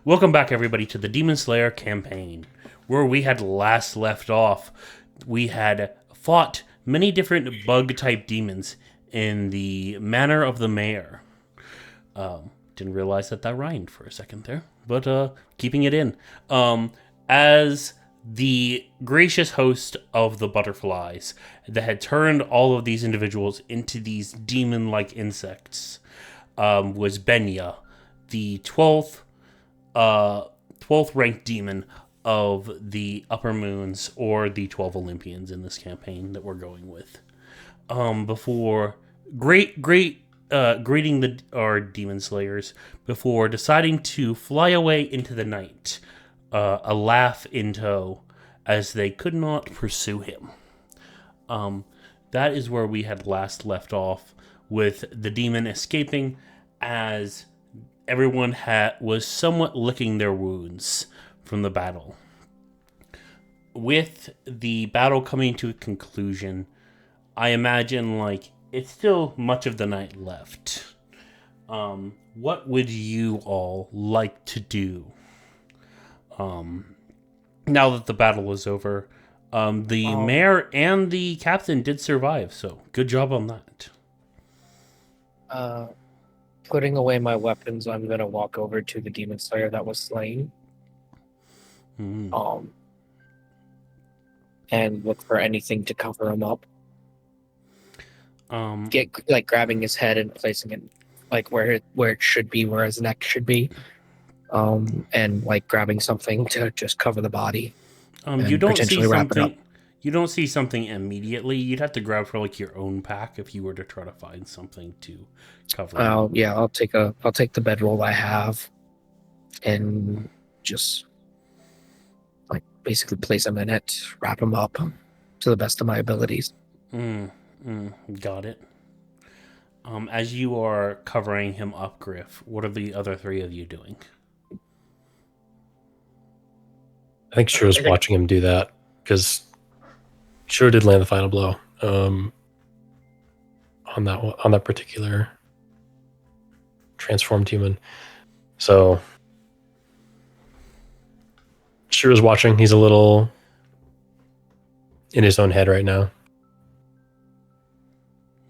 Welcome back, everybody, to the Demon Slayer campaign, where we had last left off. We had fought many different bug-type demons in the Manor of the Mayor. Didn't realize that rhymed for a second there, but keeping it in. As the gracious host of the butterflies that had turned all of these individuals into these demon-like insects was Benya, the 12th ranked demon of the Upper Moons, or the 12 Olympians in this campaign that we're going with. Before greeting our demon slayers, before deciding to fly away into the night, a laugh in tow, as they could not pursue him. That is where we had last left off, with the demon escaping as everyone was somewhat licking their wounds from the battle. With the battle coming to a conclusion, I imagine it's still much of the night left. What would you all like to do? Now that the battle is over, the mayor and the captain did survive, so good job on that. Putting away my weapons, I'm gonna walk over to the demon slayer that was slain. And look for anything to cover him up. Grabbing his head and placing it where it should be, where his neck should be. And grabbing something to just cover the body. You don't see something. You don't see something immediately. You'd have to grab for your own pack if you were to try to find something to cover. I'll take the bedroll I have, and just basically place him in it, wrap him up to the best of my abilities. Got it. As you are covering him up, Griff, what are the other three of you doing? I think Shiro's watching him do that, because Shiro did land the final blow on that particular transformed human. So Shiro's watching. He's a little in his own head right now.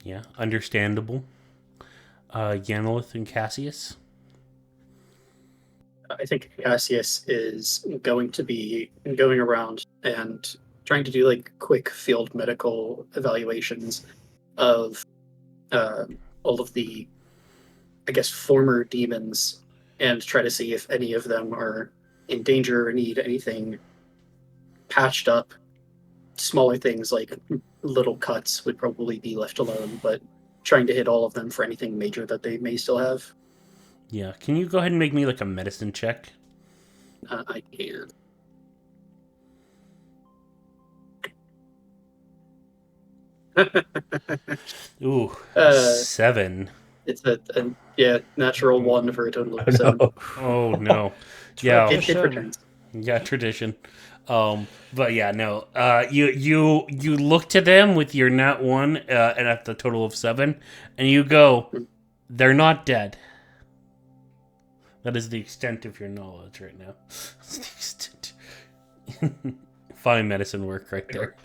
Yeah, understandable. Yanolith and Cassius? I think Cassius is going to be going around and trying to do quick field medical evaluations of all of the, former demons, and try to see if any of them are in danger or need anything patched up. Smaller things like little cuts would probably be left alone, but trying to hit all of them for anything major that they may still have. Yeah, can you go ahead and make me a medicine check? I can. Ooh, 7. It's a natural 1 for a total of 7. Oh no. Yeah. It returns. Yeah, tradition. But yeah, no. You look to them with your nat 1 and at the total of 7, and you go, they're not dead. That is the extent of your knowledge right now. Fine medicine work right there.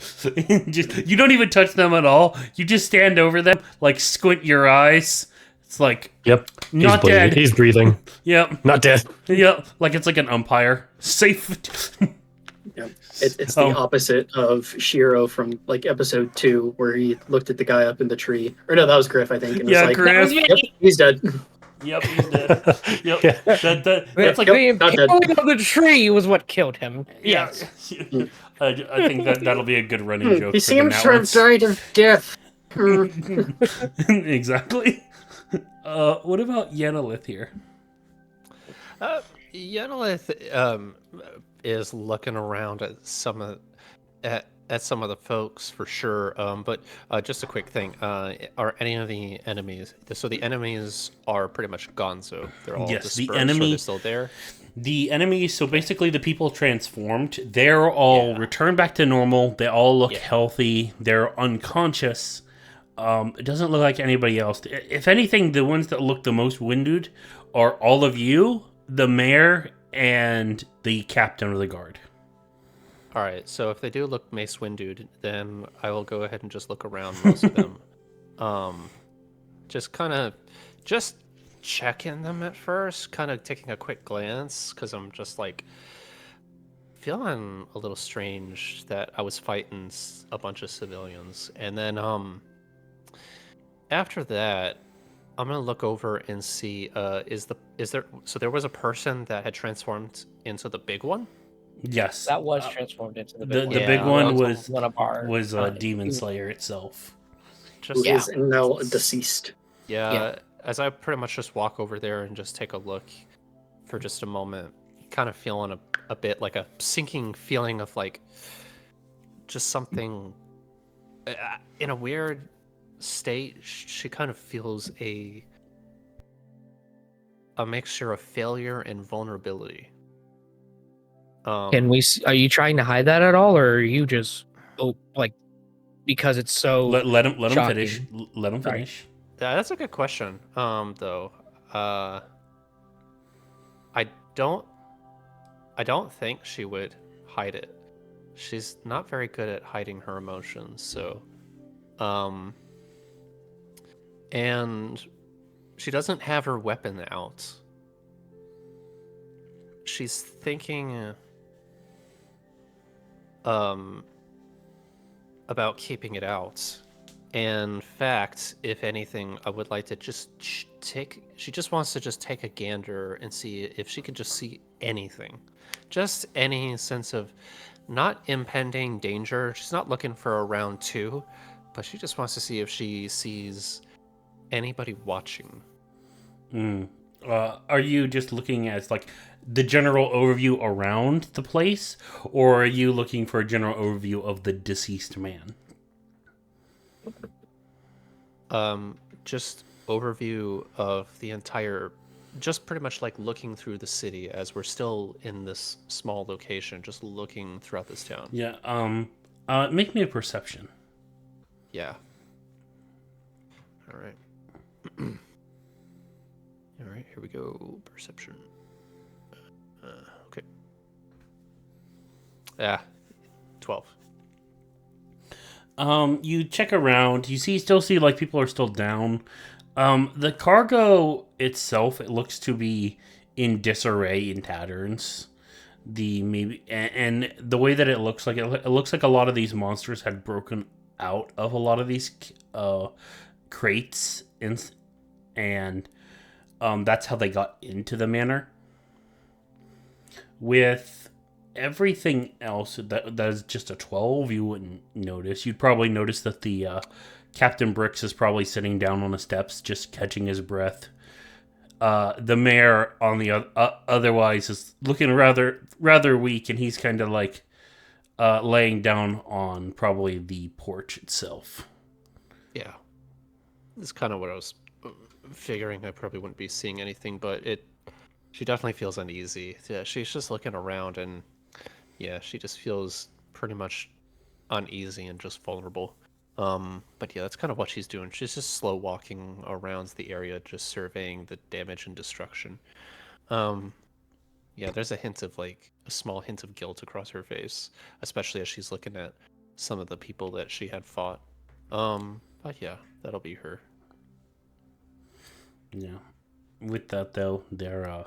You don't even touch them at all. You just stand over them, squint your eyes. It's yep, not dead. He's breathing. Yep, not dead. Yep, it's like an umpire. Safe. Yeah. It's the opposite of Shiro from episode 2, where he looked at the guy up in the tree. Or no, that was Griff, I think. And yeah, was Griff. Yep, he's dead. Yep, he's dead. Yep. Yeah. That's the impaling of the tree was what killed him. Yes. I think that'll be a good running joke. He seems to have died of death. Exactly. What about Yanolith here? Yanolith is looking around at some of the folks for sure. But just a quick thing: are any of the enemies? So the enemies are pretty much gone. So they're all dispersed. The enemy, or they're still there. The enemies. So basically, the people transformed. They're all returned back to normal. They all look healthy. They're unconscious. It doesn't look like anybody else. If anything, the ones that look the most winded are all of you, the mayor, and the captain of the guard. All right, so if they do look Mace Windu'd, then I will go ahead and just look around most of them. Just checking them at first, kind of taking a quick glance, because I'm just like feeling a little strange that I was fighting a bunch of civilians. And then after that, I'm gonna look over and see there was a person that had transformed into the big one? Yes, That was transformed into the the big big Yeah, one That was one of our Demon Slayer itself. Who Just is now deceased. Yeah, as I pretty much just walk over there and just take a look for just a moment, kind of feeling a bit like a sinking feeling of like just something in a weird state. She kind of feels a mixture of failure and vulnerability. Can we? Are you trying to hide that at all, or are you just because it's so? Let him shocking. finish. Let him Sorry. finish. Yeah, that's a good question. Though, I don't think she would hide it. She's not very good at hiding her emotions, so, and she doesn't have her weapon out. She's thinking, about keeping it out. In fact, if anything, I would like to just she just wants to just take a gander and see if she can just see anything. Just any sense of not impending danger. She's not looking for a round two, but she just wants to see if she sees anybody watching. Are you just looking at like the general overview around the place, or are you looking for a general overview of the deceased man? Just overview of the entire, just pretty much like looking through the city as we're still in this small location, just looking throughout this town. Yeah. Make me a perception. Yeah. All right. All right, here we go. Perception. Okay. Yeah. 12. You check around. You still see like people are still down. The cargo itself, it looks to be in disarray, in tatterns. And the way that it looks like it looks like a lot of these monsters had broken out of a lot of these crates, and that's how they got into the manor. With everything else that is just a 12, you wouldn't notice. You'd probably notice that the Captain Bricks is probably sitting down on the steps, just catching his breath. The mayor, on the otherwise, is looking rather weak, and he's kind of like laying down on probably the porch itself. Yeah. That's kind of what I was figuring. I probably wouldn't be seeing anything, but she definitely feels uneasy. Yeah, she's just looking around, and yeah, she just feels pretty much uneasy and just vulnerable. But yeah, that's kind of what she's doing. She's just slow walking around the area, just surveying the damage and destruction. Yeah, there's a small hint of guilt across her face, especially as she's looking at some of the people that she had fought. But yeah, that'll be her. Yeah. With that though, there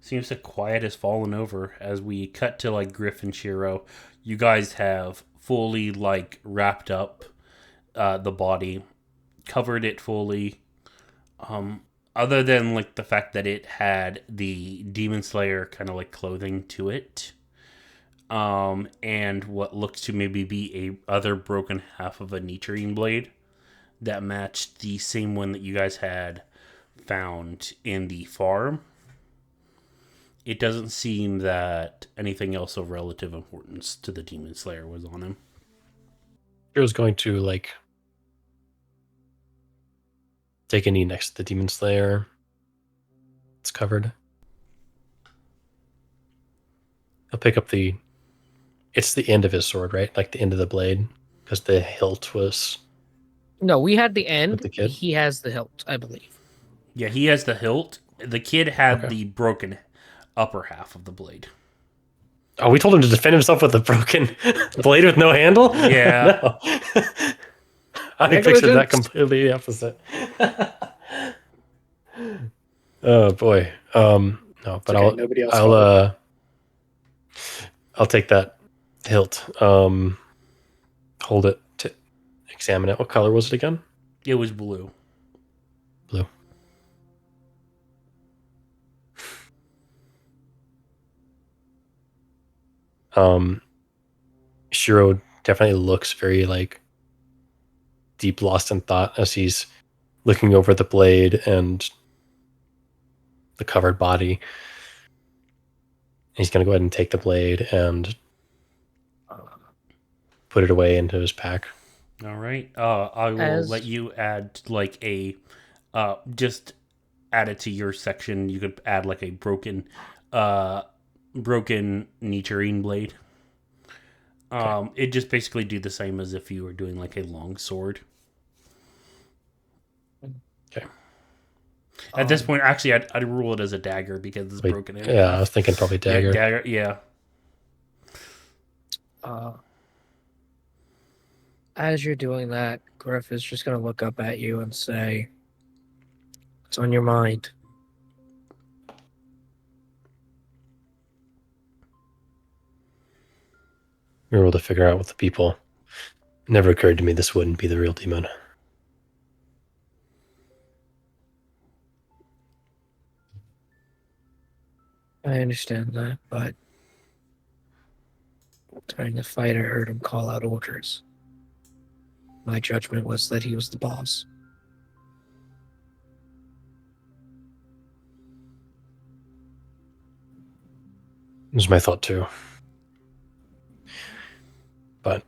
seems the quiet has fallen over as we cut to like Griff and Shiro. You guys have fully like wrapped up the body, covered it fully. Other than like the fact that it had the Demon Slayer kind of like clothing to it, and what looks to maybe be a other broken half of a nitrine blade that matched the same one that you guys had found in the farm. It doesn't seem that anything else of relative importance to the Demon Slayer was on him. He was going to like take a knee next to the Demon Slayer. It's covered. He'll pick up it's the end of his sword, right? Like the end of the blade, because the hilt was. No, we had the end. the kid? He has the hilt, I believe. Yeah, he has the hilt. The kid had Okay. the broken upper half of the blade. Oh, we told him to defend himself with a broken blade with no handle? Yeah. No. I pictured that Negligence. completely opposite. Oh boy. No, but okay, nobody else I'll followed. I'll take that hilt. Hold it to examine it. What color was it again? It was blue. Blue. Shiro definitely looks very like deep lost in thought as he's looking over the blade and the covered body. He's gonna go ahead and take the blade and put it away into his pack. All right. I will let you add like a, just add it to your section. You could add like a broken Nichirin blade. It just basically do the same as if you were doing like a long sword. Okay. At this point, actually, I'd rule it as a dagger because it's broken in Yeah, half. I was thinking probably dagger. Yeah, dagger, yeah. As you're doing that, Griff is just going to look up at you and say, "What's on your mind?" We were able to figure out what the people. It never occurred to me this wouldn't be the real demon. I understand that, but during the fight, I heard him call out orders. My judgment was that he was the boss. It was my thought too. But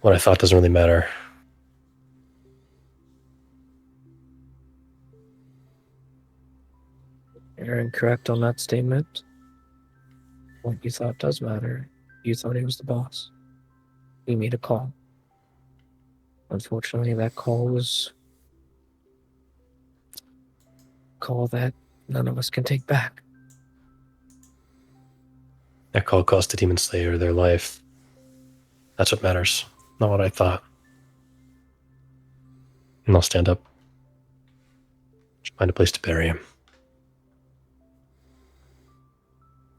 what I thought doesn't really matter. You're incorrect on that statement. What you thought does matter. You thought he was the boss. He made a call. Unfortunately, that call was a call that none of us can take back. That call cost the demon slayer their life. That's what matters, not what I thought. And I'll stand up. Find a place to bury him.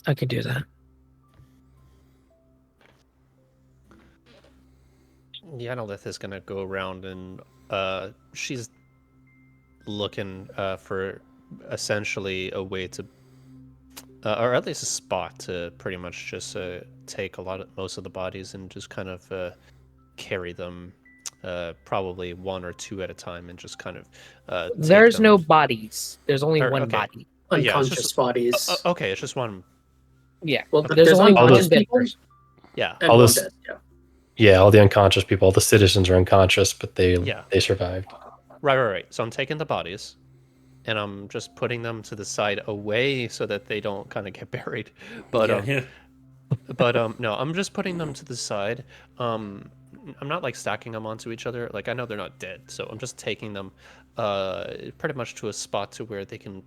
I can do that. Yanolith is gonna go around and she's looking for essentially a way to, or at least a spot to pretty much just take most of the bodies and just kind of carry them, probably one or two at a time, and just kind of. There's take no them. bodies. There's only one Okay. body. Yeah, it's Unconscious just- bodies. Okay, it's just one. Yeah. Well, There's there's only all one those dead people. person. Yeah. And all one this- dead, yeah. Yeah, all the unconscious people, all the citizens are unconscious, but they Yeah. survived. Right. So I'm taking the bodies, and I'm just putting them to the side away so that they don't kind of get buried. But yeah. no, I'm just putting them to the side. I'm not like stacking them onto each other. Like I know they're not dead, so I'm just taking them pretty much to a spot to where they can,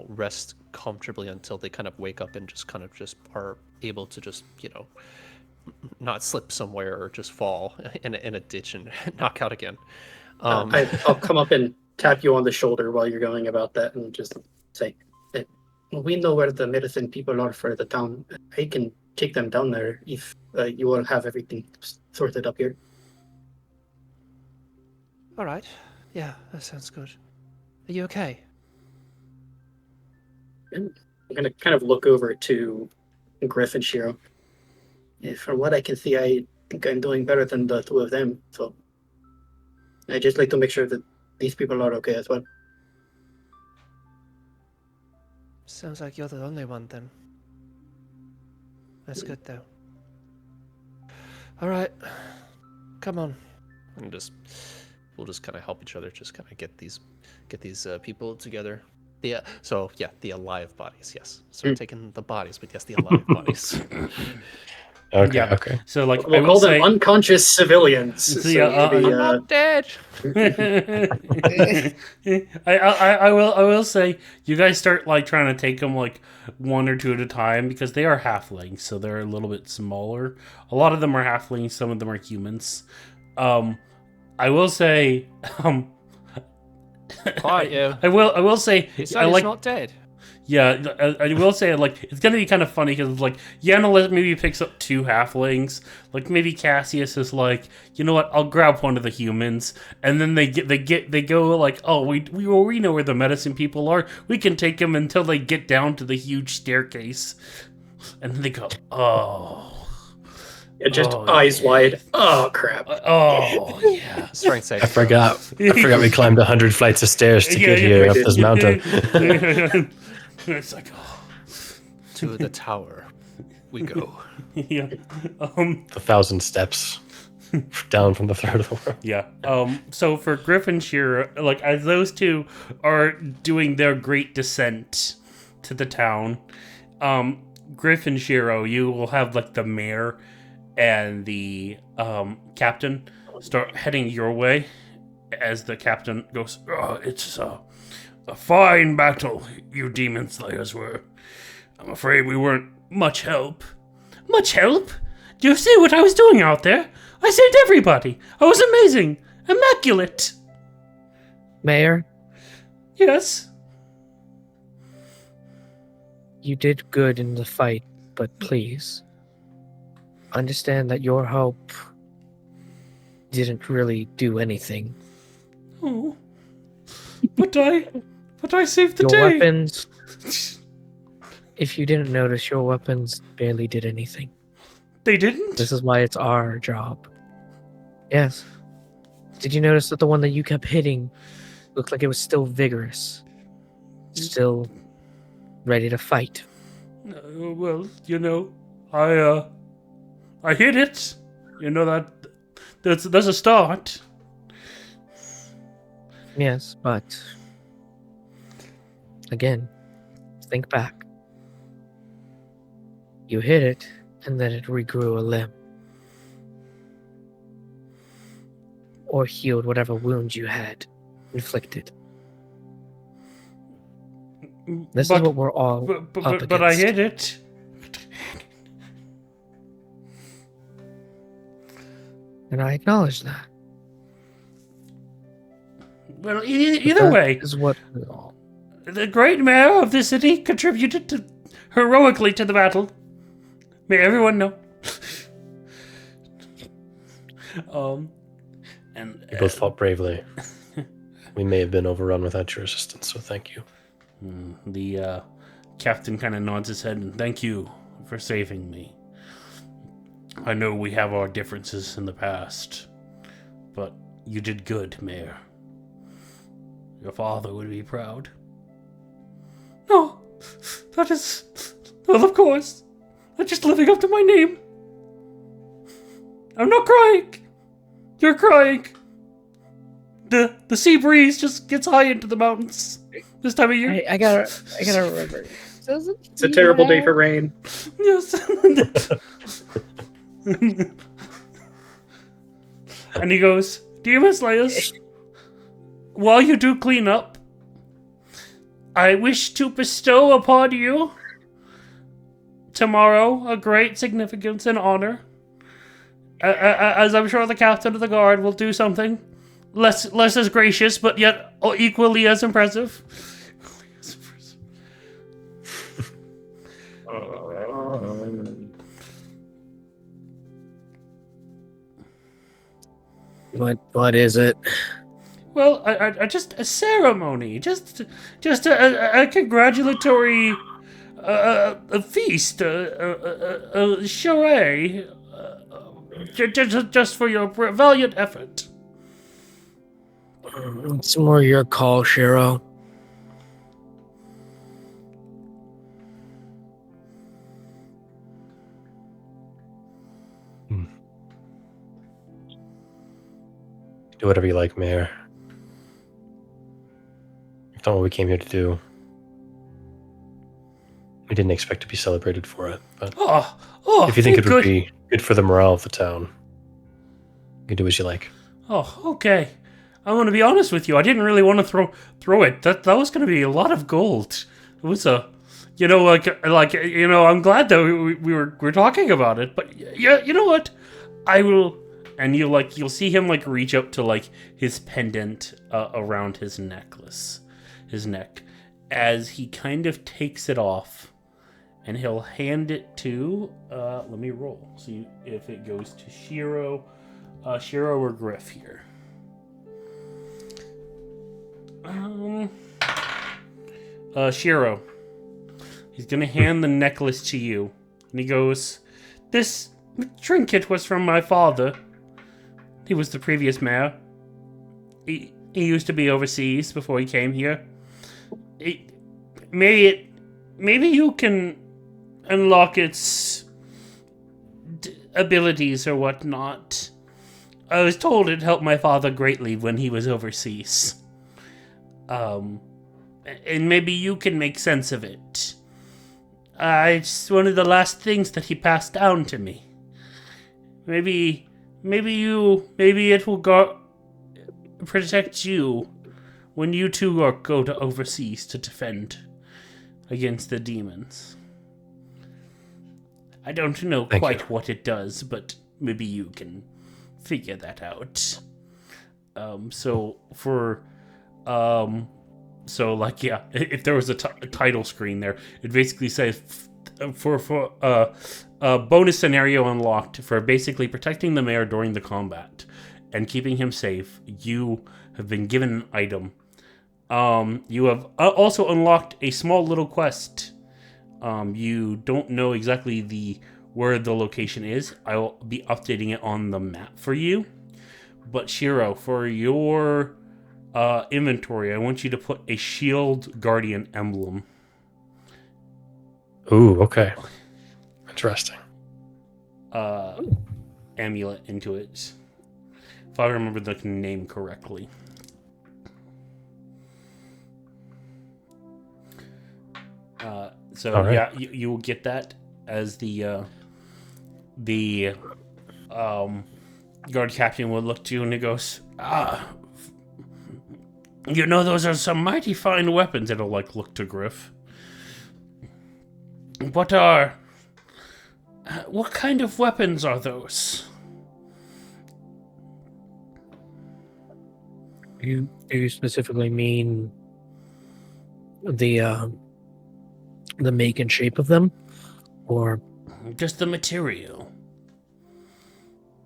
rest comfortably until they kind of wake up and just kind of just are able to just, not slip somewhere or just fall in a ditch and knock out again. I'll come up and tap you on the shoulder while you're going about that and just say, we know where the medicine people are for the town. I can take them down there if you will have everything sorted up here. All right. Yeah, that sounds good. Are you okay? And I'm going to kind of look over to Griff and Shiro. From what I can see, I think I'm doing better than the two of them. So I just like to make sure that these people are okay as well. Sounds like you're the only one then. That's good though. All right, come on. And we'll just kind of help each other, just kind of get these people together. The alive bodies, yes. So we're taking the bodies, but yes, the alive bodies. Okay, Yeah. okay. So like I We'll will call them say, unconscious civilians. So, So yeah, maybe, I'm not dead. I will say you guys start like trying to take them like one or two at a time because they are halflings, so they're a little bit smaller. A lot of them are halflings, some of them are humans. I will say, Quiet, you. I will say, He I said he's like. not dead. Yeah, I will say like it's gonna be kind of funny because like Yanalith maybe picks up two halflings, like maybe Cassius is like, you know what, I'll grab one of the humans, and then they go like, oh we know where the medicine people are, we can take them until they get down to the huge staircase, and then they go, oh, just oh, eyes yeah. wide. Oh crap! Oh yeah. Strength save. I forgot we climbed 100 flights of stairs to get here we up did. this mountain. It's like, oh. To the tower we go. Yeah. 1,000 steps down from the third of the world. Yeah. So for Griffinshire, like as those two are doing their great descent to the town, Griffinshire, you will have like the mayor and the captain start heading your way as the captain goes, oh, it's a fine battle you demon slayers were. I'm afraid we weren't much help. Much help? Do you see what I was doing out there? I saved everybody. I was amazing. Immaculate. Mayor, Yes. you did good in the fight, but please understand that your hope didn't really do anything. Oh. But I saved the Your day. weapons, if you didn't notice, your weapons barely did anything. They didn't? This is why it's our job. Yes. Did you notice that the one that you kept hitting looked like it was still vigorous? Still ready to fight? Well, you know, I hit it. You know that's a start. Yes, but again, think back. You hit it, and then it regrew a limb. Or healed whatever wounds you had inflicted. This is what we're all up But I against. hit it. And I acknowledge that. Well, either way, Is what the great mayor of this city contributed heroically to the battle. May everyone know. And You both fought bravely. We may have been overrun without your assistance, so thank you. the captain kind of nods his head and thank you for saving me. I know we have our differences in the past, but you did good, Mayor. Your father would be proud. No, that is... Well, of course. I'm just living up to my name. I'm not crying. You're crying. The sea breeze just gets high into the mountains this time of year. I gotta remember. It's a terrible day for rain. Yes. And he goes, Demon Slayers, while you do clean up, I wish to bestow upon you tomorrow a great significance and honor. As I'm sure the captain of the guard will do something less as gracious, but yet equally as impressive. What is it? Well, I just a ceremony, just a congratulatory a feast, a charade, just for your valiant effort. It's more your call, Shiro. Do whatever you like, Mayor. You've done what we came here to do. we didn't expect to be celebrated for it. But if you think it would be good for the morale of the town, you can do as you like. Oh, okay. I'm going to be honest with you. I didn't really want to throw it. That was going to be a lot of gold. It was I'm glad that we're talking about it. But yeah, you know what? I will. And you'll see him like reach up to like his pendant around his neck, as he kind of takes it off, and he'll hand it to. Let me roll. See if it goes to Shiro or Griff here. Shiro. He's gonna hand the necklace to you, and he goes, "This trinket was from my father. He was the previous mayor. He used to be overseas before he came here. Maybe you can unlock its abilities or whatnot. I was told it helped my father greatly when he was overseas. And maybe you can make sense of it. It's one of the last things that he passed down to me. Maybe it will protect you when you two go to overseas to defend against the demons. I don't know quite what it does, but maybe you can figure that out." If there was a title screen there, it basically says for a bonus scenario unlocked for basically protecting the mayor during the combat and keeping him safe. You have been given an item. You have also unlocked a small little quest. You don't know exactly where the location is. I will be updating it on the map for you. But Shiro, for your inventory, I want you to put a Shield Guardian emblem. Ooh, okay. Interesting. Amulet into it, if I remember the name correctly. Right. Yeah, you will get that as the guard captain will look to you and he goes, those are some mighty fine weapons. It'll look to Griff. What kind of weapons are those? Do you specifically mean the make and shape of them, or just the material?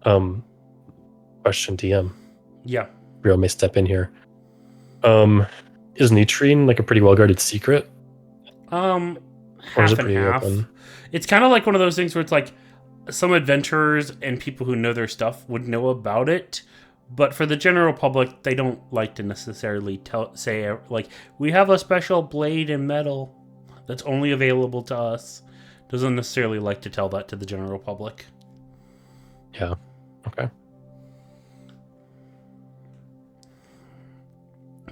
Question, DM. Yeah. Rio may step in here. Is Nitrine like a pretty well guarded secret? Half is it and pretty half. open? It's kind of like one of those things where it's like some adventurers and people who know their stuff would know about it, but for the general public, they don't like to necessarily say like, we have a special blade in metal that's only available to us. Doesn't necessarily like to tell that to the general public. Yeah. Okay.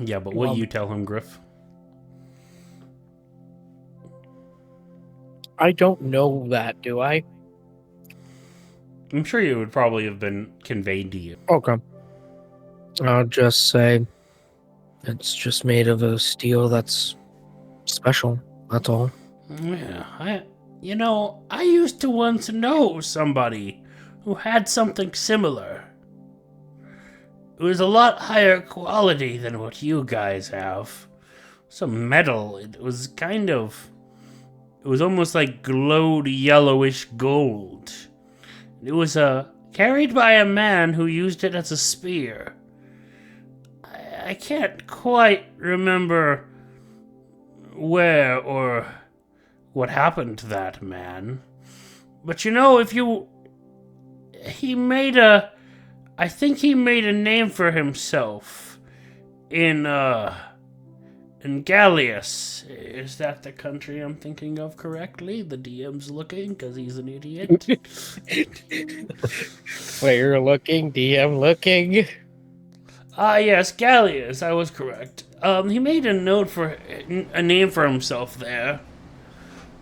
Yeah, but what you tell him, Griff? I don't know that, do I? I'm sure it would probably have been conveyed to you. Okay. I'll just say it's just made of a steel that's special. That's all. Yeah, I used to once know somebody who had something similar. It was a lot higher quality than what you guys have. Some metal. It was almost like glowed yellowish gold. It was carried by a man who used it as a spear. I can't quite remember where or what happened to that man. But I think he made a name for himself in Gallius. Is that the country I'm thinking of correctly? The DM's looking because he's an idiot. Wait, you're looking? DM looking? Yes, Gallius. I was correct. He made a name for himself there.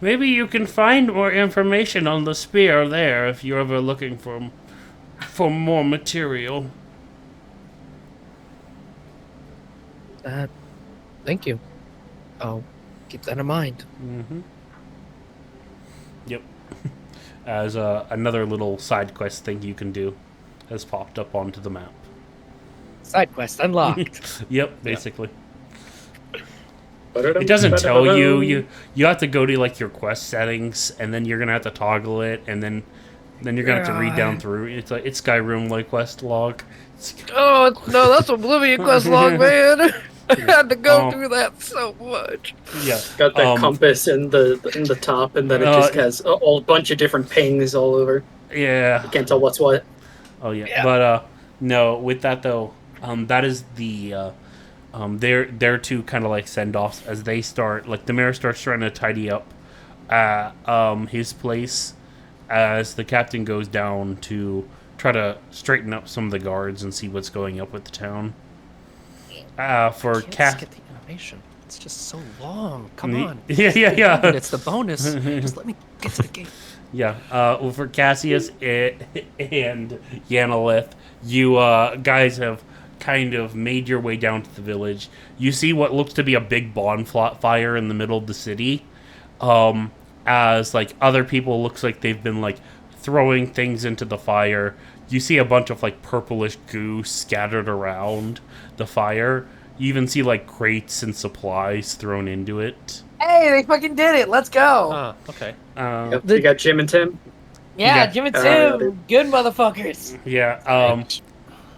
maybe you can find more information on the spear there if you're ever looking for more material. Thank you. I'll keep that in mind. Yep. As another little side quest thing you can do has popped up onto the map. Side quest unlocked. Yep, basically. It doesn't tell you. You have to go to like your quest settings, and then you're gonna have to toggle it, and then you're gonna have to read down through. It's Skyrim like quest log. Oh no, that's Oblivion quest log, man. I had to go through that so much. Yeah, Got the compass in the top, and then it just has a whole bunch of different pings all over. Yeah, You can't tell what's what. Oh yeah. But no, with that though, that is the they're to kind of like send offs as they start, like the mayor starts trying to tidy up his place as the captain goes down to try to straighten up some of the guards and see what's going up with the town. For Can't get the animation. It's just so long. Come on. Yeah. It's the bonus. Just let me get to the gate. Yeah. Well, for Cassius and Yanalith, you guys have kind of made your way down to the village. You see what looks to be a big bonfire in the middle of the city. As like other people, looks like they've been like throwing things into the fire. You see a bunch of like purplish goo scattered around the fire. You even see like crates and supplies thrown into it. Hey, they fucking did it. Let's go. Okay. Yep, you got Jim and Tim. Yeah, Jim and Tim. Good motherfuckers. Yeah.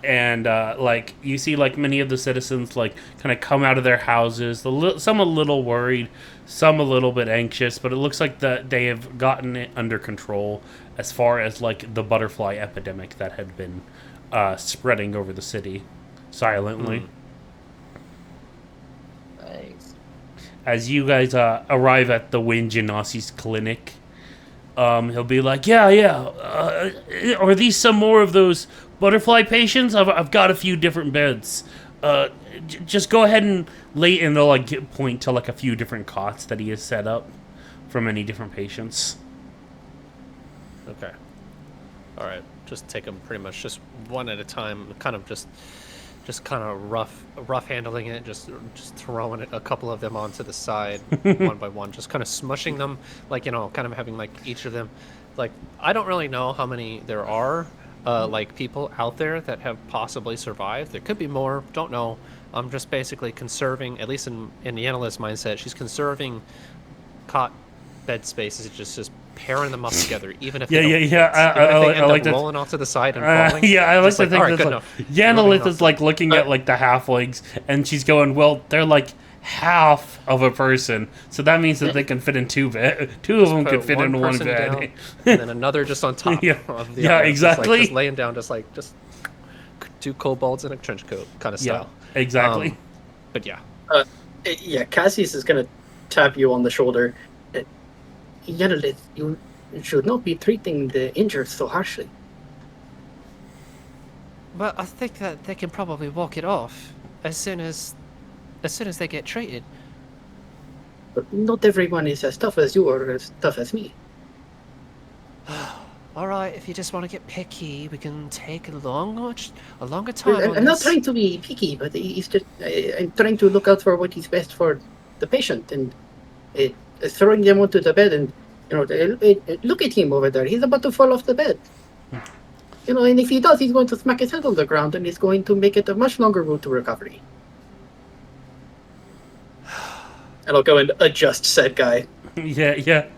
And like you see like many of the citizens like kind of come out of their houses, some a little worried, some a little bit anxious, but it looks like that they have gotten it under control as far as like the butterfly epidemic that had been spreading over the city silently. Nice. As you guys arrive at the Win Genasi's clinic, he'll be like, are these some more of those butterfly patients? I've got a few different beds. Just go ahead and lay, and they'll like point to like a few different cots that he has set up for many different patients. Okay. All right. Just take them pretty much just one at a time. Kind of just kind of rough handling it. Just throwing a couple of them onto the side one by one. Just kind of smushing them, like kind of having like each of them. Like I don't really know how many there are. Like people out there that have possibly survived. There could be more. Don't know. I'm just basically conserving, at least in the analyst's mindset, she's conserving cot bed spaces. Just pairing them up together, even if I like that rolling off to the side and falling. I like to think right, that Yanalith is like looking at like the halflings, and she's going, well, they're like half of a person, so that means that they can fit in two of them can fit in one bed, down, and then another just on top. Of the other. Exactly. Just laying down, just two kobolds in a trench coat kind of style. Exactly. But yeah. Cassius is gonna tap you on the shoulder. Yanalith, you should not be treating the injured so harshly. But I think that they can probably walk it off as soon as they get treated. But not everyone is as tough as you or as tough as me. All right, if you just want to get picky, we can take a longer time. Well, I'm not trying to be picky, but he's just I'm trying to look out for what is best for the patient, and throwing them onto the bed, and look at him over there. He's about to fall off the bed. And if he does, he's going to smack his head on the ground, and it's going to make it a much longer route to recovery. And I'll go and adjust said guy. Yeah.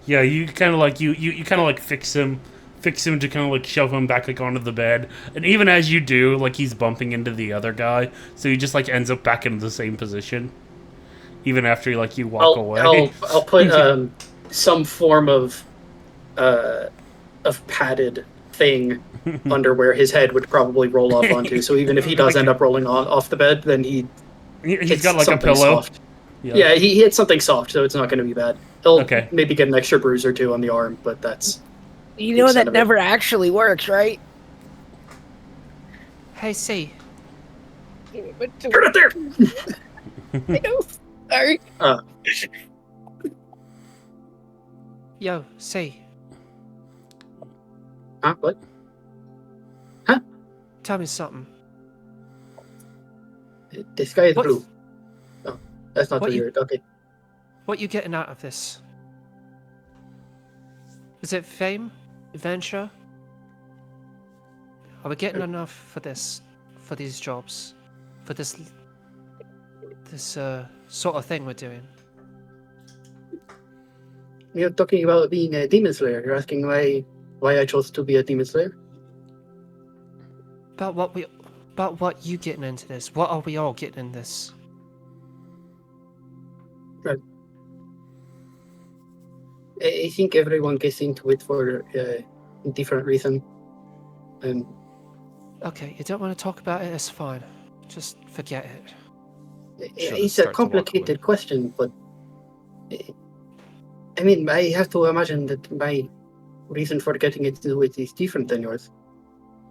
You kind of like you kind of like fix him to kind of like shove him back like onto the bed, and even as you do, like he's bumping into the other guy, so he just like ends up back into the same position, even after you walk away. I'll put some form of padded thing under where his head would probably roll off onto. So even if he does end up rolling off the bed, then he's got like a pillow. Soft. Yeah, he hit something soft, so it's not going to be bad. He'll maybe get an extra bruise or two on the arm, but that's... that never actually works, right? Hey, see. Turn it there! I know. Sorry. Yo, say, Huh? What? tell me something. The sky is What- blue. Oh, that's not what you- weird. Okay. What you getting out of this? Is it fame? Adventure? Are we getting enough for this? For these jobs? For this sort of thing we're doing? You're talking about being a demon slayer. You're asking why I chose to be a demon slayer? About what you getting into this? What are we all getting in this? I think everyone gets into it for a different reason. Okay, you don't want to talk about it, it's fine. Just forget it. She'll It's just a start to walk away. complicated question, but I mean, I have to imagine that my reason for getting into it is different than yours.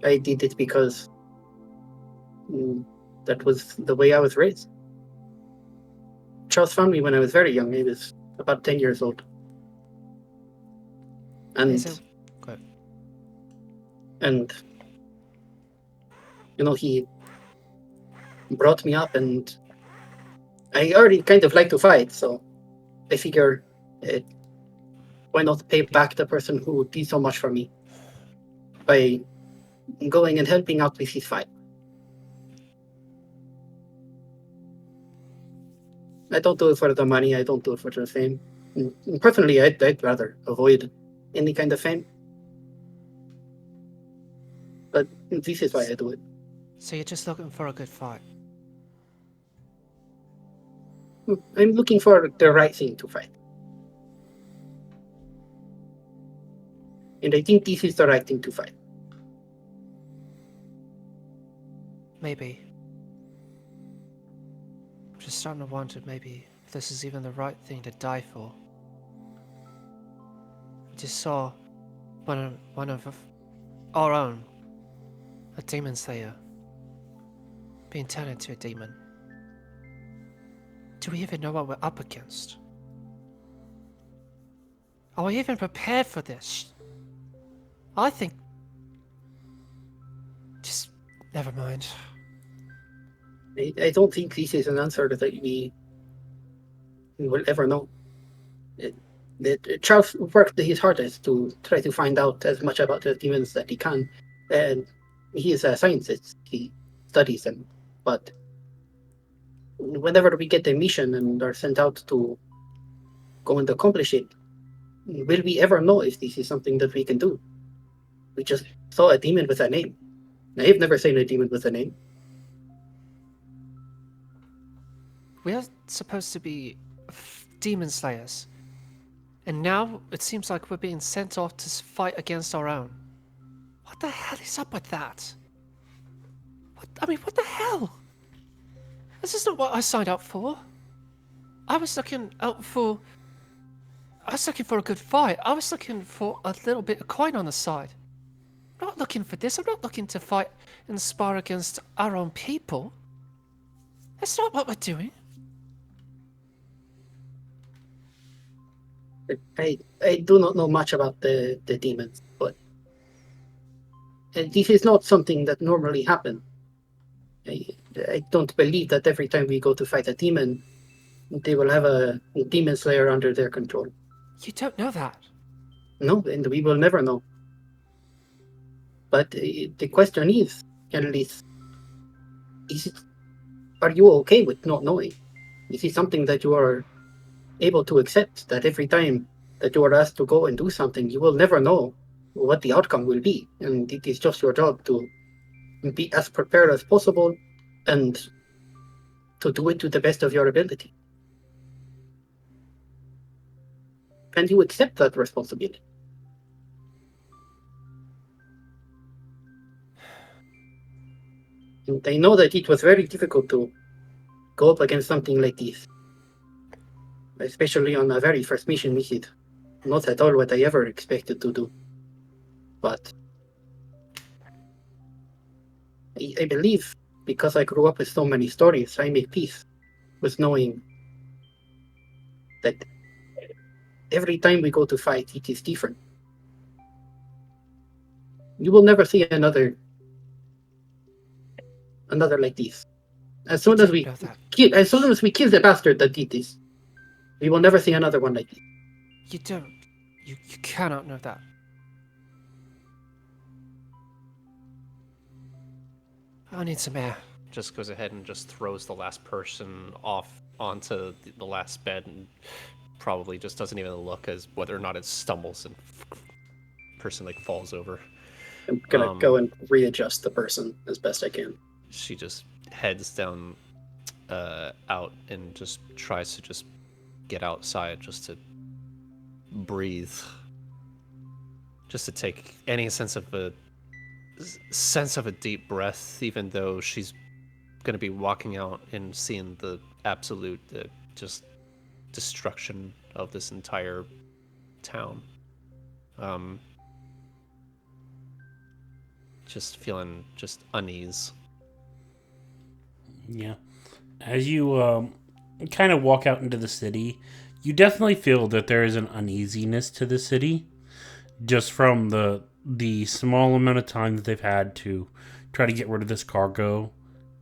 I did it because that was the way I was raised. Charles found me when I was very young. I was about 10 years old. Is it- And you know, he brought me up, and I already kind of like to fight, so I figure why not pay back the person who did so much for me by going and helping out with his fight. I don't do it for the money. I don't do it for the fame. Personally, I'd rather avoid any kind of fame. But this is why I do it. So you're just looking for a good fight? I'm looking for the right thing to fight. And I think this is the right thing to fight. Maybe. I'm just starting to wonder maybe if this is even the right thing to die for. I just saw one of our own, a demon slayer, being turned into a demon. Do we even know what we're up against? Are we even prepared for this? I think... Just... never mind. I don't think this is an answer that we will ever know. Charles worked his hardest to try to find out as much about the demons that he can. And he is a scientist. He studies them. But whenever we get a mission and are sent out to go and accomplish it, will we ever know if this is something that we can do? We just saw a demon with a name. I have never seen a demon with a name. We are supposed to be demon slayers. And now it seems like we're being sent off to fight against our own. What the hell is up with that? What the hell? This is not what I signed up for. I was looking for a good fight. I was looking for a little bit of coin on the side. I'm not looking for this. I'm not looking to fight and spar against our own people. That's not what we're doing. I do not know much about the demons, but this is not something that normally happens. I don't believe that every time we go to fight a demon, they will have a demon slayer under their control. You don't know that. No, and we will never know. But the question is, at least, are you okay with not knowing? Is it something that you are able to accept, that every time that you are asked to go and do something, you will never know what the outcome will be, and it is just your job to be as prepared as possible and to do it to the best of your ability? Can you accept that responsibility? And I know that it was very difficult to go up against something like this, especially on a very first mission visit. Not at all what I ever expected to do. But I believe, because I grew up with so many stories, I make peace with knowing that every time we go to fight, it is different. You will never see another like this. As soon as we Know that. kill the bastard that did this, we will never see another one like this. You don't. You cannot know that. I need some air. Just goes ahead and just throws the last person off onto the last bed and probably just doesn't even look as whether or not it stumbles and person like falls over. I'm gonna go and readjust the person as best I can. She just heads down out and just tries to just get outside just to breathe, just to take any sense of a deep breath, even though she's going to be walking out and seeing the absolute just destruction of this entire town. Just feeling just unease. Yeah. As you kind of walk out into the city, you definitely feel that there is an uneasiness to the city, just from the small amount of time that they've had to try to get rid of this cargo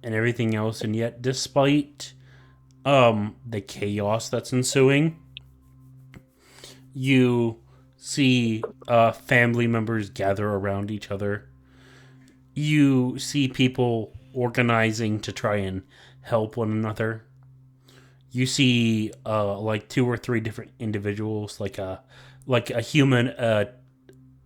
and everything else. And yet, despite the chaos that's ensuing, you see family members gather around each other. You see people organizing to try and help one another. You see like 2 or 3 different individuals, like a human, a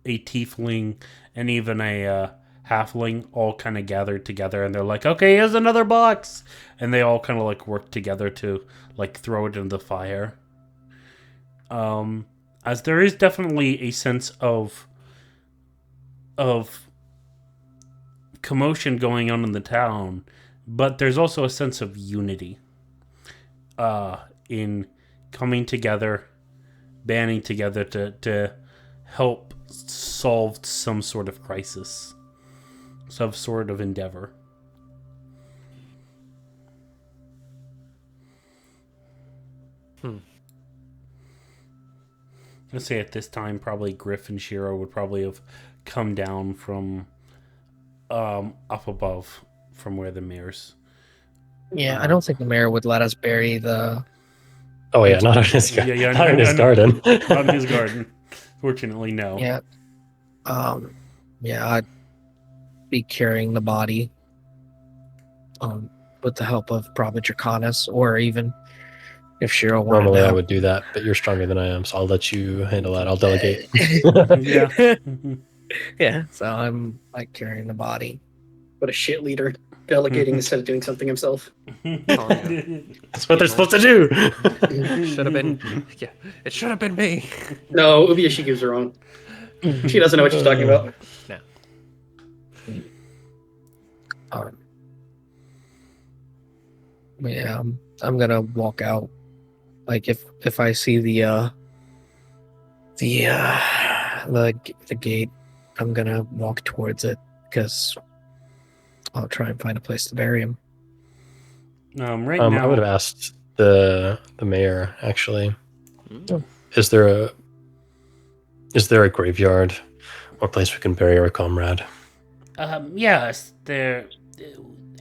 tiefling, and even a halfling, all kind of gathered together, and they're like, okay, here's another box, and they all kind of like work together to like throw it into the fire. As there is definitely a sense of commotion going on in the town, but there's also a sense of unity in coming together, banding together to help solve some sort of crisis, some sort of endeavor. Let's say at this time, probably Griff and Shiro would probably have come down from up above from where the mayor's. Yeah, I don't think the mayor would let us bury the. Oh yeah, not in his garden. Yeah, not in his garden. Not in his garden. Fortunately, no. Yeah. Yeah, I'd be carrying the body. With the help of probably Draconis, or even if Shiro wanted Normally to. I would do that, but you're stronger than I am, so I'll let you handle that. I'll delegate. Yeah. Yeah, so I'm like carrying the body. What a shit leader. Delegating instead of doing something himself. That's what they're supposed to do. Should have been. Yeah, it should have been me. No, Ubiyashiki's wrong. She doesn't know what she's talking about. No. Yeah, I'm gonna walk out. Like if I see the gate, I'm gonna walk towards it because I'll try and find a place to bury him. Right I now, would have asked the mayor actually. Oh. Is there a graveyard or place we can bury our comrade? yes, there.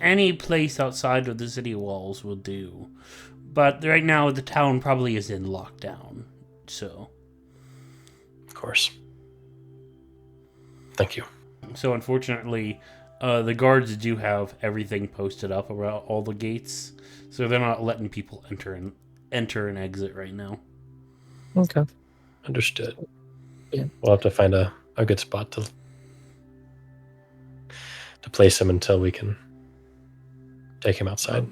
Any place outside of the city walls will do, but right now the town probably is in lockdown. So, Of course. Thank you. so unfortunately, the guards do have everything posted up around all the gates, so they're not letting people enter and exit right now. Okay. Understood. Yeah. We'll have to find a good spot to place him until we can take him outside.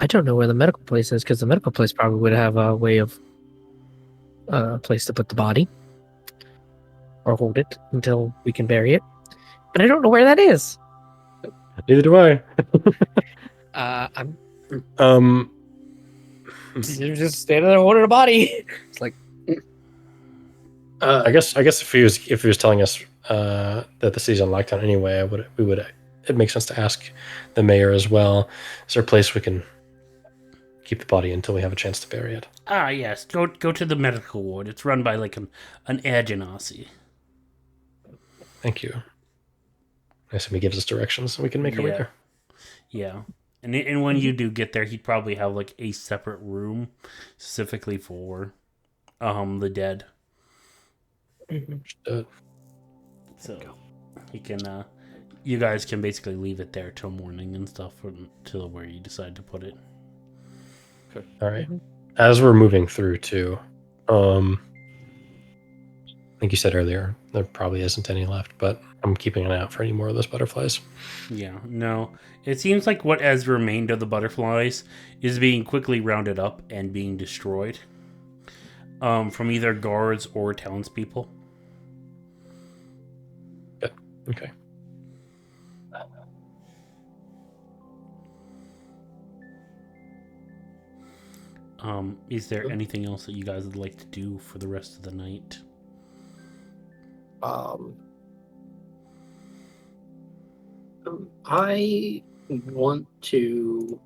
I don't know where the medical place is because the medical place probably would have a way of place to put the body or hold it until we can bury it. But I don't know where that is. Neither do I. I'm Um, you're just standing there holding a body. It's like I guess if he was telling us that the city's on lockdown anyway, it makes sense to ask the mayor as well. Is there a place we can keep the body until we have a chance to bury it. Ah, yes. Go to the medical ward. It's run by like an agency. Thank you. I assume he gives us directions so we can make our way there. Yeah. And when you do get there, he'd probably have like a separate room specifically for the dead. So he can you guys can basically leave it there till morning and stuff till where you decide to put it. Okay. All right. As we're moving through too, like you said earlier, there probably isn't any left, but I'm keeping an eye out for any more of those butterflies. Yeah, no. It seems like what has remained of the butterflies is being quickly rounded up and being destroyed from either guards or townspeople. Good. Okay. Is there anything else that you guys would like to do for the rest of the night? I want to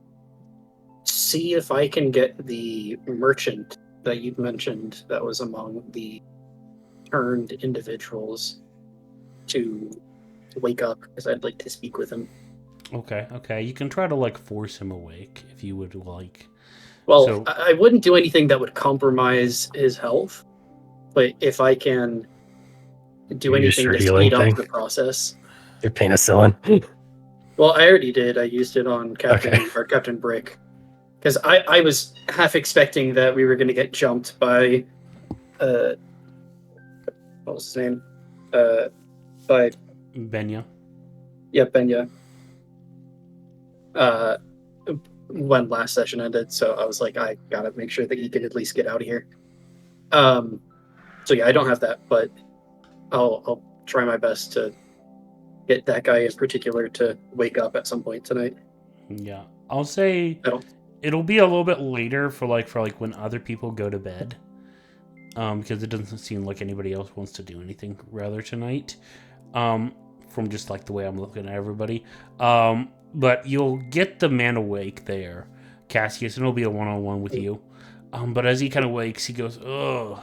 see if I can get the merchant that you'd mentioned that was among the turned individuals to wake up, because I'd like to speak with him. Okay. You can try to like force him awake if you would like. Well, So- I wouldn't do anything that would compromise his health, but if I can do You use anything your to healing speed up thing? the process. Your penicillin. Well, I already did. I used it on Okay. Captain Brick, because I was half expecting that we were going to get jumped by, what was his name? By Benya. Benya. When last session ended, so I was like, I gotta make sure that he can at least get out of here. So yeah, I don't have that, but I'll try my best to get that guy in particular to wake up at some point tonight. Yeah. I'll say I don't- it'll be a little bit later for when other people go to bed. Because it doesn't seem like anybody else wants to do anything rather tonight. From just like the way I'm looking at everybody. But you'll get the man awake there, Cassius, and it'll be a one-on-one with you. But as he kind of wakes, he goes, "Oh,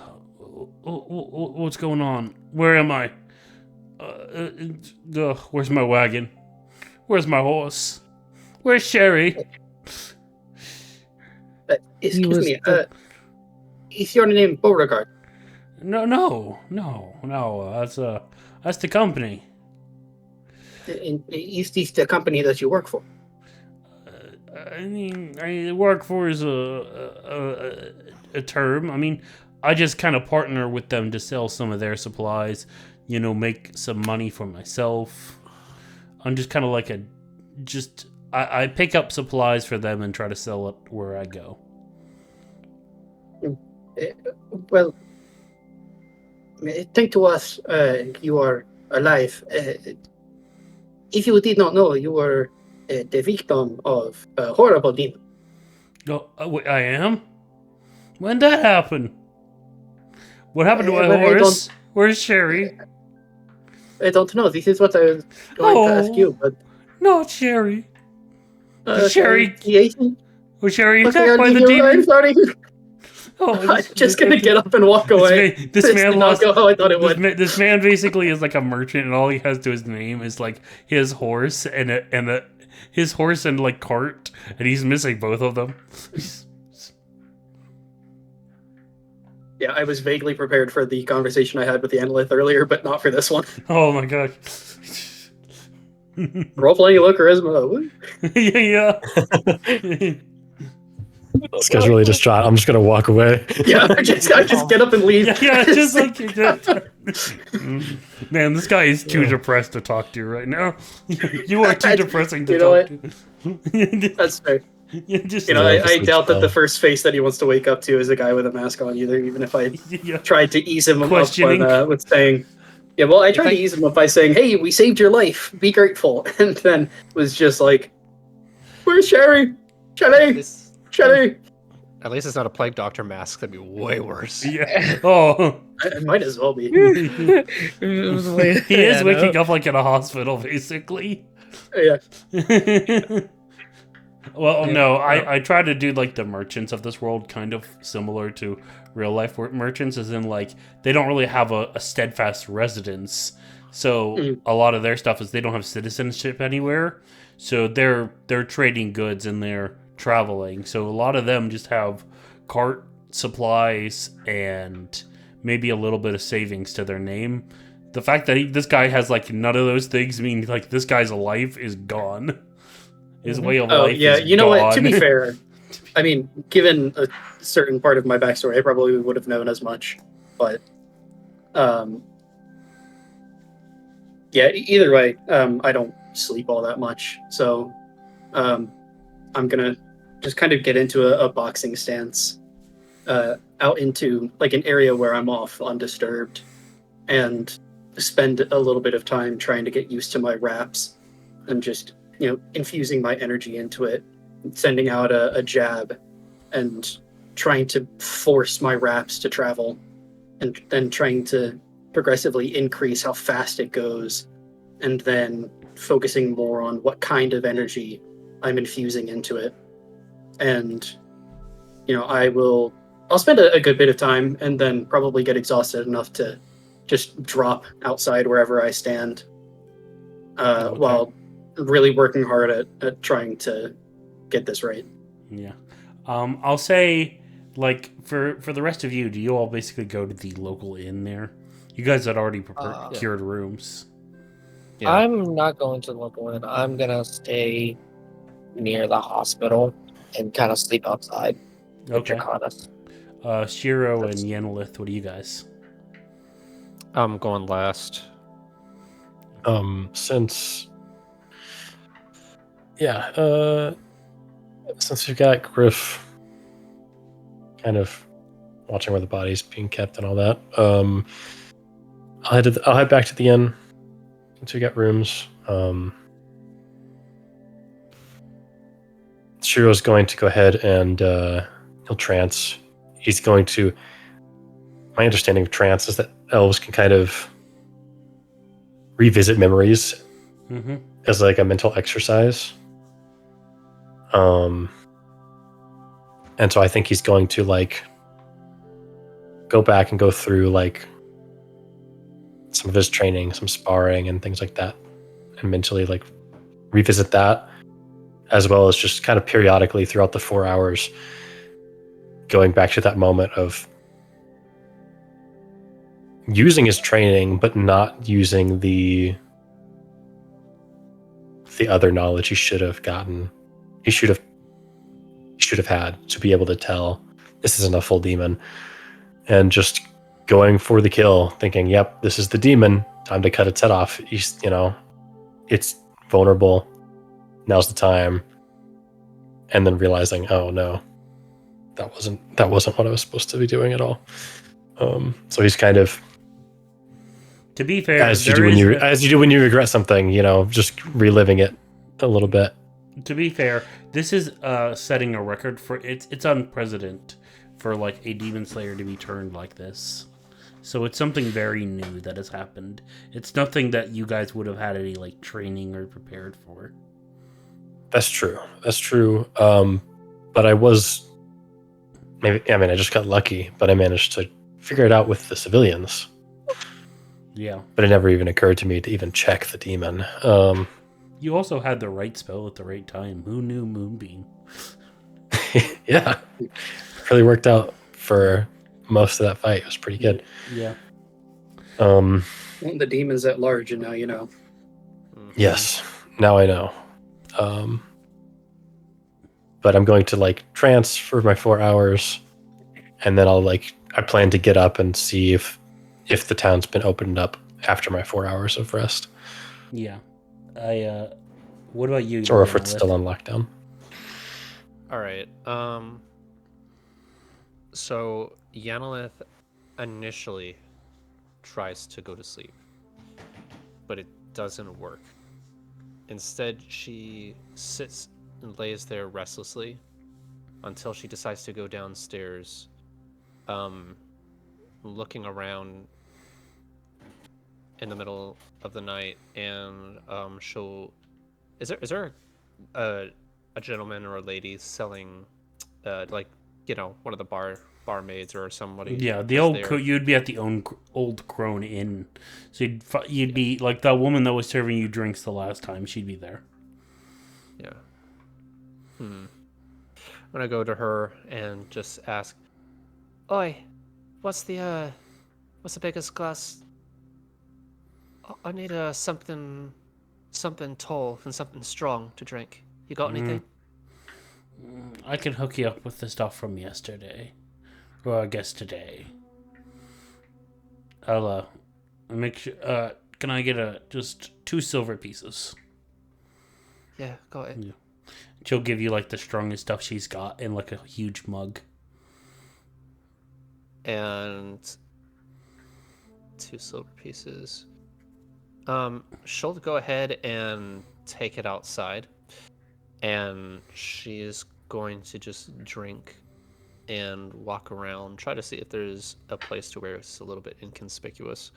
what's going on? Where am I? Where's my wagon? Where's my horse? Where's Sherry?" Excuse me, is your name Beauregard? No. That's the company. Is this the company that you work for? I mean, work for is a term. I mean, I just kind of partner with them to sell some of their supplies, make some money for myself. I'm just kind of like I pick up supplies for them and try to sell it where I go. Well, thank to us, you are alive. If you did not know, you were the victim of a horrible demon. Oh, wait, I am? When that happened? What happened to my but I horse? Where's Sherry? I don't know. This is what I was going to ask you, but No, Sherry. Sherry- Yes. Was Sherry Okay, attacked I'll by leave the you. demon? I'm sorry. Oh, I'm just gonna get up and walk away. This man did not lost. go how I thought it would. This man basically is like a merchant, and all he has to his name is like his horse his horse and like cart, and he's missing both of them. Yeah, I was vaguely prepared for the conversation I had with the Analyth earlier, but not for this one. Oh my god. Role playing low charisma. Woo. Yeah. This guy's really distraught. I'm just gonna walk away. Yeah, I just get up and leave. Yeah, just like man, this guy is too depressed to talk to right now. You are too depressing to You know talk what? to. That's fair. Just, You know, Yeah, I just doubt that like, the first face that he wants to wake up to is a guy with a mask on either, even if I yeah. tried to ease him up Questioning. with saying, yeah, well, I tried I- to ease him up by saying, hey, we saved your life, be grateful, and then was just like, where's Sherry? Sherry? Sherry? At least it's not a plague doctor mask. That'd be way worse. Yeah. Oh. It might as well be. He is waking up like in a hospital, basically. Yeah. Well, Yeah. no, I try to do like the merchants of this world, kind of similar to real life merchants, as in like they don't really have a steadfast residence. So Mm. a lot of their stuff is they don't have citizenship anywhere. So they're trading goods and they're traveling. So a lot of them just have cart supplies and maybe a little bit of savings to their name. The fact that this guy has like none of those things means like this guy's life is gone. His way of Oh life yeah, is you know gone. what? To be fair, I mean, given a certain part of my backstory, I probably would have known as much. But yeah, either way, I don't sleep all that much, so I'm gonna just kind of get into a boxing stance, out into like an area where I'm off undisturbed, and spend a little bit of time trying to get used to my wraps, and just infusing my energy into it, sending out a jab, and trying to force my wraps to travel, and then trying to progressively increase how fast it goes, and then focusing more on what kind of energy I'm infusing into it. And I'll spend a good bit of time and then probably get exhausted enough to just drop outside wherever I stand, Okay. while really working hard at trying to get this right. Yeah. I'll say, like, for the rest of you, do you all basically go to the local inn there? You guys had already procured rooms. Yeah. I'm not going to the local inn. I'm gonna stay near the hospital and kind of sleep outside. With Okay. Draconis. Shiro and That's- Yenilith, what do you guys? I'm going last. Since since we've got Griff kind of watching where the body's being kept and all that, I'll head back to the inn since we got rooms. Shiro's going to go ahead and he'll trance. He's going to. My understanding of trance is that elves can kind of revisit memories Mm-hmm. as like a mental exercise. And so I think he's going to like go back and go through like some of his training, some sparring and things like that, and mentally like revisit that, as well as just kind of periodically throughout the 4 hours going back to that moment of using his training but not using the other knowledge he should have gotten. He should have had to be able to tell this isn't a full demon, and just going for the kill, thinking, yep, this is the demon, time to cut its head off. It's vulnerable, now's the time. And then realizing, oh no, that wasn't what I was supposed to be doing at all. So he's kind of, To be fair, as you do when you regret something, just reliving it a little bit. To be fair, this is setting a record for it's unprecedented for like a demon slayer to be turned like this. So it's something very new that has happened. It's nothing that you guys would have had any like training or prepared for. That's true. But I just got lucky, but I managed to figure it out with the civilians. Yeah. But it never even occurred to me to even check the demon. You also had the right spell at the right time. Who knew Moonbeam? Yeah, really worked out for most of that fight. It was pretty good. Yeah. The demon's at large, and now you know. Yes, now I know. But I'm going to like trance for my 4 hours, and then I plan to get up and see if the town's been opened up after my 4 hours of rest. Yeah. What about you? Or if it's Yenilith? still on lockdown. All right. So Yanalith initially tries to go to sleep, but it doesn't work. Instead, she sits and lays there restlessly until she decides to go downstairs, looking around in the middle of the night, and she'll. Is there a gentleman or a lady selling, like, one of the barmaids or somebody. Yeah, the is old there. you'd be at the old crone inn, so you'd be like the woman that was serving you drinks the last time. She'd be there. Yeah. I'm gonna go to her and just ask, "Oi, what's the biggest glass? I need something tall and something strong to drink. You got anything?" I can hook you up with the stuff from yesterday, or I guess today. I'll make sure. Can I get just 2 silver pieces? Yeah, got it. Yeah. She'll give you like the strongest stuff she's got in like a huge mug. And 2 silver pieces. She'll go ahead and take it outside, and she's going to just drink and walk around, try to see if there's a place to where it's a little bit inconspicuous.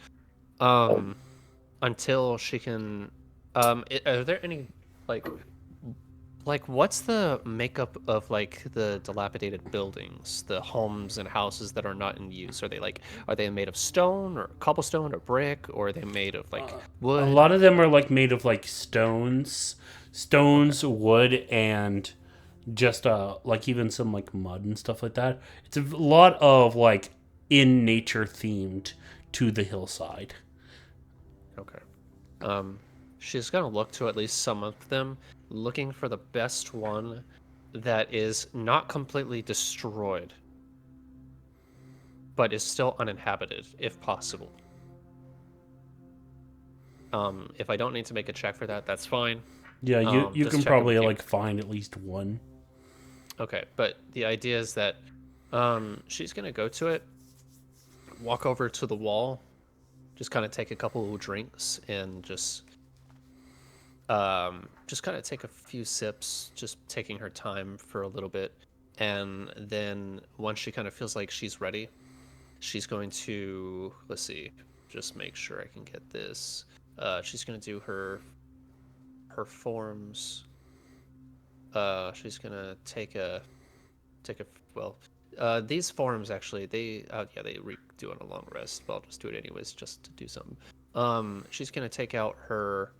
Until she can. Are there any like what's the makeup of like the dilapidated buildings, the homes and houses that are not in use? Are they made of stone or cobblestone or brick, or are they made of like wood? A lot of them are like made of like stones, wood, and just like even some like mud and stuff like that. It's a lot of like in nature themed to the hillside. Okay. She's gonna look to at least some of them, looking for the best one that is not completely destroyed, but is still uninhabited, if possible. If I don't need to make a check for that, that's fine. Yeah, you Just can checking probably with you. like find at least one. Okay, but the idea is that she's gonna go to it, walk over to the wall, just kind of take a couple of drinks, and just kind of take a few sips, just taking her time for a little bit, and then once she kind of feels like she's ready, she's going to, let's see, just make sure I can get this. She's going to do her forms. She's going to take a well, these forms actually, they do on a long rest, but I'll just do it anyways just to do something. She's going to take out her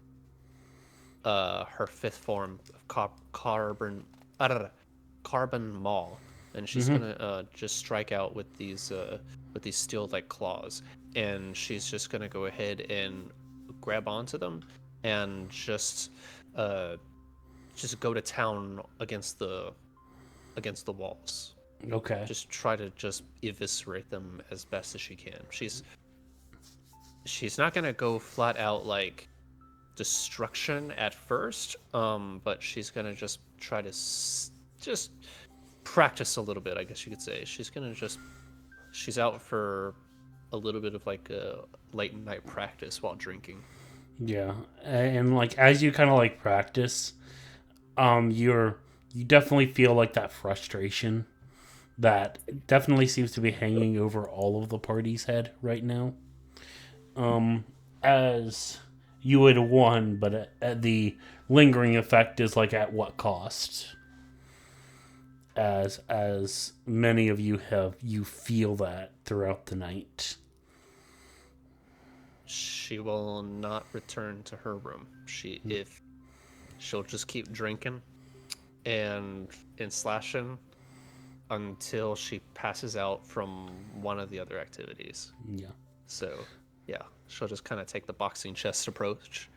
5th form of carbon maul, and she's gonna just strike out with these steel like claws, and she's just gonna go ahead and grab onto them and just go to town against the walls. Okay. Just try to just eviscerate them as best as she can. She's not gonna go flat out like destruction at first, but she's gonna just try to just practice a little bit, I guess you could say. She's out for a little bit of like a late night practice while drinking. Yeah, and like as you kind of like practice, you definitely feel like that frustration that definitely seems to be hanging over all of the party's head right now. As you would have won, but the lingering effect is like at what cost? As many of you feel that throughout the night. She will not return to her room. She'll just keep drinking and slashing until she passes out from one of the other activities. Yeah. So, yeah, she'll just kind of take the boxing chest approach.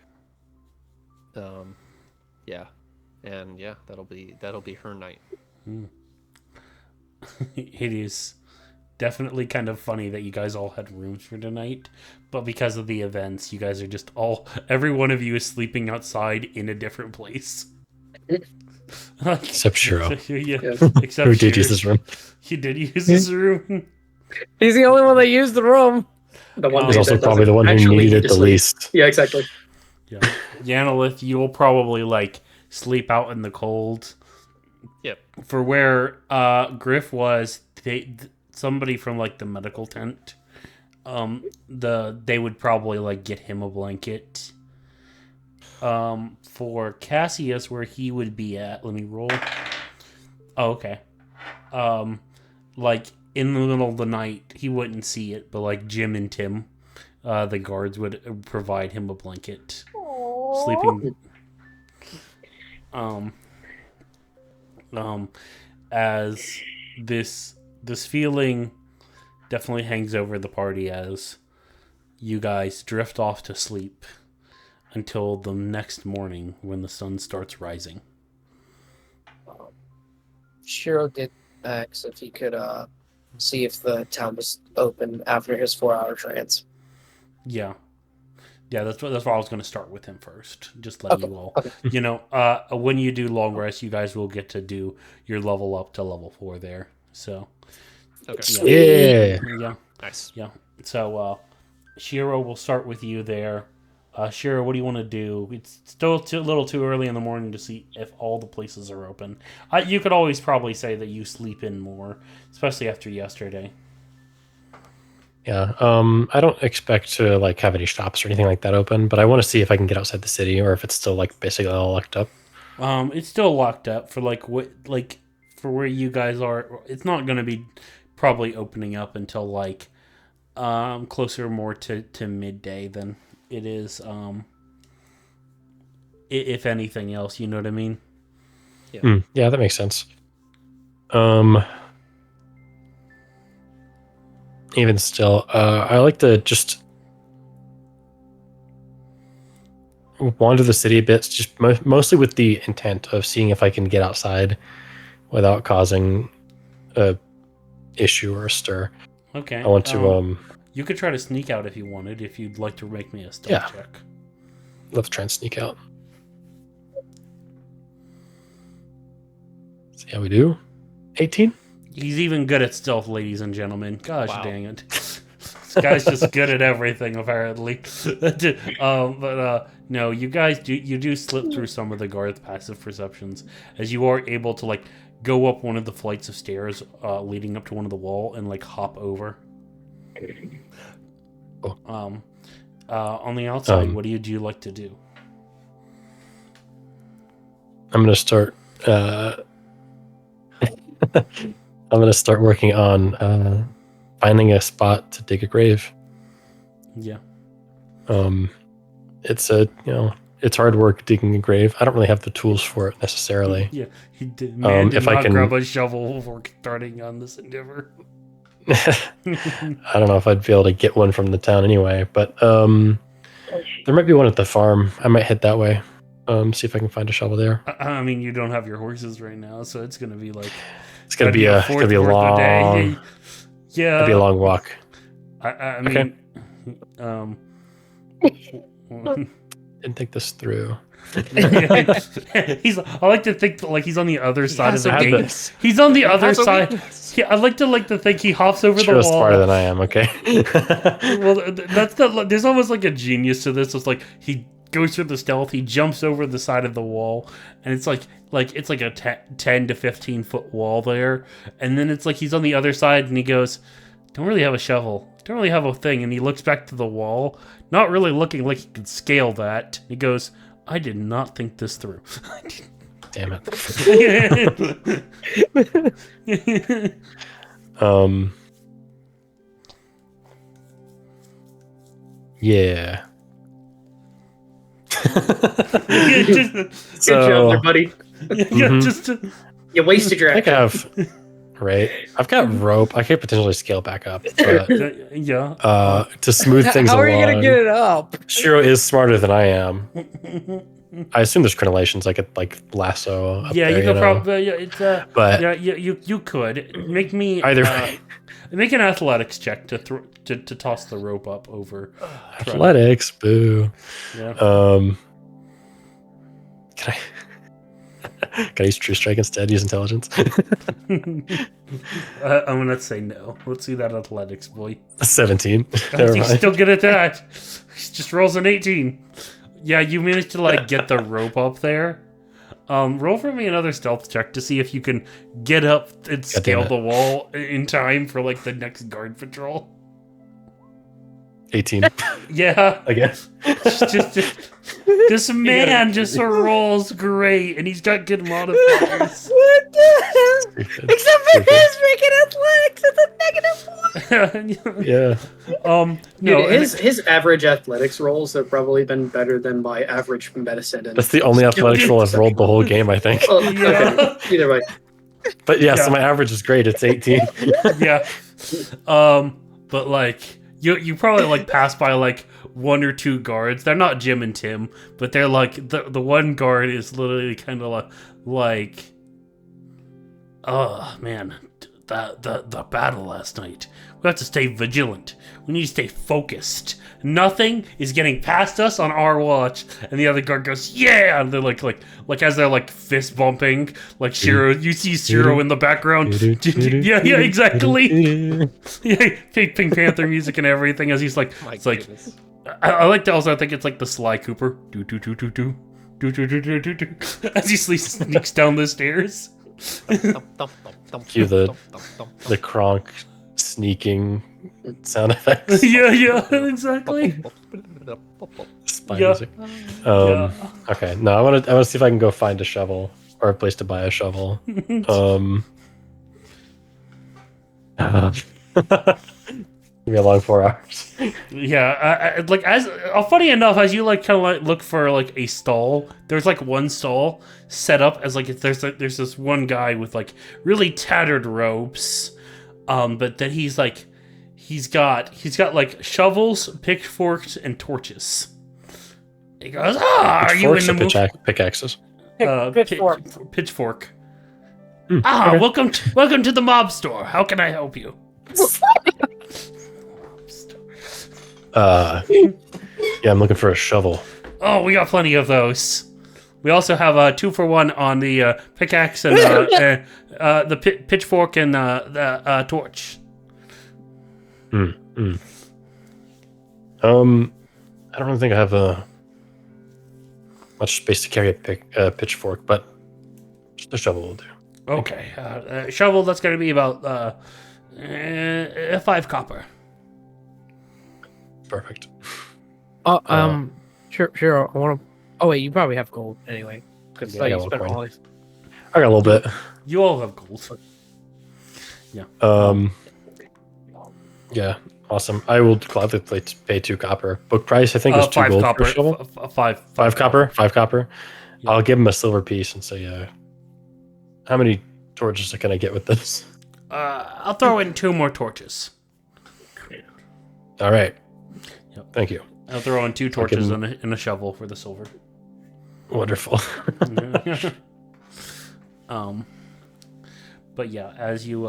Yeah, and yeah, that'll be her night. It is definitely kind of funny that you guys all had rooms for tonight, but because of the events, you guys are just every one of you is sleeping outside in a different place. Except Shiro. Yeah, except Who did Shiro. use this room? He did use this room. He's the only one that used the room. The one He's He's that also doesn't probably the one who actually needed need it to the sleep. least. Yeah, exactly. Yeah, Yanalith, you will probably like sleep out in the cold. Yep. For where Griff was, somebody from like the medical tent, they would probably like get him a blanket. For Cassius, where he would be at, let me roll. Oh, okay. Like in the middle of the night, he wouldn't see it, but like Jim and Tim, the guards would provide him a blanket, sleeping. As this feeling definitely hangs over the party as you guys drift off to sleep until the next morning when the sun starts rising. Shiro did ask if he could see if the town was open after his 4-hour trance. Yeah, that's why I was going to start with him first. Just letting you all, when you do long rest, you guys will get to do your level up to level 4 there. So, Okay. Yeah. Nice. yeah. So, Shiro, we'll start with you there. Shiro, what do you want to do? It's still a little too early in the morning to see if all the places are open. You could always probably say that you sleep in more, especially after yesterday. Yeah. I don't expect to like have any shops or anything like that open, but I want to see if I can get outside the city or if it's still like basically all locked up. It's still locked up for for where you guys are. It's not going to be probably opening up until like closer more to midday than it is if anything else, you know what I mean? Yeah, that makes sense. Even still, I like to just wander the city a bit, just mostly with the intent of seeing if I can get outside without causing a issue or a stir. Okay. I want to you could try to sneak out if you wanted, if you'd like to make me a stealth check. let's try and sneak out. See how we do. 18. He's even good at stealth, ladies and gentlemen. Gosh Wow. dang it. This guy's just good at everything, apparently. No, you guys do slip through some of the guard's passive perceptions, as you are able to like go up one of the flights of stairs leading up to one of the wall and like hop over. Cool. On the outside, what do you like to do? I'm gonna start. I'm gonna start working on finding a spot to dig a grave. Yeah. It's it's hard work digging a grave. I don't really have the tools for it necessarily. Yeah, he did. Man did if I not can- grab a shovel before starting on this endeavor. I don't know if I'd be able to get one from the town anyway, but there might be one at the farm. I might head that way. See if I can find a shovel there. I mean, you don't have your horses right now, so it's gonna be like It's gonna be a fourth long, worth a day. Yeah, it'll be a long walk. I Okay. mean, Didn't think this through. I like to think that, like he's on the other side of the a gate. weakness. He's on the other has a side. weakness. Yeah, I like to think he hops over the Shiro's wall. smarter than I am. Okay. Well, there's almost like a genius to this. It's like he goes through the stealth, he jumps over the side of the wall, and it's like a 10 to 15 foot wall there, and then it's like he's on the other side, and he goes, "Don't really have a shovel, don't really have a thing," and he looks back to the wall, not really looking like he could scale that. He goes, "I did not think this through." Damn it. Yeah. Good job there, buddy. You wasted your I think I action. have. Right. I've got rope. I could potentially scale back up. But, Yeah. to smooth things How along. are you gonna get it up? Shiro is smarter than I am. I assume there's crenellations I could like lasso up Yeah, there, you could know? probably. Yeah, it's But yeah, you could make me either way. make an athletics check to toss the rope up over. Athletics, boo. Yeah. Can I use True Strike instead? Use intelligence. I'm gonna say no. Let's see that athletics, boy. 17. Never He's mind. still good at that. He just rolls an 18. Yeah, you managed to like get the rope up there. Roll for me another stealth check to see if you can get up and scale it. the wall in time for like the next guard patrol. 18. Yeah. I guess. just this man just rolls great, and he's got good modifiers. What the hell? Stupid. Except for Stupid. his freaking athletics, it's a -1. Yeah. No, Dude, his average athletics rolls have probably been better than my average medicine. And That's the only athletics roll I've rolled the whole game, I think. Well, Yeah. okay, either way. But yeah, Yeah. so my average is great. It's 18. yeah. But like you probably like pass by like one or two guards. They're not Jim and Tim, but they're like the one guard is literally kind of like oh man, the battle last night. We have to stay vigilant. We need to stay focused. Nothing is getting past us on our watch. And the other guard goes, yeah! And they're like as they're like fist bumping, like Shiro, you see Shiro in the background. Yeah, exactly. Yeah, Pink Panther music and everything as he's like, My it's like, goodness. I like to also think it's like the Sly Cooper. Do. As he sneaks down the stairs. Cue the Kronk sneaking sound effects. yeah, exactly. Spy Yeah. music. Okay, no, I want to see if I can go find a shovel or a place to buy a shovel. Give me a long 4 hours. Yeah, like as funny enough, as you like kind of like look for like a stall, there's like one stall set up as like there's this one guy with like really tattered robes, but then he's got like shovels, pitchforks, and torches. He goes, are you in the mood? Pickaxes. Pitchfork. Pitchfork. Okay. Welcome to the mob store. How can I help you? Yeah, I'm looking for a shovel. Oh, we got plenty of those. We also have 2-for-1 on the pickaxe and the pitchfork and the torch. I don't think I have much space to carry a pitchfork, but just a shovel will do. Okay, shovel. That's going to be about 5 copper. Perfect. Sure. I want to. Oh wait, you probably have gold anyway, because Yeah, I got you spent one all these. I got a little bit. You all have gold. Yeah, awesome. I will gladly pay 2 copper. Book price, I think, is 2 5 gold copper. per shovel. 5 copper. 5 copper. Yeah. I'll give him a silver piece and say, how many torches can I get with this? I'll throw in 2 more torches. All right. Yep. Thank you. I'll throw in 2 give torches him- and a shovel for the silver. Wonderful. But yeah, as you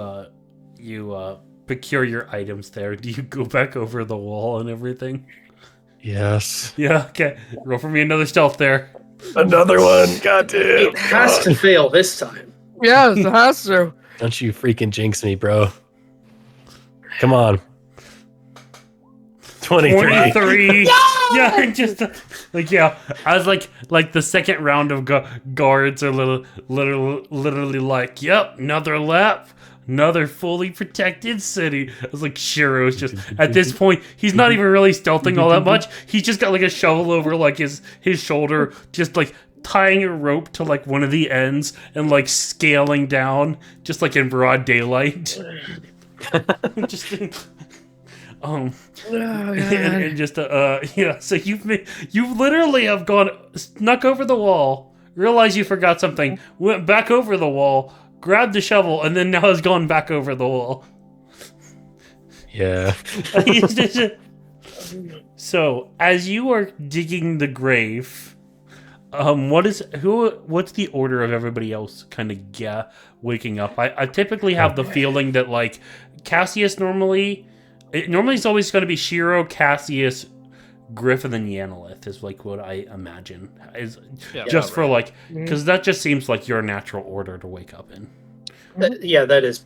procure your items there, do you go back over the wall and everything? Yes. Yeah, okay. Roll for me another stealth there. Another one. God damn. It has to fail this time. Yeah, it has to. Don't you freaking jinx me, bro. Come on. 23. 23. Yeah, just as like the second round of guards are literally like, yep, another lap, another fully protected city. I was like, Shiro's just at this point, he's not even really stealthing all that much. He's just got like a shovel over like his shoulder, just like tying a rope to like one of the ends and like scaling down, just like in broad daylight. Just. Oh, and just yeah. So you've literally have snuck over the wall, realized you forgot something, went back over the wall, grabbed the shovel, and then now has gone back over the wall. Yeah. So as you are digging the grave, what's the order of everybody else kind of waking up? I typically have the feeling that like Cassius normally it's always going to be Shiro, Cassius, Griff, and then Yanalith is like what I imagine is just for like because that just seems like your natural order to wake up in. Yeah, that is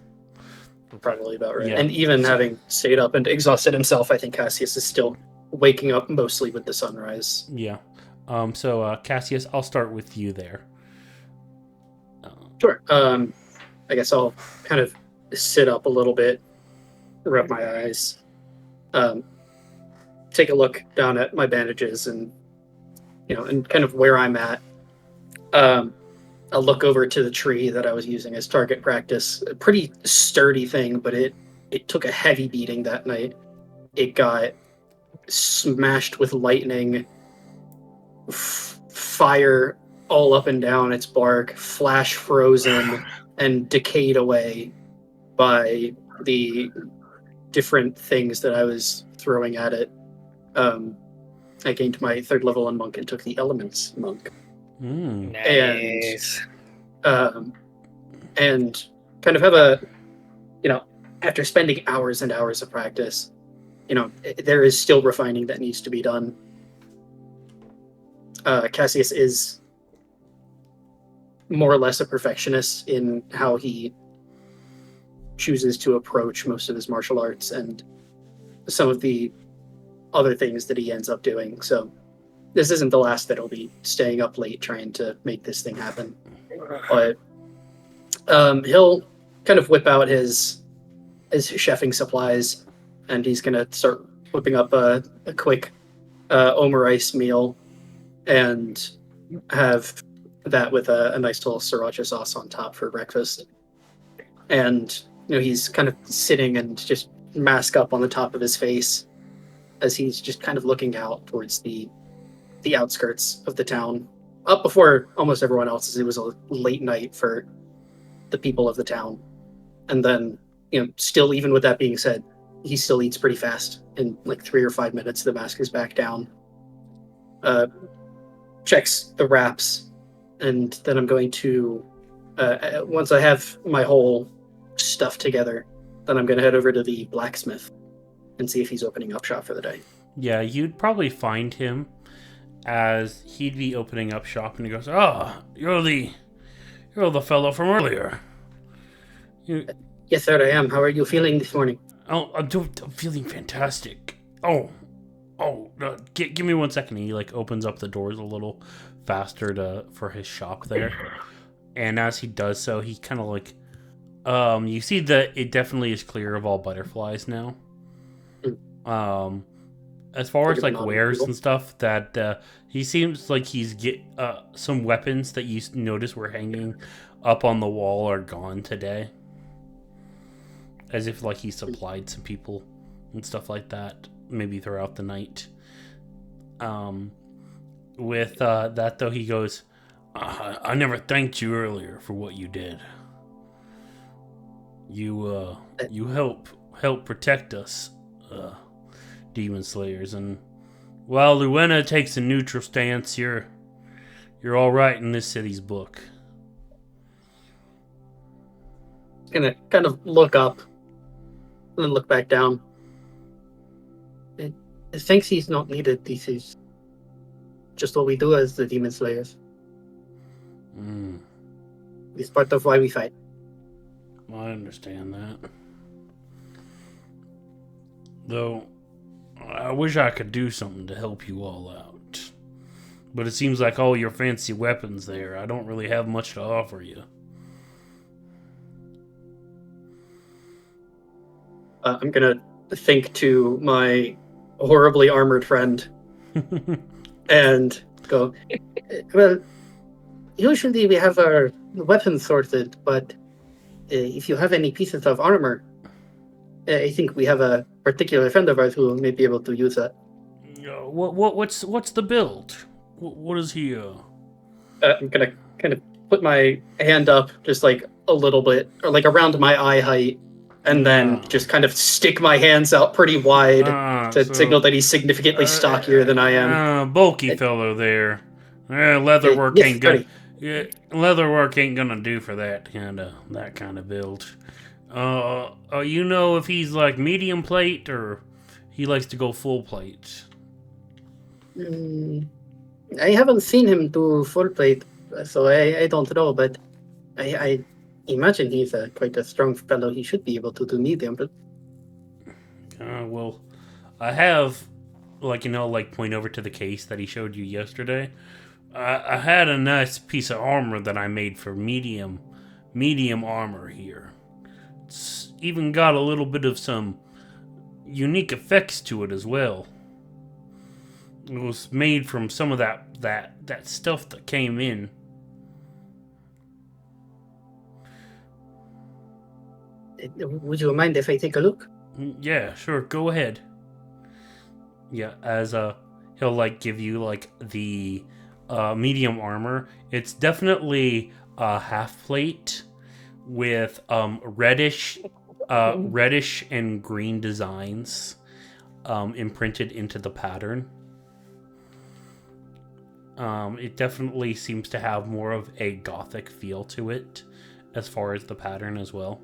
probably about right. Yeah. And even having stayed up and exhausted himself, I think Cassius is still waking up mostly with the sunrise. Yeah. So Cassius, I'll start with you there. Sure. I guess I'll kind of sit up a little bit, rub my eyes. take a look down at my bandages and and kind of where I'm at. I'll look over to the tree that I was using as target practice. A pretty sturdy thing, but it took a heavy beating that night. It got smashed with lightning, fire all up and down its bark, flash frozen, and decayed away by the different things that I was throwing at it. I gained my 3rd level on monk and took the elements monk. Nice. And kind of have a, after spending hours and hours of practice, there is still refining that needs to be done. Cassius is more or less a perfectionist in how he chooses to approach most of his martial arts and some of the other things that he ends up doing. So this isn't the last that he'll be staying up late trying to make this thing happen. But he'll kind of whip out his chefing supplies, and he's going to start whipping up a quick omurice meal and have that with a nice little sriracha sauce on top for breakfast. And he's kind of sitting and just mask up on the top of his face as he's just kind of looking out towards the outskirts of the town, up before almost everyone else, as it was a late night for the people of the town. And then, still, even with that being said, he still eats pretty fast. In like 3 or 5 minutes, the mask is back down. Checks the wraps, and then I'm going to, once I have my whole stuff together, then I'm going to head over to the blacksmith and see if he's opening up shop for the day. Yeah, you'd probably find him as he'd be opening up shop, and he goes, "Ah, you're the fellow from earlier." Yes, sir, I am. How are you feeling this morning? Oh, I'm feeling fantastic. Give me 1 second. He opens up the doors a little faster for his shop there, and as he does so, he kind of you see that it definitely is clear of all butterflies now. As far as wares and stuff, that he seems like he's some weapons that you notice were hanging up on the wall are gone today, as if he supplied some people and stuff like that, maybe throughout the night. With that though, he goes, "I never thanked you earlier for what you did. You help protect us, demon slayers, and while Luena takes a neutral stance, you're all right in this city's book." Gonna kind of look up and then look back down. It thinks he's not needed. This is just what we do as the demon slayers. It's part of why we fight. I understand that. Though, I wish I could do something to help you all out. But it seems like all your fancy weapons there, I don't really have much to offer you. I'm gonna think to my horribly armored friend and go, well, usually we have our weapons sorted, but if you have any pieces of armor, I think we have a particular friend of ours who may be able to use that. What's the build? What is he? I'm gonna kind of put my hand up just a little bit, or around my eye height, and then just kind of stick my hands out pretty wide to signal that he's significantly stockier than I am. Bulky fellow there. Leatherwork yes, ain't good. Yeah, leatherwork ain't gonna do for that kind of build. If he's medium plate or he likes to go full plate? I haven't seen him do full plate, so I don't know, but I imagine he's quite a strong fellow. He should be able to do medium, but... Well, I have, point over to the case that he showed you yesterday. I had a nice piece of armor that I made for medium armor here. It's even got a little bit of some unique effects to it as well. It was made from some of that stuff that came in. Would you mind if I take a look? Yeah, sure. Go ahead. Yeah, as he'll like give you like the medium armor. It's definitely a half plate with reddish and green designs imprinted into the pattern. It definitely seems to have more of a gothic feel to it as far as the pattern as well.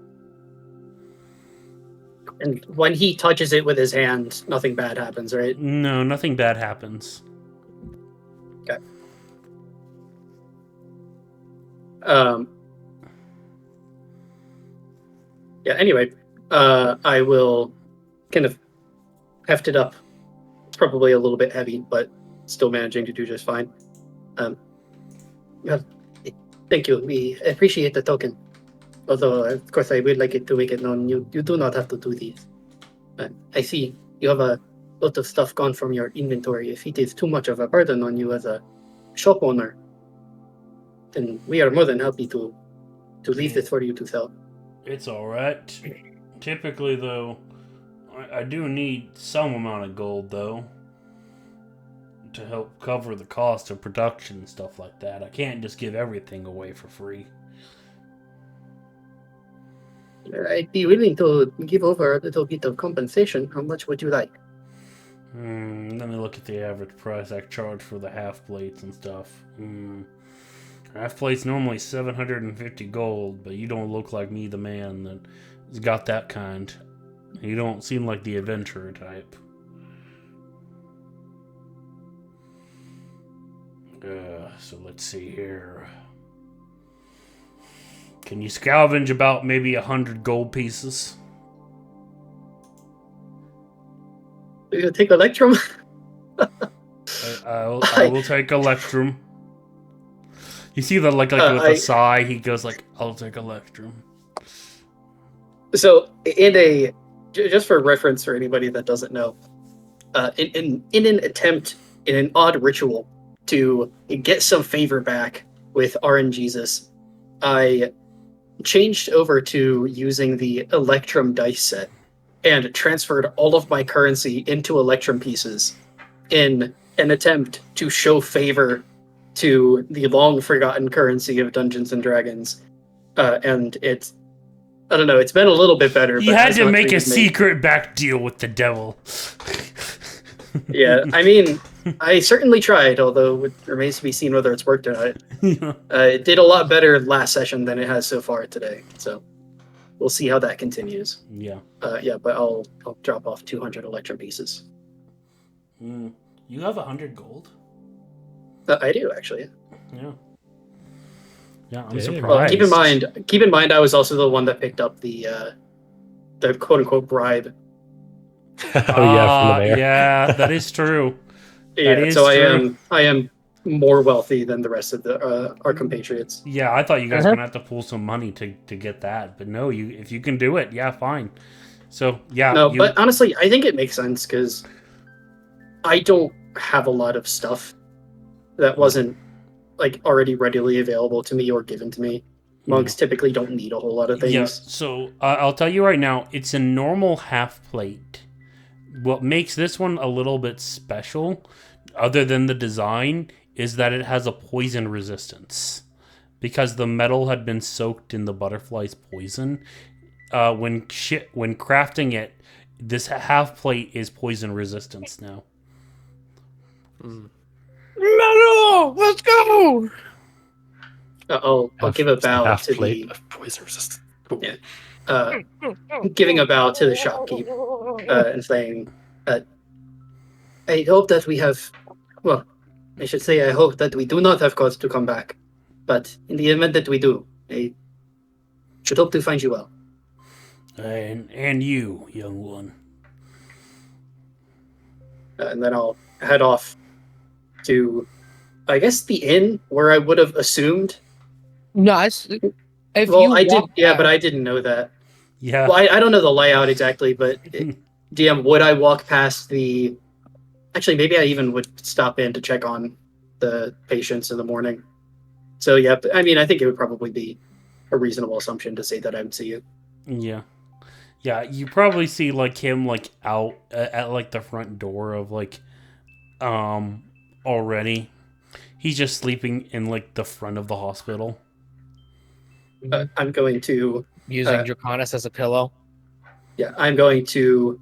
And when he touches it with his hand, nothing bad happens, right? No, nothing bad happens. Okay. Yeah, anyway, I will kind of heft it up. It's probably a little bit heavy, but still managing to do just fine. Well, thank you. We appreciate the token. Although, of course, I would like it to make it known you do not have to do these. I see you have a lot of stuff gone from your inventory. If it is too much of a burden on you as a shop owner, then we are more than happy to leave this for you to sell. It's alright. Typically, though, I do need some amount of gold, though, to help cover the cost of production and stuff like that. I can't just give everything away for free. I'd be willing to give over a little bit of compensation. How much would you like? Let me look at the average price I charge for the half plates and stuff. Half plates normally 750 gold, but you don't look like me, the man that's got that kind. You don't seem like the adventurer type. So let's see here. Can you scavenge about maybe 100 gold pieces? You take Electrum? I will take Electrum. You see that like with a sigh, he goes like, "I'll take Electrum." So, just for reference for anybody that doesn't know, in an attempt, in an odd ritual to get some favor back with RNGesus, I changed over to using the Electrum dice set and transferred all of my currency into Electrum pieces in an attempt to show favor to the long forgotten currency of Dungeons and Dragons. And it's, I don't know, it's been a little bit better. You had to make a secret back deal with the devil. Yeah, I mean, I certainly tried, although it remains to be seen whether it's worked or not. It did a lot better last session than it has so far today, so we'll see how that continues. Yeah. But I'll drop off 200 Electrum pieces. You have 100 gold? I do, actually. Yeah. Yeah, I'm Yeah, surprised. Well, keep in mind, I was also the one that picked up the quote unquote bribe. Oh yeah, from the mayor. Yeah, that is true. Yeah, so true. I am more wealthy than the rest of our compatriots. Yeah, I thought you guys were gonna have to pull some money to get that, but no, if you can do it, yeah, fine. So yeah, no, but honestly, I think it makes sense because I don't have a lot of stuff that wasn't like already readily available to me or given to me. Monks typically don't need a whole lot of things. Yeah, so I'll tell you right now, it's a normal half plate. What makes this one a little bit special, other than the design, is that it has a poison resistance. Because the metal had been soaked in the butterfly's poison, when crafting it, this half plate is poison resistance now. Metal! Let's go! I'll give a bow to the of poison resistance. Yeah. Giving a bow to the shopkeep and saying, I hope that we have, well, I should say I hope that we do not have cause to come back. But in the event that we do, I should hope to find you well. And you, young one. And then I'll head off to, I guess, the inn where I would have assumed. No, I didn't know that. Yeah. Well, I don't know the layout exactly, but DM, would I walk past the actually, maybe I even would stop in to check on the patients in the morning. So yeah, I mean, I think it would probably be a reasonable assumption to say that I would see you. Yeah. Yeah, you probably see like him like out at like the front door of like already. He's just sleeping in like the front of the hospital. I'm going to Using Draconis as a pillow. I'm going to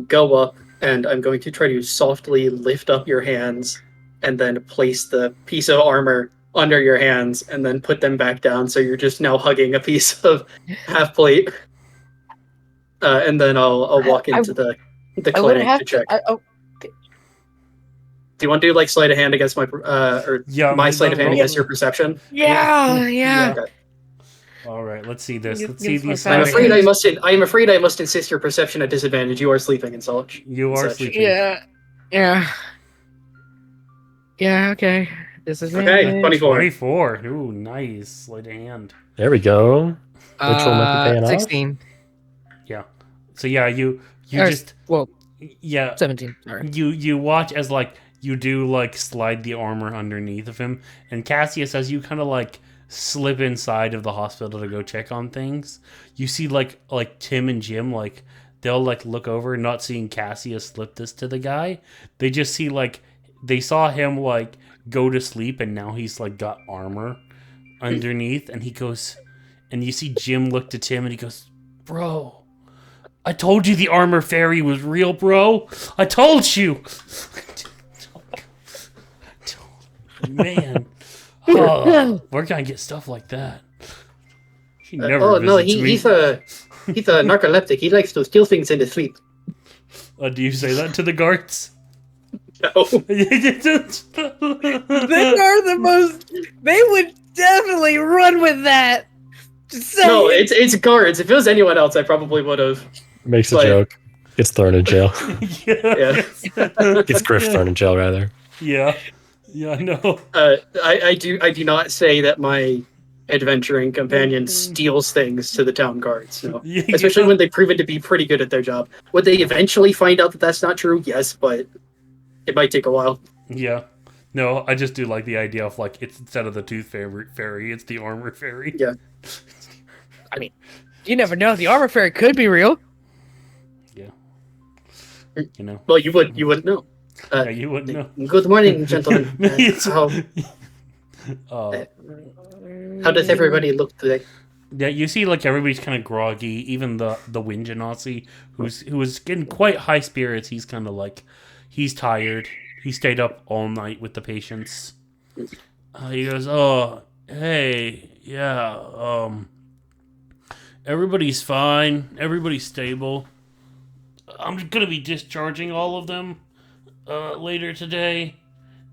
go up and I'm going to try to softly lift up your hands and then place the piece of armor under your hands and then put them back down so you're just now hugging a piece of half plate. And then I'll walk into the clinic to check. Do you want to do like sleight of hand against my my sleight of hand against your perception? Yeah. Okay. All right, let's see this. Let's Give see us these. my I'm Sorry. afraid I must insist your perception at disadvantage. You are sleeping and such. You are such. sleeping. Yeah. Okay. This is Okay, 24. 24. Ooh, nice. Sleight of hand. There we go. Ritual might be paying off. 16. Yeah. So yeah, you Or, just well, yeah 17. Sorry. you watch as like you do like slide the armor underneath of him, and Cassius, as you kind of like slip inside of the hospital to go check on things, you see like Tim and Jim, like they'll like look over, not seeing Cassius slip this to the guy. They just see like they saw him like go to sleep, and now he's like got armor underneath, and he goes, and you see Jim look to Tim, and he goes, "Bro, I told you the armor fairy was real, bro. I told you." Man, we're gonna get stuff like that. He never visits me. he's a narcoleptic. He likes to steal things in his sleep. Do you say that to the guards? No. They are the most. They would definitely run with that. No, it's guards. If it was anyone else, I probably would have. Makes a joke. Gets thrown in jail. Yeah. Gets Griff thrown in jail, rather. Yeah. Yeah, no. I do not say that my adventuring companion steals things to the town guards. No, especially when they've proven to be pretty good at their job. Would they eventually find out that that's not true? Yes, but it might take a while. Yeah. No, I just do like the idea of like it's instead of the tooth fairy, it's the armor fairy. Yeah. I mean, you never know. The armor fairy could be real. Yeah. You know. Well, you wouldn't know. Yeah, you wouldn't know. Good morning, gentlemen. How does everybody look today? Yeah, you see, like everybody's kind of groggy. Even the Winjanasi, who was getting quite high spirits, he's kind of like he's tired. He stayed up all night with the patients. He goes, "Oh, hey, yeah, everybody's fine. Everybody's stable. I'm gonna be discharging all of them later today,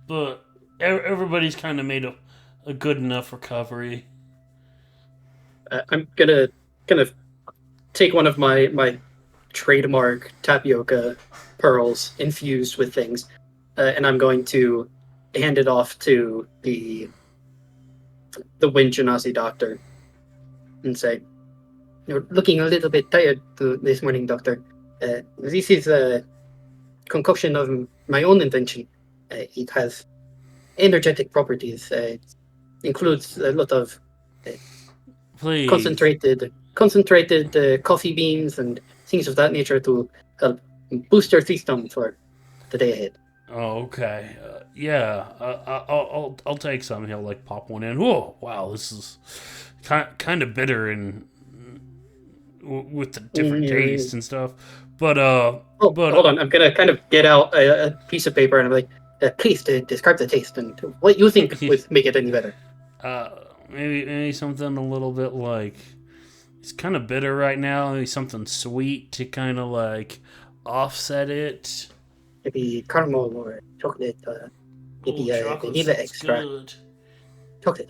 but everybody's kind of made a good enough recovery." I'm gonna kind of take one of my trademark tapioca pearls infused with things, and I'm going to hand it off to the Winjanasi doctor and say, "You're looking a little bit tired this morning, doctor. This is a concoction of my own invention. It has energetic properties. It includes a lot of concentrated coffee beans and things of that nature to help boost your system for the day ahead." Oh, okay. Yeah, I'll take some. He'll like pop one in. Whoa, wow, this is kind of bitter and with the different taste and stuff. But hold on, I'm gonna kind of get out a piece of paper and I'm like, please describe the taste and what you think would make it any better. Maybe something a little bit like it's kind of bitter right now. Maybe something sweet to kind of like offset it. Maybe caramel or chocolate. Maybe vanilla extract. Good. Chocolate.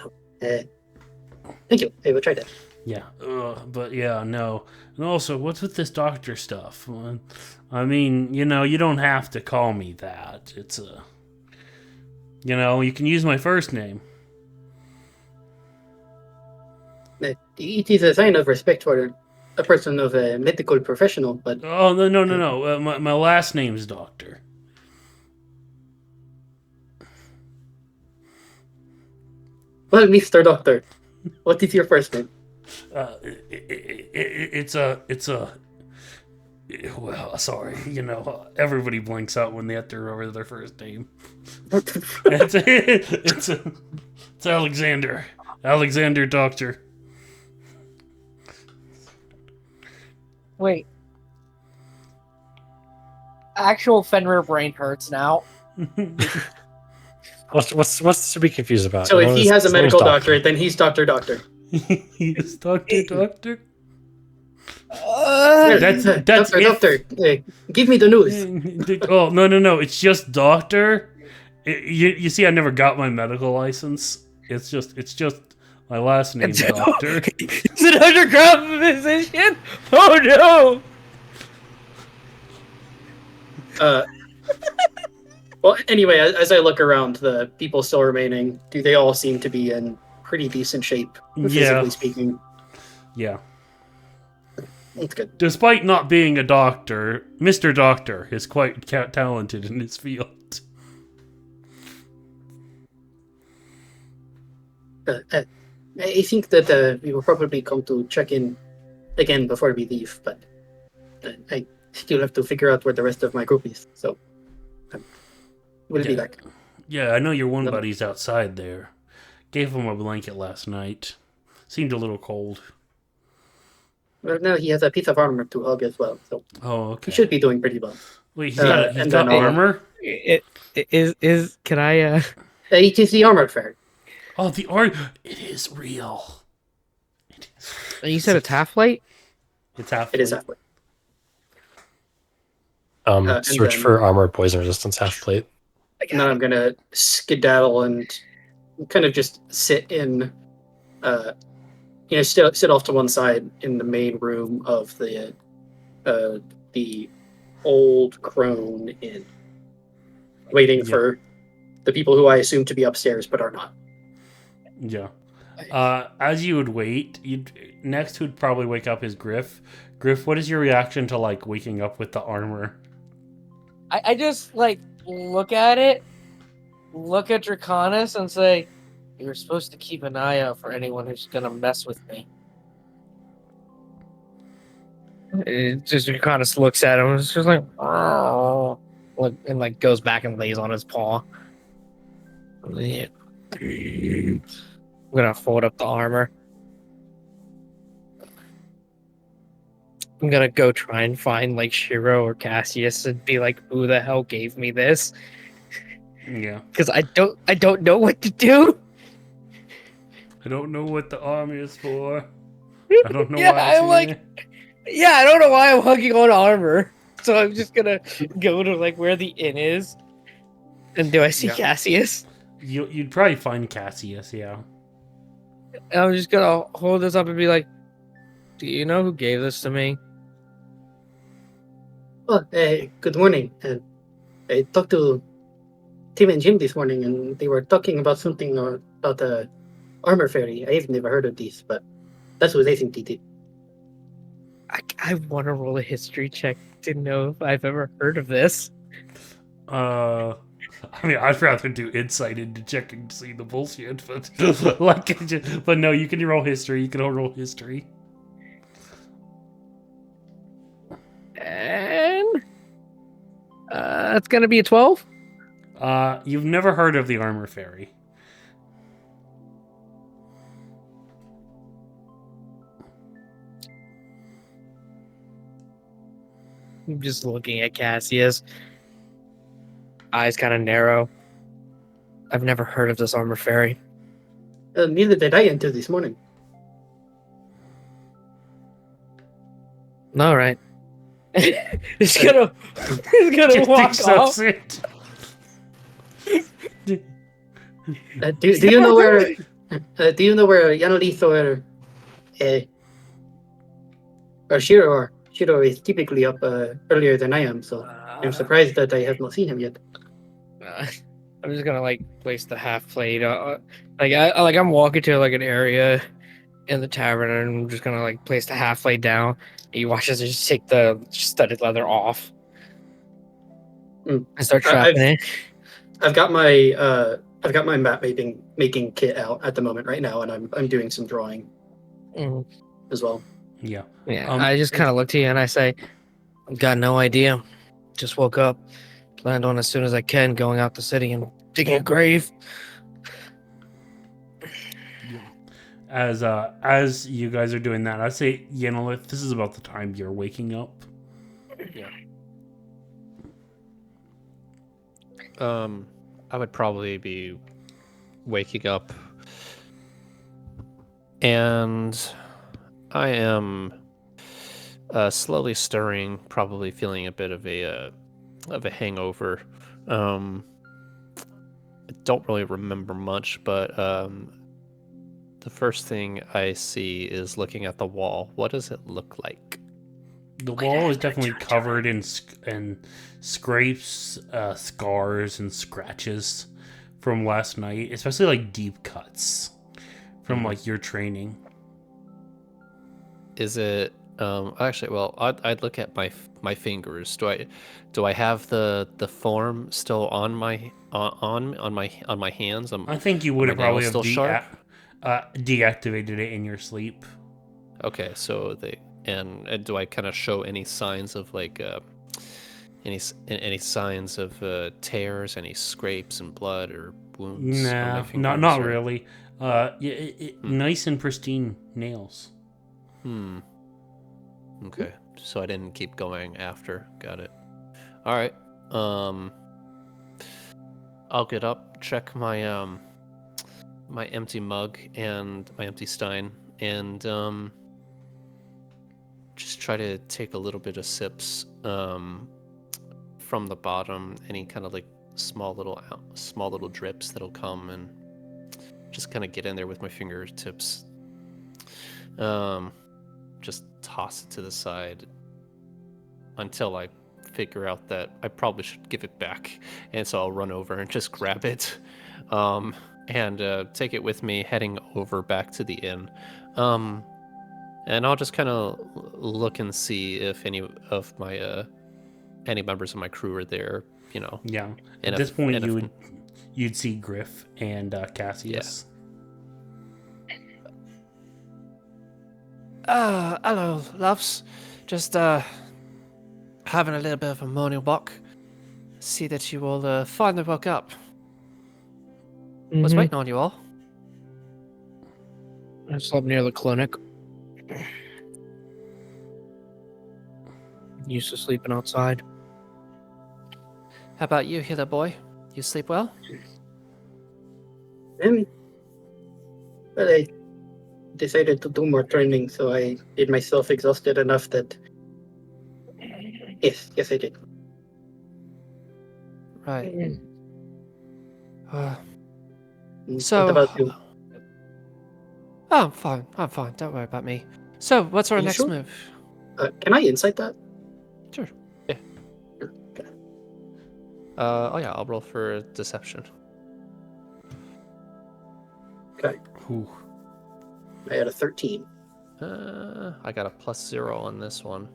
Thank you. I will try that. Yeah, but yeah, no. And also, what's with this doctor stuff? I mean, you don't have to call me that. It's you can use my first name. It is a sign of respect for a person of a medical professional, but... Oh, no. My last name's Doctor. Well, Mr. Doctor, what is your first name? It's a. Well, sorry. Everybody blanks out when they have to remember their first name. It's Alexander. Alexander Doctor. Wait. Actual Fenrir brain hurts now. What's to be confused about? So if he has a his name's medical Doctor. doctorate, then he's Doctor Doctor. He's Doctor. That's That's Doctor, give me the news. Oh no! It's just Doctor. You see, I never got my medical license. It's just my last name, Doctor. It's an underground physician? Oh no! Well, anyway, as I look around, the people still remaining, do they all seem to be in pretty decent shape, physically speaking? Yeah. That's good. Despite not being a doctor, Mr. Doctor is quite talented in his field. I think that we will probably come to check in again before we leave, but I still have to figure out where the rest of my group is, so we'll be back. Yeah, I know your one Yep. buddy's outside there. Gave him a blanket last night. Seemed a little cold. Well, now he has a piece of armor to hug as well, so Oh, he okay. should be doing pretty well. Wait, he's and got then armor? Can I It is the armored fair. Oh, the art. It is real. It is. you said it's half light? It's half. It is halfway. and Search then- for armor poison resistance half plate. And then I'm gonna skedaddle and kind of just sit in, sit off to one side in the main room of the old crone inn, waiting for the people who I assume to be upstairs but are not. Yeah. As you would wait, next who'd probably wake up is Griff. Griff, what is your reaction to waking up with the armor? I just look at it, look at Draconis, and say, "You're supposed to keep an eye out for anyone who's gonna mess with me." It just Draconis looks at him. It's just like, oh, and goes back and lays on his paw. Yeah. I'm gonna fold up the armor. I'm gonna go try and find Shiro or Cassius and be like, "Who the hell gave me this?" Yeah. Because I don't know what to do. I don't know what the armor is for. I don't know Yeah, why it's I'm like- here. Yeah, I don't know why I'm hugging on armor. So I'm just gonna go to where the inn is. And do I see Yeah. Cassius? You'd probably find Cassius, yeah. And I'm just gonna hold this up and be like, "Do you know who gave this to me?" Well, good morning. I talked to Tim and Jim this morning, and they were talking about something about the armor fairy. I have never heard of these, but that's what they think they did. I want to roll a history check to know if I've ever heard of this. I mean, I'd rather do insight into checking to see the bullshit, but but no, you can roll history. You can all roll history. And it's gonna be a 12. You've never heard of the armor fairy. I'm just looking at Cassius. Eyes kind of narrow. I've never heard of this armor fairy. Neither did I until this morning. All right. He's gonna walk off. Do you know where? Do you know where Yanalith or Shiro are? Shiro is typically up earlier than I am, so I'm surprised that I have not seen him yet. I'm just gonna place the half plate. I'm walking to an area in the tavern, and I'm just gonna place the half plate down. He watches her just take the studded leather off Mm. and start trapping it. I've got my I've got my map making kit out at the moment right now, and I'm doing some drawing Mhm. as well. Yeah. Yeah, I just kind of look to you and I say, I've got no idea. Just woke up. Planned on as soon as I can going out the city and digging a grave. As you guys are doing that, I say, if this is about the time you're waking up. Yeah. I would probably be waking up, and I am slowly stirring, probably feeling a bit of a hangover. I don't really remember much, but the first thing I see is looking at the wall. What does it look like? The wall is definitely covered in scrapes, scars, and scratches from last night, especially like deep cuts from like your training. Is it actually? Well, I'd look at my fingers. Do I have the form still on my hands? I think you would my have probably nails have still sharp? deactivated it in your sleep. Okay, so and do I kind of show any signs of like any signs of tears, any scrapes and blood or wounds on my Nah, fingers? not or- really. Nice and pristine nails. Okay, so I didn't keep going after. Got it. All right. I'll get up, check my my empty mug and my empty stein, and just try to take a little bit of sips from the bottom. Any kind of like small little drips that'll come, and just kind of get in there with my fingertips. Just toss it to the side until I figure out that I probably should give it back, and so I'll run over and just grab it, and take it with me, heading over back to the inn. And I'll just kind of look and see if any of my any members of my crew are there. Yeah. And At this point, and you'd see Griff and Cassius. Hello, loves. Just having a little bit of a morning walk. See that you all finally woke up. Was waiting on you all. I slept near the clinic. Used to sleeping outside. How about you, healer boy? You sleep well? But I decided to do more training, so I did myself exhausted enough that yes, I did. Right. What So- about you? Oh, I'm fine. Don't worry about me. So, what's our You next sure? move? Can I insight that? Sure. Yeah. Okay. Oh yeah, I'll roll for deception. Ooh. I had a 13. I got a +0 on this one.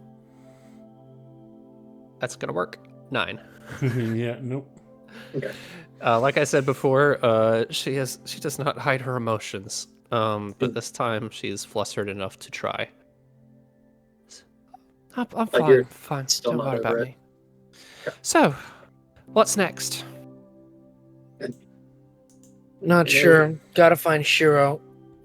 That's gonna work. 9. Yeah. Nope. Okay. Like I said before, she does not hide her emotions. But this time she's flustered enough to try. I'm But you're fine. still Don't not worry over about it. me. So, what's next? Not Yeah. sure. Gotta find Shiro.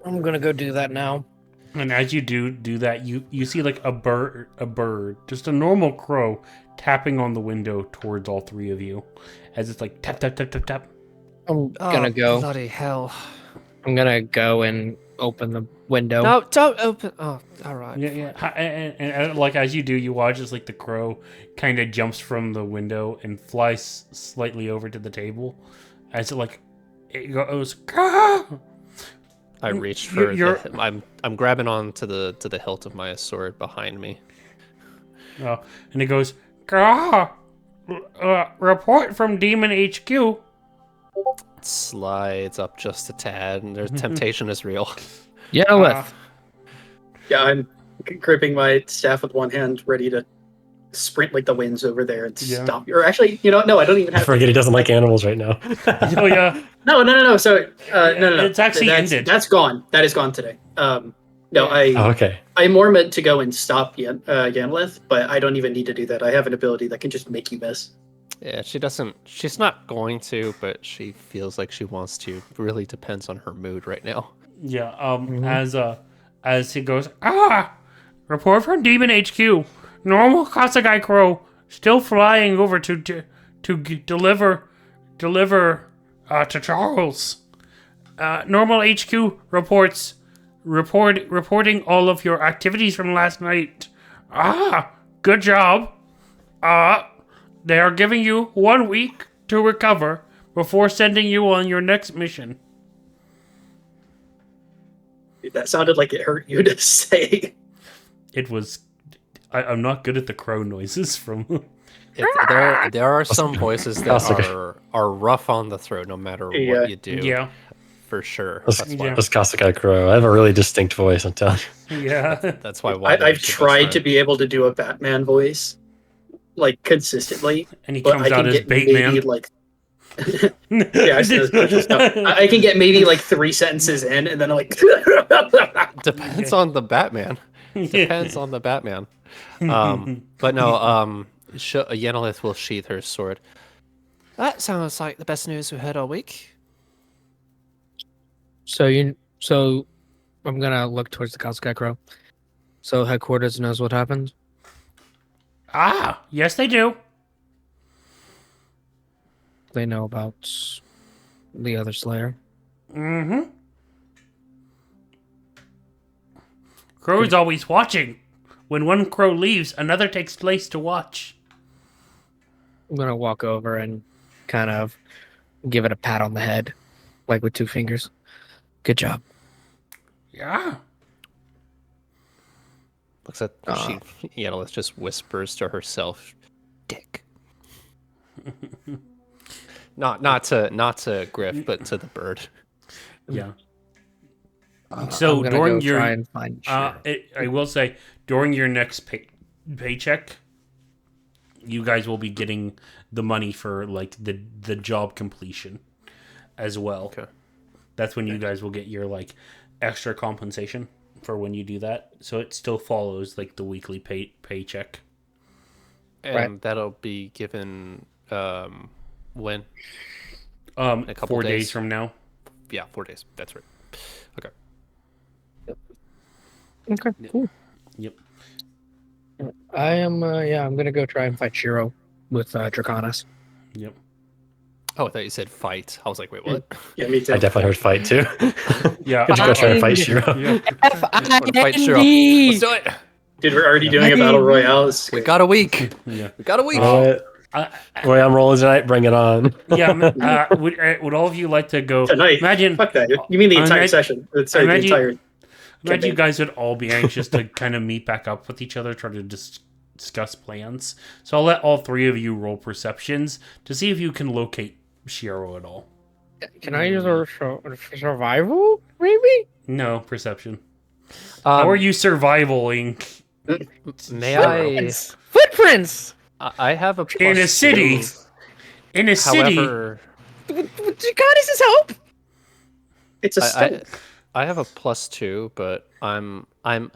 I'm gonna go do that now. And as you do that, you see like a bird, just a normal crow, tapping on the window towards all three of you, as it's like tap tap tap tap tap. I'm gonna go. Bloody hell. I'm gonna go and open the window. No, don't open. Oh, all right. Yeah. And like as you do, you watch as like the crow kind of jumps from the window and flies slightly over to the table, as it goes. Caw! I reach for you're- I'm grabbing on to the hilt of my sword behind me. And it goes. Caw! Report from Demon HQ. Slides up just a tad, and there's temptation is real. Yellowith. Yeah, I'm gripping my staff with one hand, ready to sprint like the winds over there and Yeah. stop you. Or actually, no, I don't even I have. forget he doesn't like animals right now. Oh yeah, No. So no. It's actually that's, ended. That's gone. That is gone today. No, Yeah. Oh, okay. I more meant to go and stop Yanlith, but I don't even need to do that. I have an ability that can just make you miss. Yeah, she doesn't. She's not going to, but she feels like she wants to. It really depends on her mood right now. yeah. As he goes, report from Demon HQ. Normal Kasagai Crow still flying over to deliver to Charles. Normal HQ reporting all of your activities from last night. Good job. They are giving you 1 week to recover before sending you on your next mission. That sounded like it hurt you to say. It was. I'm not good at the crow noises from. There are some voices that Classic. are rough on the throat, no matter Yeah. what you do. Yeah, For sure. This That's why. Kasakai Crow. I have a really distinct voice, I'm telling you. yeah. That's why. I've tried to be able to do a Batman voice, like consistently, And he but comes I out can as get Bateman. maybe like. Yeah, I said I can get maybe like 3 sentences in, and then I'm like. Depends on the Batman. Depends on the Batman. But no. Yenilith will sheath her sword. That sounds like the best news we've heard all week. So I'm gonna look towards the Kasakai Crow. So headquarters knows what happened. Yes, they do. They know about the other Slayer. Mm-hmm. Crow is always watching. When one crow leaves, another takes place to watch. I'm gonna walk over and kind of give it a pat on the head, like with 2 fingers. Good job. Yeah. Looks at Yenilith just whispers to herself, "Dick." not to Griff, but to the bird. Yeah. So I'm gonna during go your, try and find I will say during your next paycheck, you guys will be getting the money for like the job completion as well. Okay. That's when you guys will get your like extra compensation for when you do that. So it still follows like the weekly paycheck. And Right. that'll be given when? A couple 4 days days. from now. Yeah, 4 days. That's right. Okay. Okay, cool. Yep. I am. I'm gonna go try and fight Shiro with Draconis. Yep. Oh, I thought you said fight. I was like, wait, what? Yeah, me too. I definitely heard fight too. Yeah. Could you go try and fight Shiro? Yeah. Wanna fight Shiro? Let's do it. Dude, we're already doing a battle royale. This is We great. got a week. Yeah. We got a week. Boy, I'm rolling tonight. Bring it on. Yeah. Would all of you like to go? Tonight. Imagine. Fuck that. You mean the entire Imagine- session? Sorry, the imagine- entire. Imagine you campaign. guys would all be anxious to kind of meet back up with each other, try to discuss plans. So I'll let all 3 of you roll perceptions to see if you can locate Shiro at all. Can I use a survival? Maybe. No, perception. How are you survivaling May I? Footprints. I have a plus in a city? 2. In a city. However, With Draconis' help. It's a stone. I have a +2, but I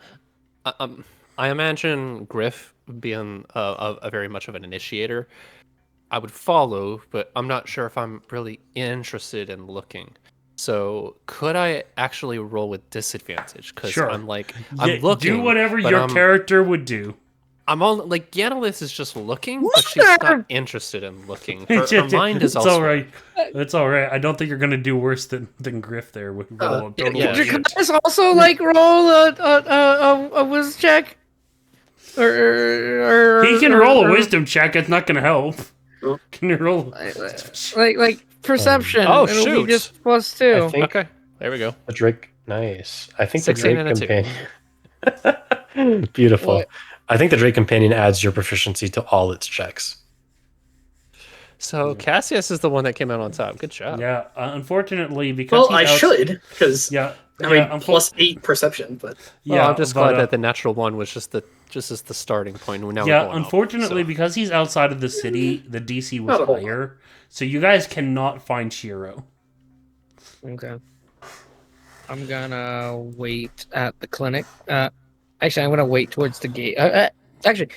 imagine Griff being a very much of an initiator. I would follow, but I'm not sure if I'm really interested in looking. So could I actually roll with disadvantage? Because Sure. I'm Yeah, looking. do whatever but your character would do. I'm on like Yanilith is just looking, but she's not interested in looking. Her mind is It's elsewhere. all right. It's all right. I don't think you're gonna do worse than Griff there with roll a total yeah. of shit. Draconis also like roll a whiz check. Or He can roll a wisdom check. It's not gonna help. Oh. Can you roll? like perception. Oh, It'll shoot. be just +2. I think Okay, there we go. the Drake. Nice. I think 16 the and Drake a 2. companion. Beautiful. What? I think the Drake companion adds your proficiency to all its checks. So Cassius is the one that came out on top. Good job. Yeah. Unfortunately, because Well, I he's should, because Yeah. I mean, yeah, +8 perception, but Well, yeah, I'm just but, glad that the natural one was just the just as the starting point. Now we're Yeah, going up, unfortunately, so. because he's outside of the city, the DC was Not a whole lot. higher, so you guys cannot find Shiro. Okay. I'm gonna wait at the clinic. Actually, I'm gonna wait towards the gate. Actually,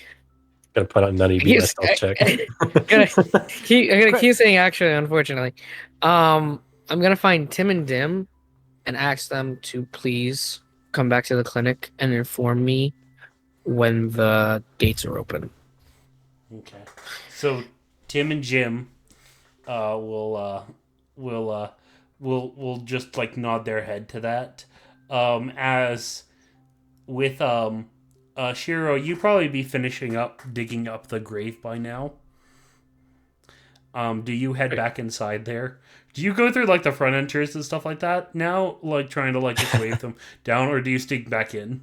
Gonna put on none of you beat Yes, myself check. I'm gonna keep saying actually, unfortunately. I'm gonna find Tim and Dim and ask them to please come back to the clinic and inform me when the gates are open. Okay, so Tim and Jim will just like nod their head to that. As with Shiro, you probably be finishing up digging up the grave by now. Do you head back inside there? Do you go through like the front entrance and stuff like that now, like trying to like just wave them down, or do you sneak back in?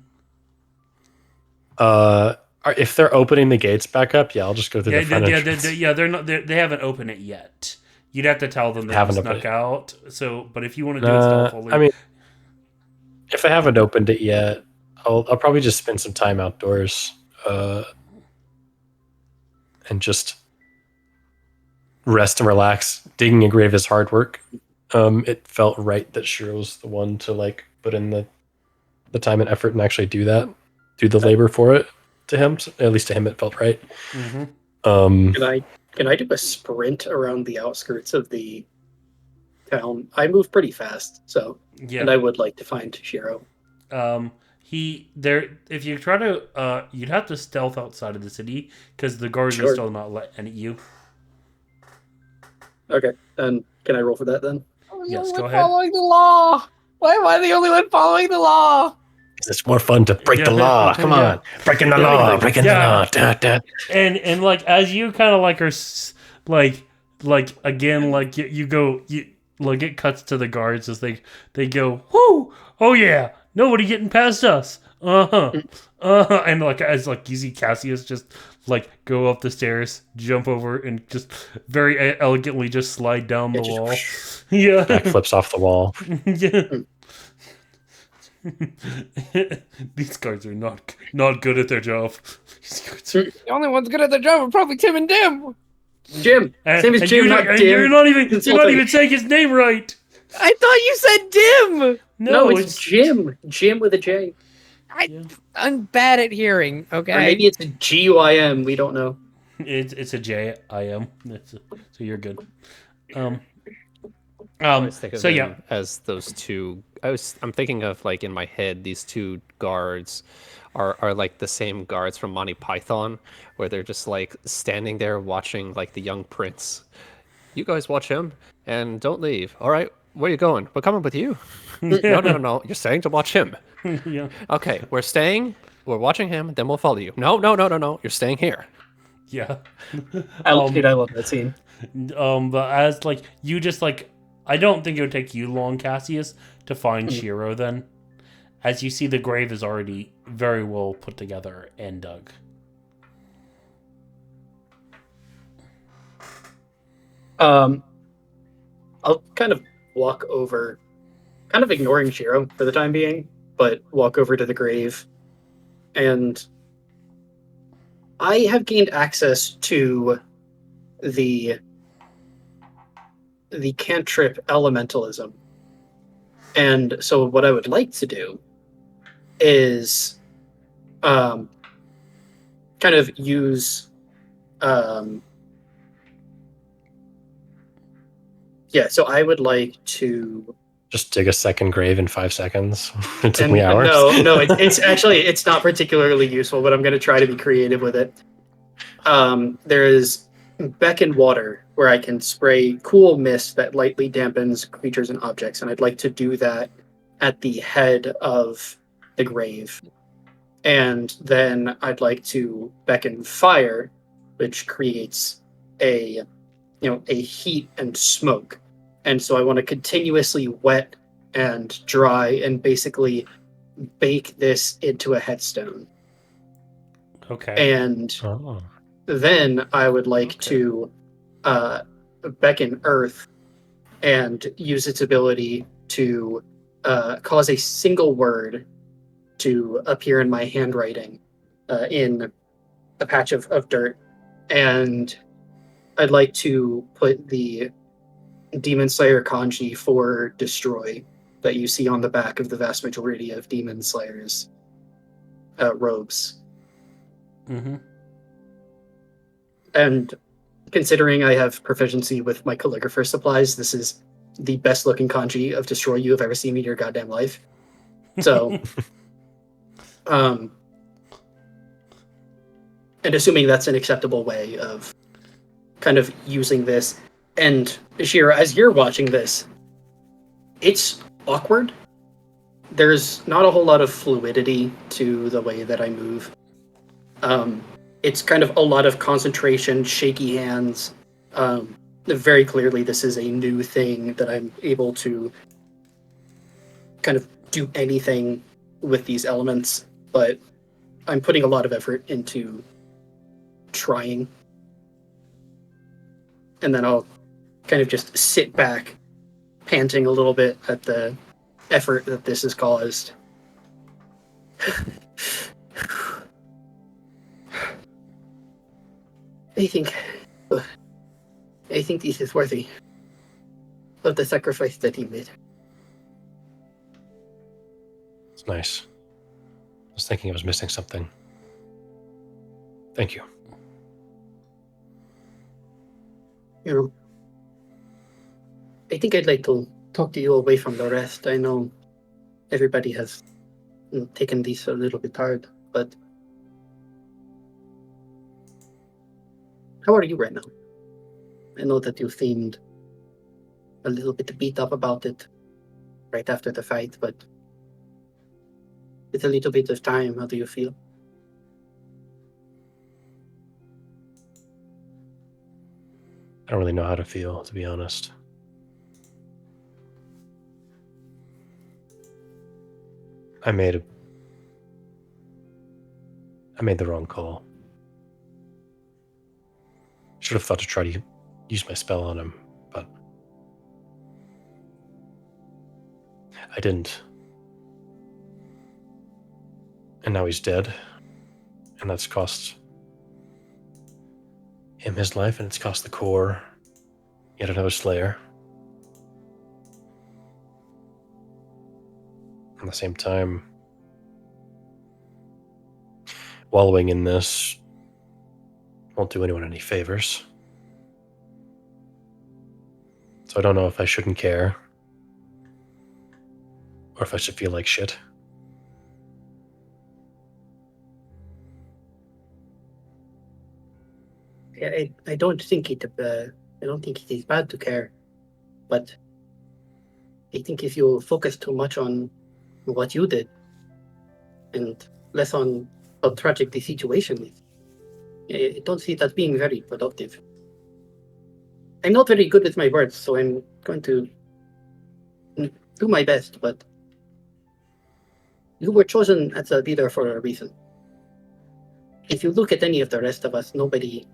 If they're opening the gates back up, yeah, I'll just go through the front entrance. They're not. They haven't opened it yet. You'd have to tell them that you snuck out. So, but if you want to do it stealthily, I mean, if I haven't opened it yet, I'll probably just spend some time outdoors, and just rest and relax. Digging a grave is hard work. It felt right that Shiro's the one to like put in the time and effort and actually do the labor for it to him. At least to him, it felt right. Mm-hmm. Can I do a sprint around the outskirts of the town? I move pretty fast, so Yeah. and I would like to find Shiro. If you try to, you'd have to stealth outside of the city because the guards will still not let you. Okay, and can I roll for that then? Yes, go ahead. Following the law. Why am I the only one following the law? It's more fun to break the law. Come on, breaking the law, breaking the law. Da, da. And like as you kind of like are like again like you go like it cuts to the guards as they go, whoo, oh yeah, nobody getting past us. And like as like you see Cassius just like go up the stairs, jump over, and just very elegantly just slide down the wall. Yeah, Backflips off the wall. Yeah. These guards are not good at their job. The only ones good at their job are probably Tim and Dim. Jim, same as Jim, not Dim. You're not even saying his name right. I thought you said Dim. No, it's Jim. Jim with a J. I'm bad at hearing. Okay, Or maybe it's a G-U-I-M. We don't know. It's a J I M. So you're good. I always think of so them yeah, as those two. I'm thinking of like in my head these two guards are like the same guards from Monty Python, where they're just like standing there watching like the young prince. You guys watch him and don't leave. All right, where are you going? We're coming with you. No. You're staying to watch him. Yeah. Okay, we're staying. We're watching him. Then we'll follow you. No. You're staying here. Yeah. I love that scene. But as like you just like, I don't think it would take you long, Cassius, to find Shiro. Then, as you see, the grave is already very well put together and dug. I'll kind of walk over, kind of ignoring Shiro for the time being, but walk over to the grave. And I have gained access to the cantrip elementalism. And so what I would like to do is kind of use so I would like to just dig a second grave in 5 seconds. It took me hours. No, it's actually it's not particularly useful, but I'm going to try to be creative with it. There is beckon water where I can spray cool mist that lightly dampens creatures and objects, and I'd like to do that at the head of the grave. And then I'd like to beckon fire, which creates a heat and smoke. And so I want to continuously wet and dry and basically bake this into a headstone. Okay. And then I would like to beckon earth and use its ability to cause a single word to appear in my handwriting in a patch of dirt, and I'd like to put the Demon Slayer kanji for destroy that you see on the back of the vast majority of Demon Slayer's robes. Mm-hmm. And considering I have proficiency with my calligrapher supplies, this is the best looking kanji of destroy you have ever seen in your goddamn life. So, and assuming that's an acceptable way of kind of using this. And Shira, as you're watching this, it's awkward. There's not a whole lot of fluidity to the way that I move. It's kind of a lot of concentration, shaky hands. Very clearly, this is a new thing that I'm able to kind of do anything with these elements, but I'm putting a lot of effort into trying. And then I'll kind of just sit back, panting a little bit at the effort that this has caused. I think this is worthy of the sacrifice that he made. It's nice. I was thinking I was missing something. Thank you. You know, I think I'd like to talk to you away from the rest. I know everybody has taken these a little bit hard, but how are you right now? I know that you seemed a little bit beat up about it right after the fight, but with a little bit of time, how do you feel? I don't really know how to feel, to be honest. I made the wrong call. Should have thought to try to use my spell on him, but I didn't. And now he's dead, and that's cost him his life, and it's cost the core yet another Slayer. At the same time, wallowing in this won't do anyone any favors. So I don't know if I shouldn't care, or if I should feel like shit. I don't think it. I don't think it is bad to care, but I think if you focus too much on what you did and less on how tragic the situation is, I don't see that being very productive. I'm not very good with my words, so I'm going to do my best, but you were chosen as a leader for a reason. If you look at any of the rest of us, nobody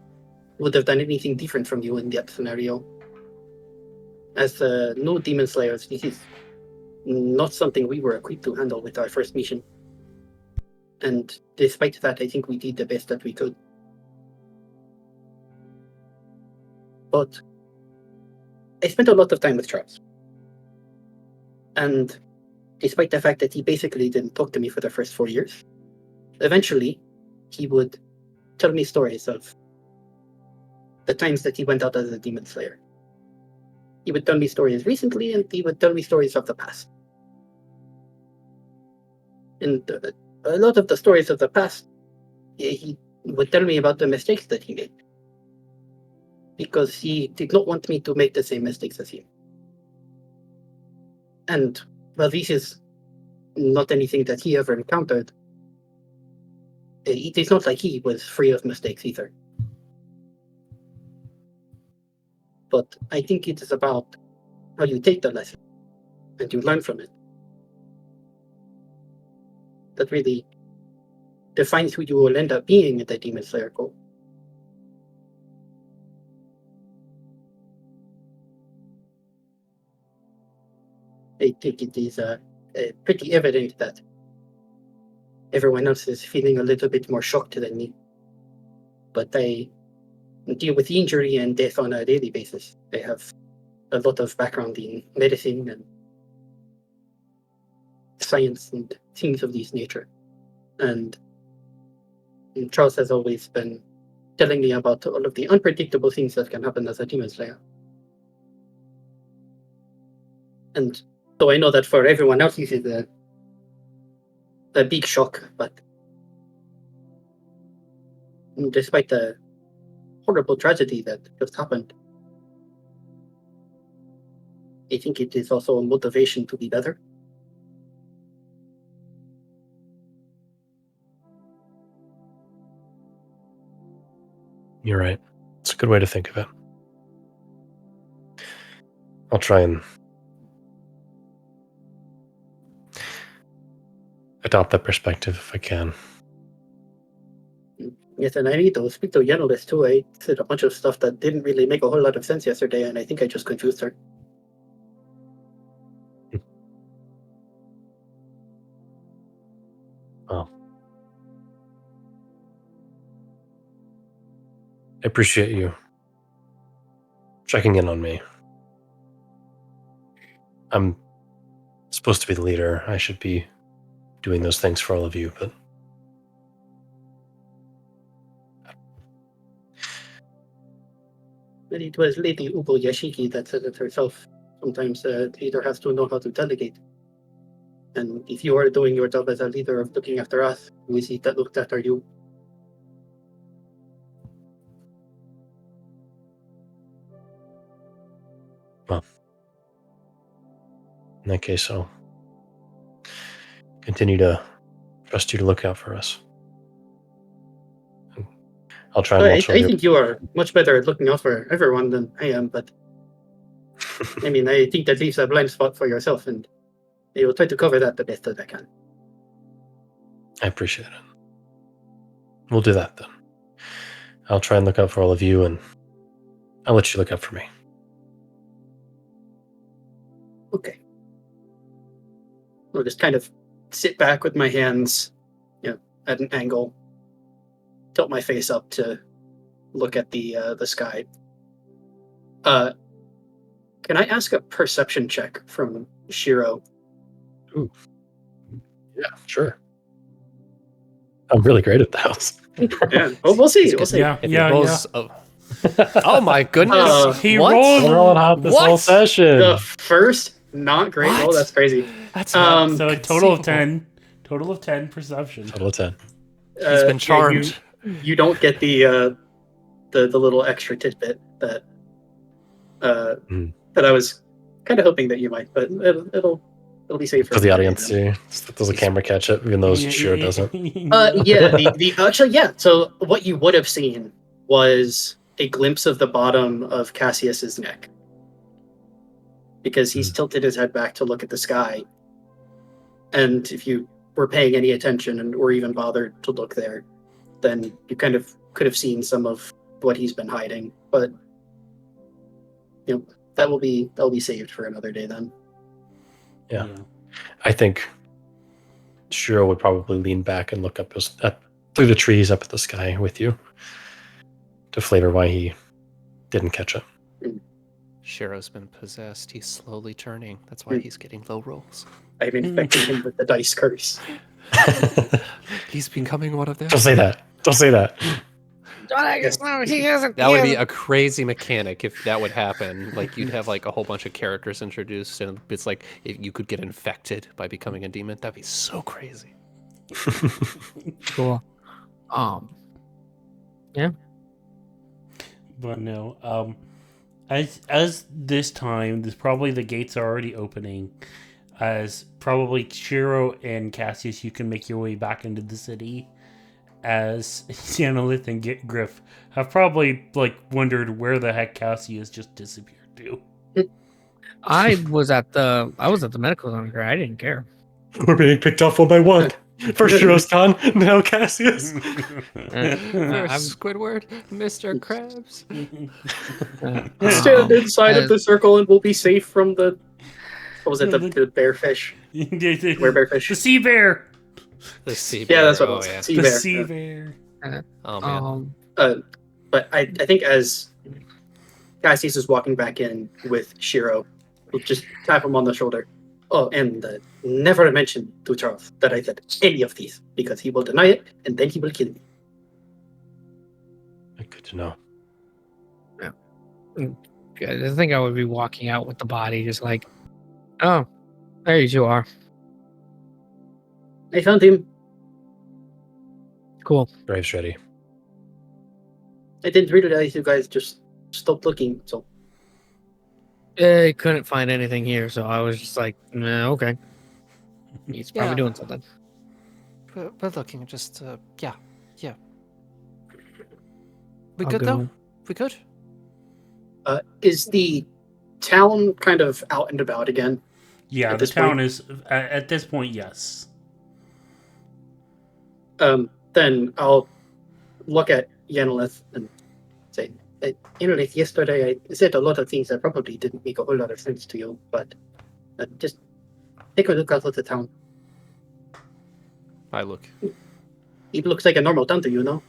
would have done anything different from you in that scenario. As new Demon Slayers, this is not something we were equipped to handle with our first mission. And despite that, I think we did the best that we could. But I spent a lot of time with Charles. And despite the fact that he basically didn't talk to me for the first 4 years, eventually he would tell me stories of the times that he went out as a Demon Slayer. He would tell me stories recently, and he would tell me stories of the past. And a lot of the stories of the past, he would tell me about the mistakes that he made. Because he did not want me to make the same mistakes as him. And, well, this is not anything that he ever encountered. It is not like he was free of mistakes either. But I think it is about how you take the lesson and you learn from it. That really defines who you will end up being in the Demon Slayer Code. I think it is pretty evident that everyone else is feeling a little bit more shocked than me. But I deal with injury and death on a daily basis. I have a lot of background in medicine and science and things of this nature. And Charles has always been telling me about all of the unpredictable things that can happen as a demon slayer. And so I know that for everyone else, this is a big shock, but despite the horrible tragedy that just happened, I think it is also a motivation to be better. You're right. It's a good way to think of it. I'll try and adopt that perspective if I can. Yes, and I need to speak to Yenolis too. I said a bunch of stuff that didn't really make a whole lot of sense yesterday, and I think I just confused her. Well, I appreciate you checking in on me. I'm supposed to be the leader. I should be doing those things for all of you, but And it was Lady Ubo Yashiki that said it herself. Sometimes the leader has to know how to delegate. And if you are doing your job as a leader of looking after us, we see that looked after you. well, in that case, I'll continue to trust you to look out for us. I'll try and I watch over think you are much better at looking out for everyone than I am, but I mean, I think that leaves a blind spot for yourself, and I will try to cover that the best that I can. I appreciate it. We'll do that then. I'll try and look out for all of you, and I'll let you look out for me. Okay. I'll just kind of sit back with my hands, at an angle, tilt my face up to look at the sky. Can I ask a perception check from Shiro? Ooh. Yeah, sure. I'm really great at those. Yeah. Oh, we'll see. We'll see. Yeah, If he yeah, rolls, oh my goodness! He What? rolled- I'm rolling hot this whole What? session. The first not great roll. What? That's crazy. That's So a total of inconceivable. 10. Total of 10 perception. Total of 10. He's been charmed. You don't get the little extra tidbit that that I was kind of hoping that you might, but it'll be safe For the another audience day too. Does the camera catch it, even though Shiro doesn't? then. Yeah. Actually, yeah. So what you would have seen was a glimpse of the bottom of Cassius's neck, because he's tilted his head back to look at the sky. And if you were paying any attention or even bothered to look there, then you kind of could have seen some of what he's been hiding. But that will be saved for another day then. Yeah. I think Shiro would probably lean back and look up through the trees up at the sky with you to flavor why he didn't catch it. Shiro's been possessed. He's slowly turning. That's why he's getting low rolls. I've infected him with the dice curse. He's becoming one of them. Don't say that. Don't say that. No, he hasn't. That would be a crazy mechanic if that would happen. Like you'd have like a whole bunch of characters introduced, and it's like if you could get infected by becoming a demon. That'd be so crazy. Cool. Yeah. But no, as this time, probably the gates are already opening. As probably Shiro and Cassius, you can make your way back into the city. As Yanolith and Griff have probably wondered where the heck Cassius just disappeared to. I was at the medical center. I didn't care. We're being picked off one by one. First Shiro's gone, now Cassius. First Squidward, Mr. Krabs. Stand inside of the circle and we'll be safe from the... What was it? The bearfish? The Where bearfish? sea bear! The sea Yeah, bear. that's what it Oh was. yeah. Sea The bear. sea Yeah. bear. Oh man. But I think as Cassius is walking back in with Shiro, we'll just tap him on the shoulder. Oh, and never mention to Charles that I said any of these, because he will deny it, and then he will kill me. Good to know. Good. I think I would be walking out with the body, just like, oh, there you are. I found him. Cool. Grave's ready. I didn't realize you guys just stopped looking, so I couldn't find anything here, so I was just like, nah, okay. He's probably Yeah. doing something. We're looking. Just yeah. We I'll good go. though? We good? is the town kind of out and about again? Yeah, At the this town point? is at this point. Yes. Then I'll look at Yanelith and say, Yanelith, yesterday I said a lot of things that probably didn't make a whole lot of sense to you, but just take a look out of the town. I look. It looks like a normal town to you, no?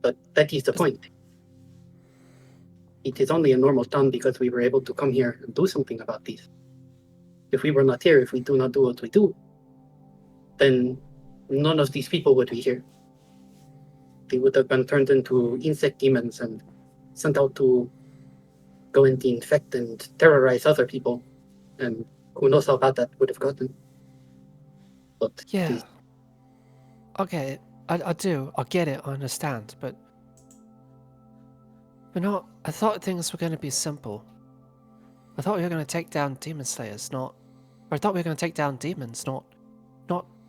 But that is the point. It is only a normal town because we were able to come here and do something about this. If we were not here, if we do not do what we do, then none of these people would be here. They would have been turned into insect demons and sent out to go and infect and terrorize other people. And who knows how bad that would have gotten. But Yeah. these- Okay, I do. I get it. I understand, but we're not. I thought things were going to be simple. I thought we were going to take down demon slayers, not. Or I thought we were going to take down demons, not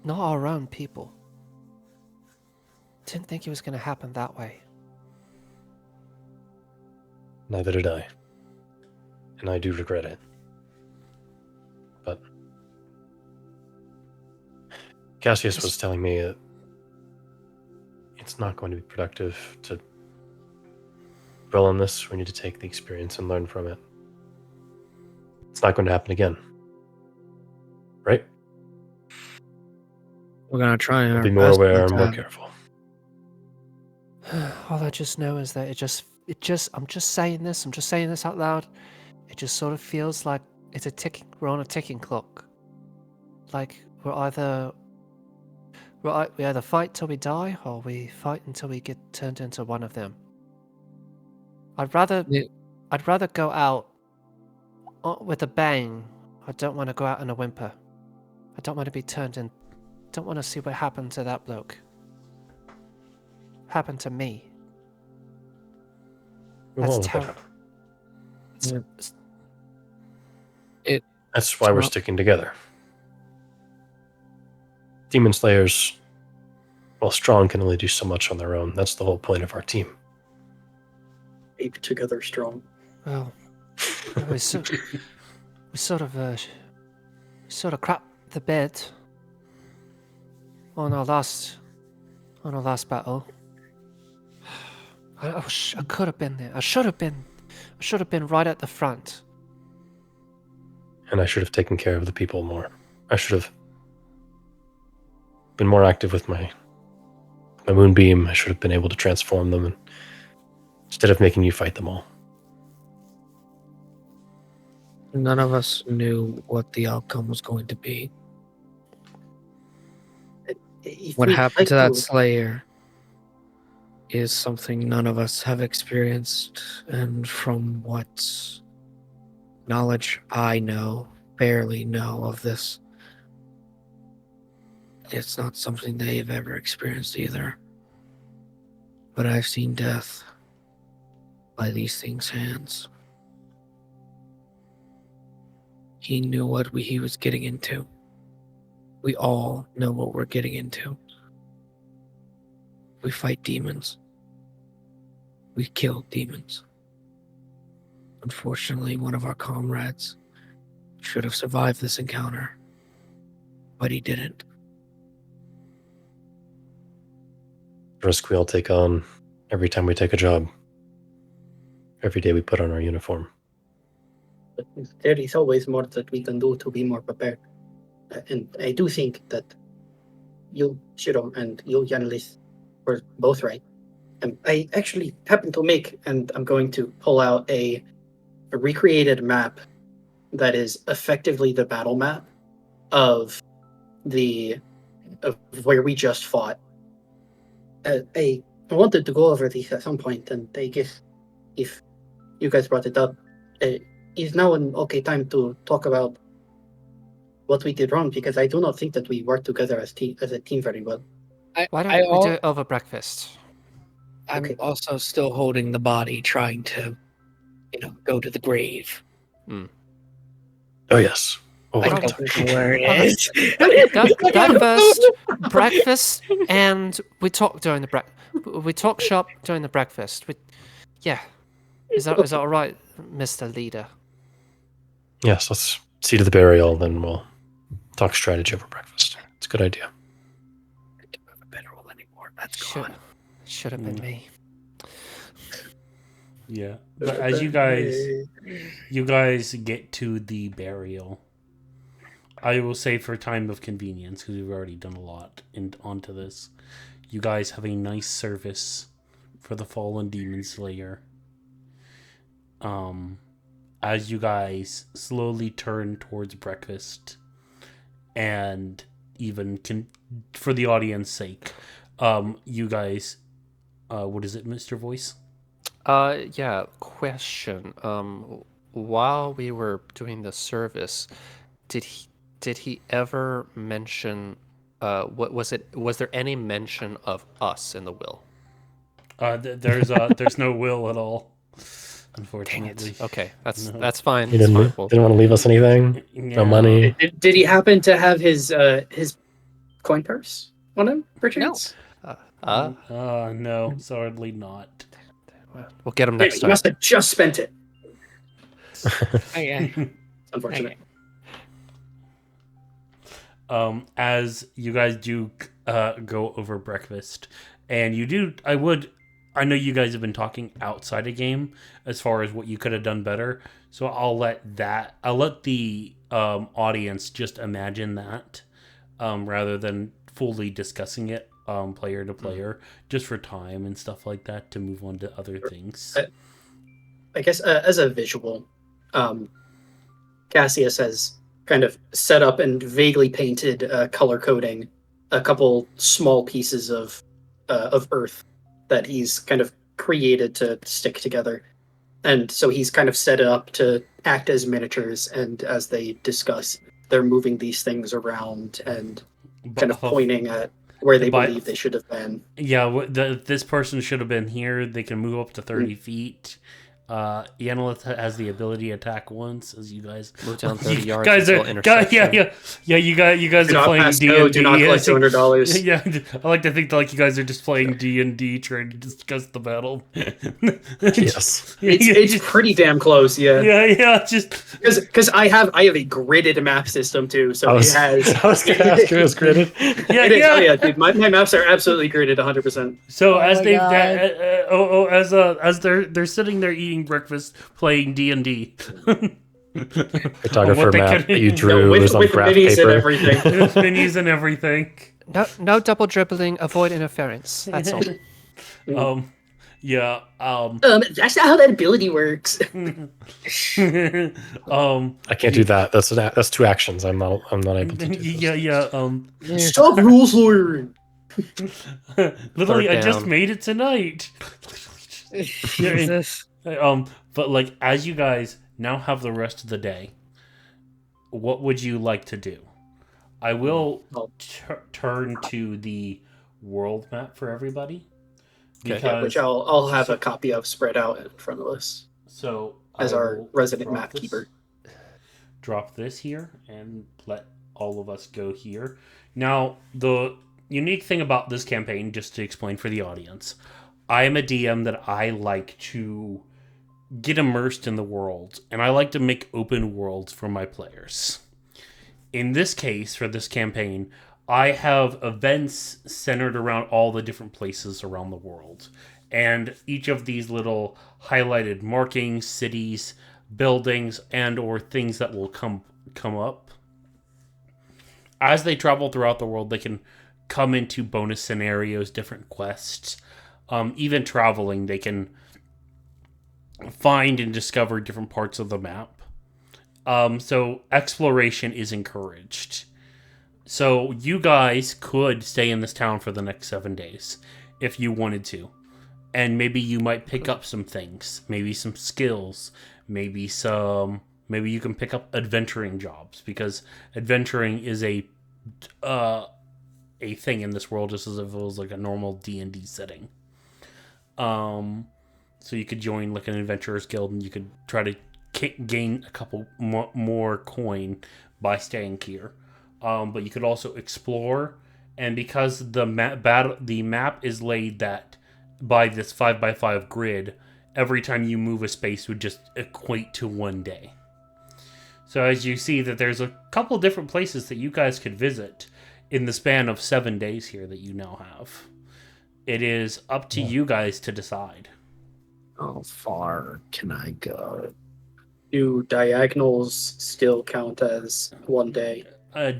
our own people. Didn't think it was going to happen that way. Neither did I. And I do regret it. But Cassius was telling me that it's not going to be productive to dwell on this. We need to take the experience and learn from it. It's not going to happen again. Right? We're gonna try We'll our be more best aware not and to more have- careful. All I just know is that I'm just saying this out loud. It just sort of feels like we're on a ticking clock. Like we either fight till we die, or we fight until we get turned into one of them. I'd rather go out with a bang. I don't want to go out in a whimper. I don't want to be turned in. Don't want to see what happened to that bloke. Happened to me. We That's won't let that terrible. happen. Yeah. That's why we're Well- sticking together. Demon Slayers, while strong, can only do so much on their own. That's the whole point of our team. ape together strong. Well, we sort of crapped the bed on our last battle. I could have been there. I should have been right at the front. And I should have taken care of the people more. I should have been more active with my moonbeam. I should have been able to transform them instead of making you fight them all. None of us knew what the outcome was going to be. If What we happened fight to that Slayer is something none of us have experienced, and from what knowledge I barely know of this, it's not something they've ever experienced either. But I've seen death by these things' hands. He knew what he was getting into. We all know what we're getting into. We fight demons. We kill demons. Unfortunately, one of our comrades should have survived this encounter, but he didn't. Risk we all take on every time we take a job. Every day we put on our uniform. But there is always more that we can do to be more prepared. and I do think that you, Shiro, and you, Yanlis, were both right. I actually happen to make, and I'm going to pull out a recreated map that is effectively the battle map of where we just fought. I wanted to go over these at some point, and I guess if you guys brought it up, is now an okay time to talk about what we did wrong, because I do not think that we worked together as a team very well. Why don't we do it over breakfast? I'm Okay. also still holding the body, trying to, go to the grave. Oh yes. Oh, I right. don't know where it is. Go first, breakfast, and we talk during the we talk shop during the breakfast. Yeah, is that all right, Mr. Leader? Yes. Let's see to the burial, then we'll talk strategy over breakfast. It's a good idea. I don't have a bedroll anymore. That's Should have been me. Yeah. But as you guys get to the burial, I will say for time of convenience, because we've already done a lot onto this, you guys have a nice service for the fallen demon slayer. As you guys slowly turn towards breakfast, and even for the audience sake, you guys, what is it, Mr. Voice? Yeah, question. While we were doing the service, did he ever mention was there any mention of us in the will? There's no will at all, unfortunately. Okay, that's No. that's fine. He That's didn't fine. want to leave us anything. No money. Did he happen to have his coin purse on him, perchance? No, sadly not. We'll get him next He time. must have just spent it. Okay. Unfortunate. As you guys do go over breakfast, and I know you guys have been talking outside a game as far as what you could have done better, so I'll let the audience just imagine that, rather than fully discussing it player to player, just for time and stuff like that, to move on to other things. I guess as a visual, Cassius has kind of set up and vaguely painted color coding a couple small pieces of earth that he's kind of created to stick together, and so he's kind of set it up to act as miniatures, and as they discuss, they're moving these things around and kind of pointing at where they believe they should have been. Yeah, this person should have been here. They can move up to 30 feet. Yanalith has the ability to attack once, as you guys Move down 30 yards. guys are, you guys are playing D&D. Do not collect $200. Yeah, I like to think that you guys are just playing D&D, trying to discuss the battle. Yes. It's pretty damn close, yeah. Yeah, just because I have a gridded map system too, so it has. I was going to ask you, it was gridded. Yeah, dude. My maps are absolutely gridded 100%. So as they as they're sitting there eating breakfast, playing D&D. Photographer map that you drew with on graph minis paper. and everything. With minis and everything. No double dribbling. Avoid interference. That's all. Yeah. That's not how that ability works. I can't do that. That's two actions. I'm not able to do this. Stop rules lawyering. Literally, I just down. made it tonight. Jesus. But as you guys now have the rest of the day, what would you like to do? I will turn to the world map for everybody. Because, which I'll have a copy of spread out in front of us. So as I our will resident drop map this- keeper. Drop this here and let all of us go here. Now, the unique thing about this campaign, just to explain for the audience, I am a DM that I like to get immersed in the world, and I like to make open worlds for my players. In this case, for this campaign, I have events centered around all the different places around the world. And each of these little highlighted markings, cities, buildings, and or things that will come up as they travel throughout the world, they can come into bonus scenarios, different quests. Even traveling, they can find and discover different parts of the map. So exploration is encouraged. So you guys could stay in this town for the next 7 days if you wanted to. And maybe you might pick up some things, maybe some skills, maybe you can pick up adventuring jobs, because adventuring is a thing in this world, just as if it was like a normal D&D setting. So you could join like an adventurers guild, and you could try to gain a couple more coin by staying here. But you could also explore, and because the map is laid that by this 5x5 grid, every time you move a space would just equate to 1 day. So as you see that there's a couple different places that you guys could visit in the span of 7 days here that you now have. It is up to you guys to decide. How far can I go? Do diagonals still count as 1 day?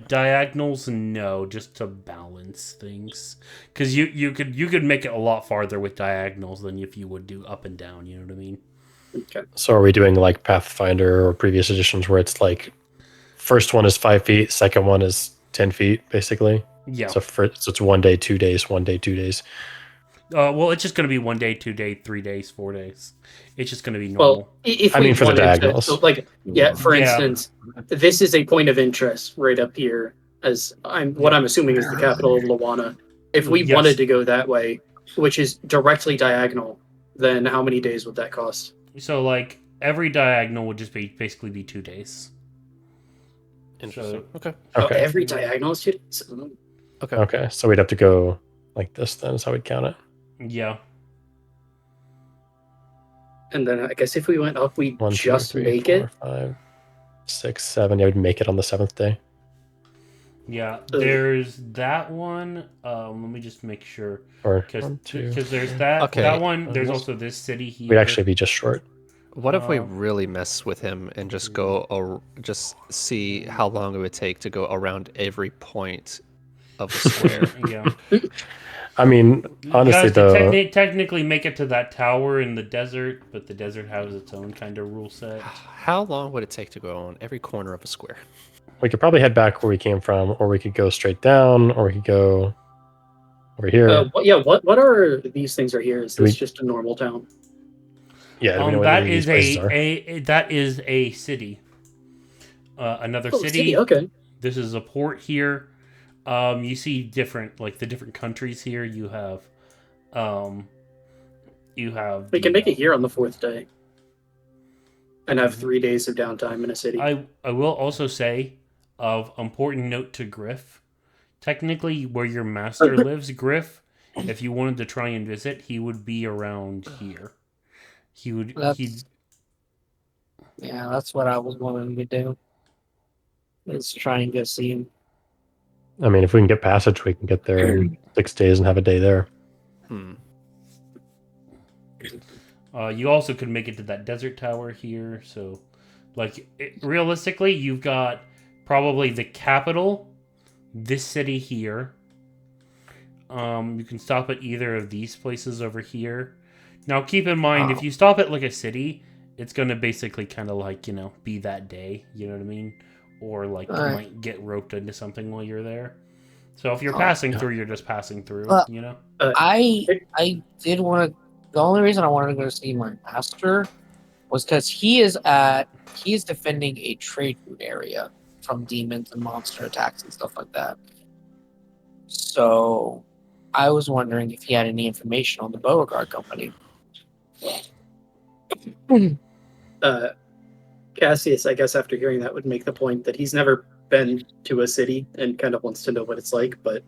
Diagonals, no, just to balance things. Because you could make it a lot farther with diagonals than if you would do up and down. You know what I mean? Okay. So are we doing like Pathfinder or previous editions where it's like first one is 5 feet, second one is 10 feet, basically? Yeah. So it's 1 day, 2 days, 1 day, 2 days. Well, it's just going to be 1 day, 2 day, 3 days, 4 days. It's just going to be normal. Well, if I we mean, for the wanted to- diagonals. so, for instance, this is a point of interest right up here, as what I'm assuming is the capital of Lawana. If we Yes. wanted to go that way, which is directly diagonal, then how many days would that cost? So, like, every diagonal would just basically be 2 days. Interesting. Okay. Oh, Okay. every diagonal is 2 days? Okay. Okay. So we'd have to go like this then, is how we'd count it. Yeah. And then I guess if we went up, we'd 1, 2, just 3, make 4, it. 5, 6, 7. Yeah, we'd make it on the 7th day. Yeah. There's that one. Let me just make sure. Or Because 1, 2. there's that. Okay. That one. There's also this city here. We'd actually be just short. What if we really mess with him and just just see how long it would take to go around every point of the square? Yeah. I mean, honestly, Guys, though, they technically make it to that tower in the desert, but the desert has its own kind of rule set. How long would it take to go on every corner of a square? we could probably head back where we came from, or we could go straight down, or we could go over here. What are these things right here? Is Do we- this just a normal town? Yeah, do we know what That any of is these places are? that is a city. Another Oh, city. okay. This is a port here. You see the different countries here. You have. We can make it here on the 4th day. And have 3 days of downtime in a city. I will also say, of important note to Griff, technically where your master lives, Griff, if you wanted to try and visit, he would be around here. That's what I was wanting to do. Is try and go see him. I mean, if we can get passage, we can get there in 6 days and have a day there. You also could make it to that desert tower here. So, realistically, you've got probably the capital, this city here. You can stop at either of these places over here. Now, keep in mind, if you stop at like a city, it's going to basically kind of be that day. You know what I mean? Or you might get roped into something while you're there. So if you're passing through, you're just passing through. You know. I did want to. The only reason I wanted to go see my master was because he is defending a trade route area from demons and monster attacks and stuff like that. So I was wondering if he had any information on the Beauregard company. Cassius, I guess after hearing that, would make the point that he's never been to a city and kind of wants to know what it's like, but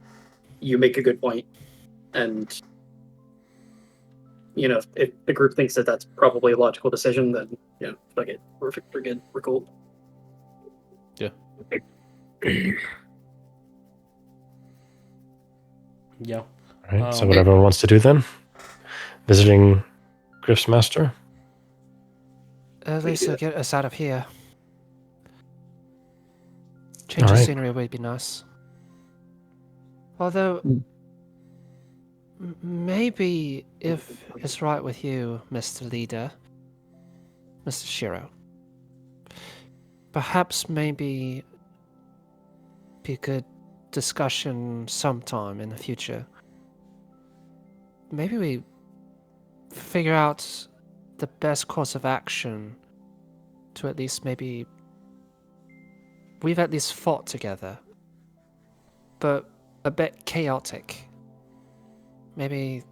you make a good point. And, if the group thinks that that's probably a logical decision, then, fuck it. We're good. We're cool. Yeah. Yeah. All right, so what everyone wants to do then? Visiting Griff's master? At least it'll get us out of here. Change All of right. scenery would be nice. Although, Mm. maybe if it's right with you, Mr. Leader, Mr. Shiro, perhaps maybe be a good discussion sometime in the future. Maybe we figure out the best course of action to at least maybe... We've at least fought together, but a bit chaotic. Maybe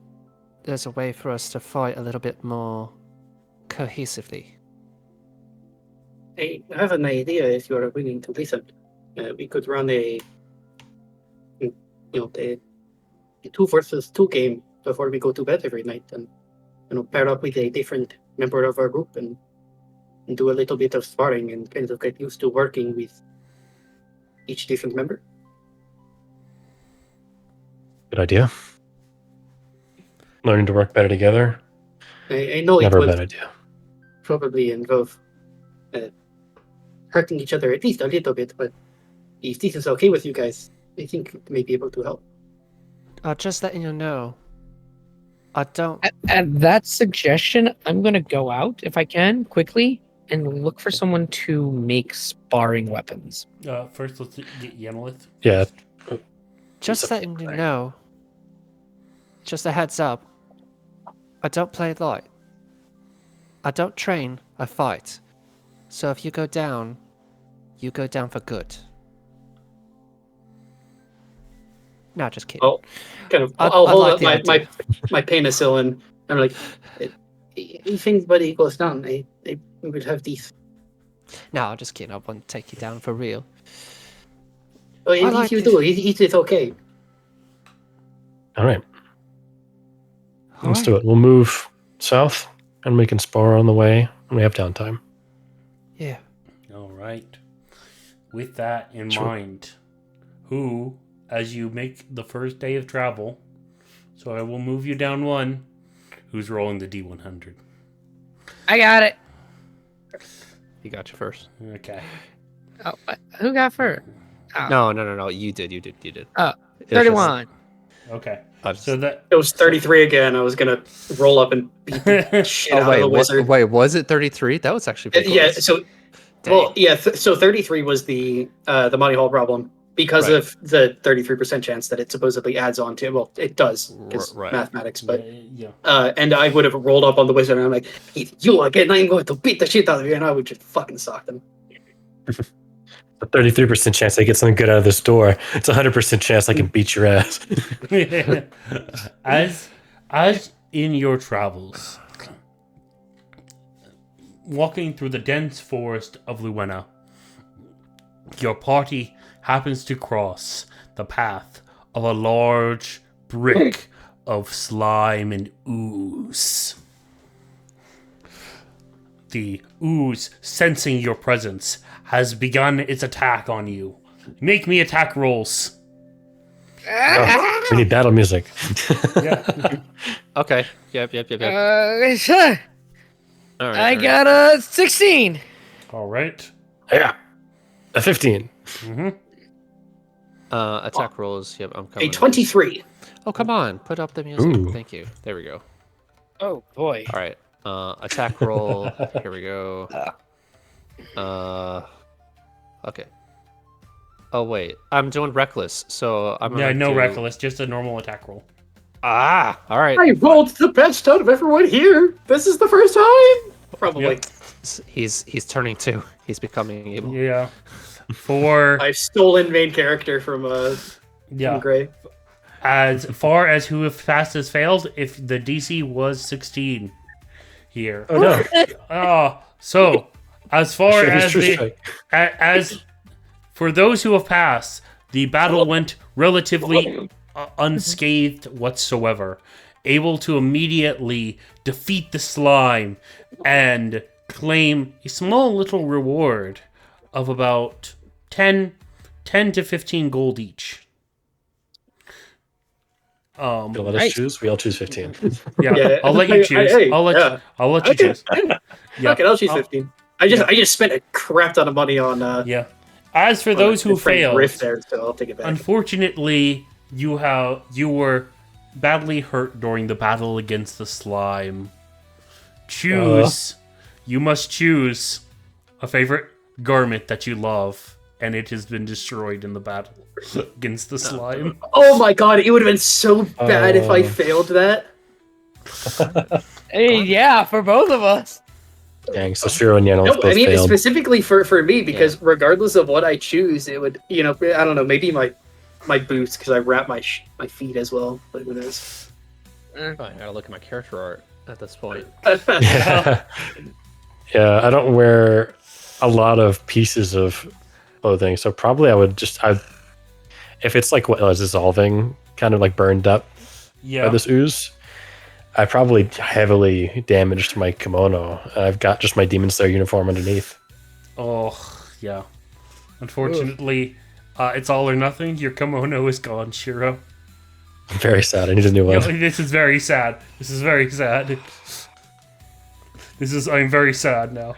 there's a way for us to fight a little bit more cohesively. I have an idea if you are willing to listen. We could run a 2 versus 2 game before we go to bed every night, and pair up with a different member of our group and do a little bit of sparring and kind of get used to working with each different member. Good idea. Learning to work better together. I know Never it a will bad idea. probably involve hurting each other at least a little bit, but if this is okay with you guys, I think it may be able to help. Just letting you know, I don't... At that suggestion, I'm gonna go out if I can quickly and look for someone to make sparring weapons. First, let's get Yenilith. Yeah. Just letting you know, just a heads up, I don't play light. I don't train, I fight. So if you go down for good. No, just kidding. Oh, kind of. I I'll hold like up the my penicillin. I'm like, if anybody goes down, I will have these. No, I'm just kidding. I won't take you down for real. Oh, if like you it. do, it is okay. All right. Let's Alright. do it. We'll move south, and we can spar on the way when we have downtime. Yeah. All right. With that in Sure. mind, who, as you make the first day of travel, so I will move you down 1, who's rolling the D100? I got it. You got you first. Okay. Oh, who got first? Oh, No. You did. Oh, It was 31. Okay. just- So that It was 33 again. I was gonna roll up and beat the shit out of the wizard. wait, was it 33? That was actually pretty Yeah. close. So, Dang. well, yeah. So 33 was the money hall problem because Right. of the 33% chance that it supposedly adds on to. Well, it does because Right. mathematics, but. yeah. And I would have rolled up on the wizard, and I'm like, "You again! I'm going to beat the shit out of you," and I would just fucking sock them. A 33% chance I get something good out of this door. It's a 100% chance I can beat your ass. as in your travels, walking through the dense forest of Luena, your party happens to cross the path of a large brick of slime and ooze. The ooze, sensing your presence, has begun its attack on you. Make me attack rolls. Oh, we need battle music. Yeah. Okay. Yep. I All right. got a 16. All right. Yeah. A 15. Mm-hmm. Attack rolls. Yep, I'm coming. A 23. Oh, come on. Put up the music. Ooh. Thank you. There we go. Oh boy. All right. Attack roll. Here we go. Okay. Oh wait, I'm doing reckless, so I'm Yeah, gonna no do... reckless, just a normal attack roll. Ah, all right. I rolled the best out of everyone here. This is the first time. Probably. Yep. He's turning 2. He's becoming evil. Yeah. For I've stolen main character from yeah, Gray. as far as who have passed has failed, if the DC was 16 here. Oh no. So as far Sure, as true the, strike. as for those who have passed, the battle went relatively unscathed whatsoever, able to immediately defeat the slime and claim a small little reward of about 10 to 15 gold each. You'll let us Nice. choose? We all choose 15. Yeah, Yeah, I'll let you choose. hey, I'll let yeah. you Okay. choose. Yeah. Okay, I'll choose 15. I just spent a crap ton of money on Yeah. As for those who Frank failed, Riff there, so I'll take it back. unfortunately, you were badly hurt during the battle against the slime. You must choose a favorite garment that you love, and it has been destroyed in the battle against the slime. Oh my god, it would have been so bad if I failed that. Hey, yeah, for both of us. Dang, so Shiro and Yanov No, both I mean failed. specifically for me, because regardless of what I choose, it would, I don't know, maybe my boots, because I wrap my feet as well, but who knows. I gotta look at my character art at this point. Yeah. Yeah, I don't wear a lot of pieces of clothing, so probably if it's like what is dissolving, kind of like burned up by this ooze, I probably heavily damaged my kimono. I've got just my Demon Slayer uniform underneath. Oh, yeah. Unfortunately, it's all or nothing. Your kimono is gone, Shiro. I'm very sad. I need a new one. This is very sad. I'm very sad now.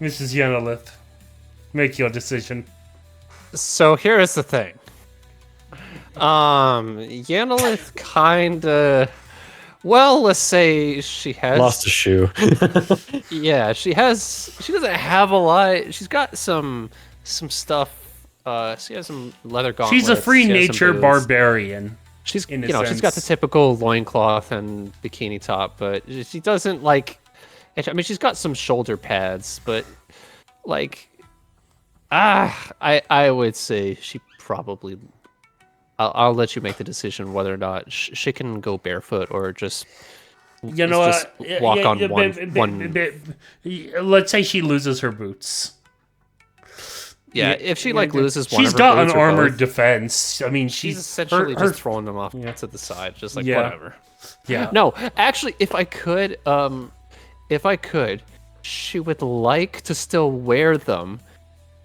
Mrs. Yenilith, make your decision. So here is the thing. Yanilith kinda, well, let's say she has Lost a shoe. Yeah, she doesn't have a lot. She's got some stuff. She has some leather gauntlets. She's a free she has some nature boots. barbarian. She's in a she's got the sense. typical loincloth and bikini top, but she doesn't like. I mean, she's got some shoulder pads, but like, I would say she probably. I'll let you make the decision whether or not she can go barefoot or just. Walk on one. Let's say she loses her boots. Yeah, if she loses one, she's of her got an boots or armored both, defense. I mean, she's essentially her- just throwing them off to the side, just like Yeah. whatever. Yeah. No, actually, if I could, she would like to still wear them.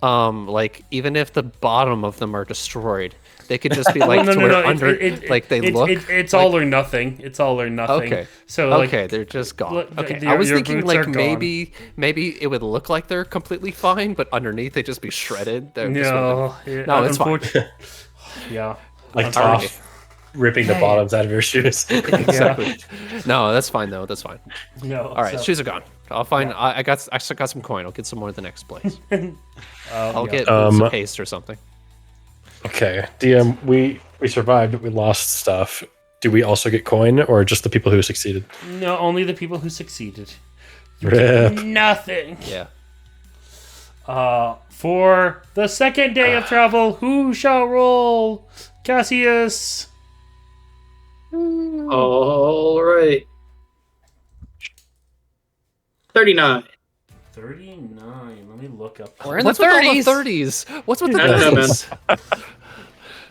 Like even if the bottom of them are destroyed, they could just be like no, to where no, under, it's, they look. It's like, all or nothing. It's all or nothing. Okay. So like, Okay, they're just gone. look, Okay, your- I was your thinking boots are like gone. maybe it would look like they're completely fine, but underneath they just be shredded. They're just no, no, it's fine. Yeah. Like Alright. Toph ripping the bottoms out of your shoes. Exactly. No, that's fine though. That's fine. No. All right, shoes are gone. I'll find. I still got some coin. I'll get some more at the next place. I'll get some paste or something. Okay, DM, we survived, but we lost stuff. Do we also get coin, or just the people who succeeded? No, only the people who succeeded. Rip. Nothing. Yeah. For the second day of travel, who shall roll? Cassius. All right. 39. 39. Let me look up. We're in What's the with all 30s. 30s? What's with the I don't know,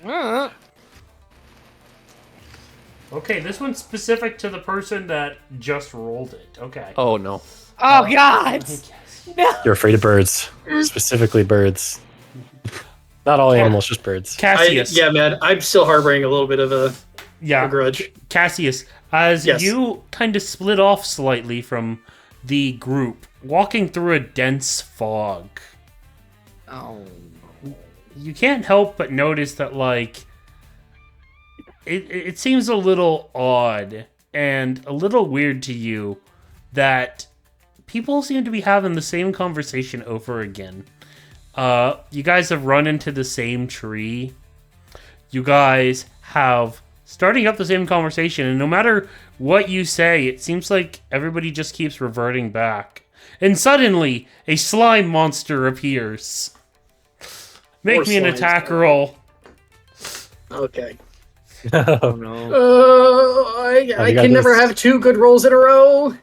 30s? Okay, this one's specific to the person that just rolled it. Okay. Oh no. Oh God! You're afraid of birds, specifically birds. Not all animals, just birds. Cassius. Yeah, man, I'm still harboring a little bit of a grudge. Cassius, as Yes. you kind of split off slightly from the group, walking through a dense fog, Oh. you can't help but notice that, like, it seems a little odd and a little weird to you that people seem to be having the same conversation over again. You guys have run into the same tree. You guys have starting up the same conversation, and no matter what you say, it seems like everybody just keeps reverting back. And suddenly, a slime monster appears. Make More me an slimes. attack roll. Okay. Oh no. I you got can never this. have two good rolls in a row.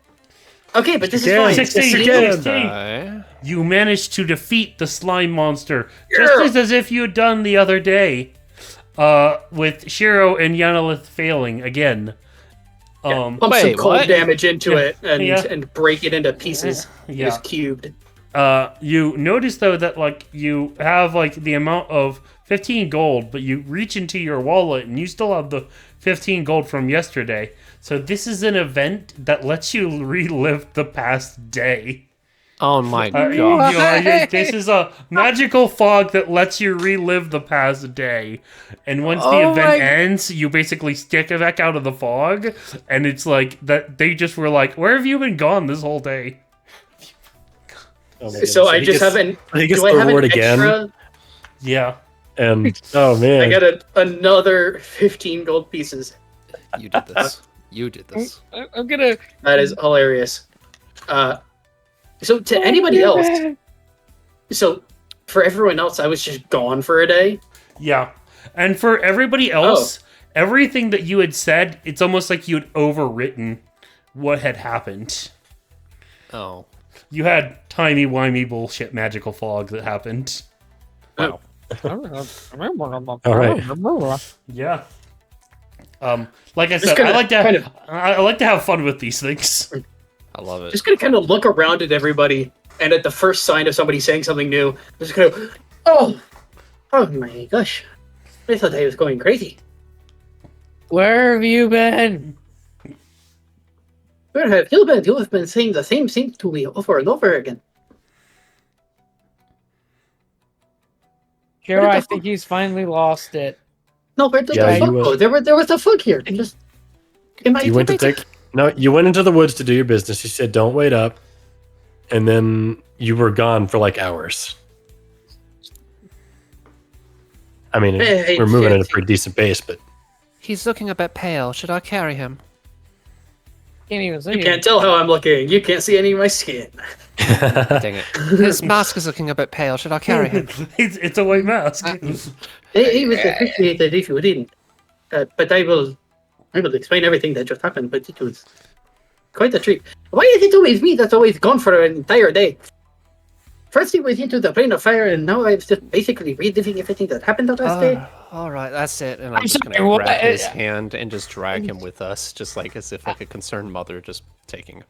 Okay, but this is fine. 16. can. 16. You managed to defeat the slime monster, just as if you had done the other day, with Shiro and Yanilith failing again. Pump Wait, some cold what? damage into it and Yeah. and break it into pieces. Yeah. Just cubed. You notice though that like you have like the amount of 15 gold, but you reach into your wallet and you still have the 15 gold from yesterday. So this is an event that lets you relive the past day. Oh my You god. know, this is a magical fog that lets you relive the past day. And once the Oh event my- ends, you basically stick it back out of the fog. And it's like that they just were like, where have you been gone this whole day? Oh my So goodness. I he just gets, have an. he gets Do I the have reward an again, extra? Yeah. and oh man, I got another 15 gold pieces. You did this. You did this. I'm gonna. That is hilarious. So to anybody else, so for everyone else, I was just gone for a day. Yeah. And for everybody else, everything that you had said, it's almost like you had overwritten what had happened. Oh. You had timey-wimey bullshit magical fog that happened. Wow. all right. Yeah. Like I Just said, gonna I like to have fun with these things. I love it. Just gonna kind of look around at everybody, and at the first sign of somebody saying something new, just gonna, oh my gosh, I thought I was going crazy. Where have you been? Where have you been? You have been saying the same thing to me over and over again. Hero, Where the I think he's finally lost it. No, where did Yeah, the you fuck were- go? There was a fog here. Just, You went to take. No, you went into the woods to do your business. You said, "Don't wait up," and then you were gone for like hours. I mean, Hey, we're moving at a shit. pretty decent pace, but He's looking a bit pale. Should I carry him? Can't even see You it. can't tell how I'm looking. You can't see any of my skin. Dang it. His mask is looking a bit pale. Should I carry him? It's a white mask. It was appreciated if you didn't. But I will explain everything that just happened. But it was quite a treat. Why is it always me that's always gone for an entire day? First he was into the plane of fire, and now I'm just basically reliving everything that happened the last day. All right, that's it. And I'm just sorry, gonna what? grab his hand and just drag him with us, just like as if like a concerned mother just taking.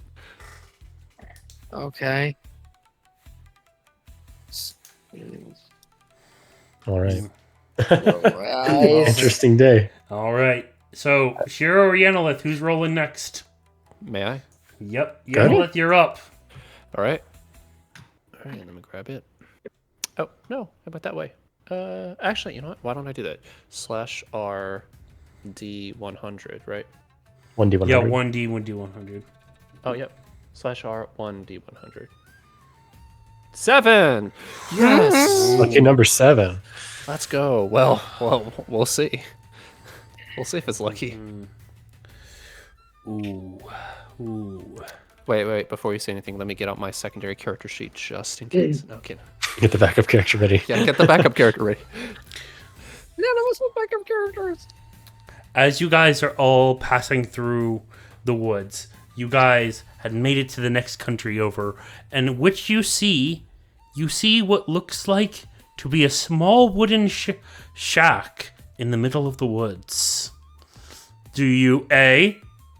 Okay. all right. Right. Interesting day. All right. So, Shiro or Yanalith, who's rolling next? May I? Yep. Go. Yanalith, you're up. All right. All right, let me grab it. Oh no, how about that way? Actually, you know what? Why don't I do that? /R D100, right? 1d100. Yeah, 1D, 1D100. Oh, yep. /R 1D100. 7. Yes. Lucky number 7. Let's go. Well, we'll see. We'll see if it's lucky. Ooh. Ooh. Wait. Before you say anything, let me get out my secondary character sheet just in case. No kidding. Get the backup character ready. Yeah, get the backup character ready. None of us with backup characters. As you guys are all passing through the woods, you guys had made it to the next country over, and which you see what looks like to be a small wooden shack in the middle of the woods. Do you A,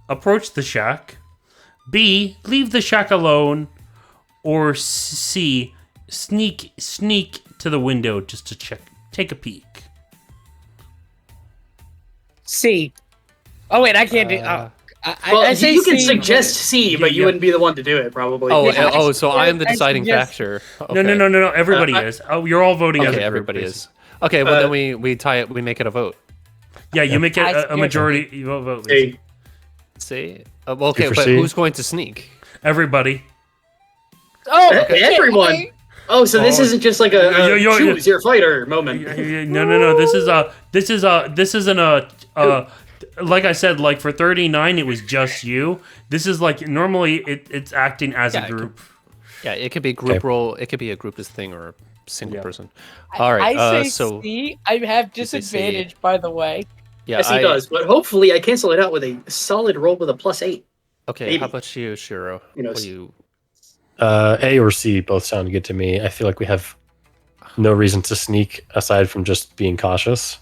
approach the shack, B, leave the shack alone, or C, sneak to the window just to take a peek? C. Oh wait, I can't do. Well, I say you can C, suggest C, but you yeah. wouldn't be the one to do it, probably. Oh, so I am the I deciding suggest- factor. No. Everybody is. Oh, you're all voting as a Okay, group, everybody basically. is. Okay, well then we tie it. We make it a vote. Yeah, you make it I a scared majority. You vote. Hey, See? Well, okay, for but C. who's going to sneak? Shit. Oh, everyone. okay. Oh, so this Oh. isn't just like a Yo. choose your fighter moment. No. This isn't a. Like I said, like for 39, it was just you. This is like normally it's acting as Yeah, a group. Yeah, it could be group Okay. role. It could be a groupist thing or a single Yeah. person. All right. I say so C. I have You say C. disadvantage, by the way. yeah, Yes, he does. But hopefully, I cancel it out with a solid roll with a +8. Okay, Maybe. how about you, Shiro? Who knows? What do you? A or C both sound good to me. I feel like we have no reason to sneak aside from just being cautious.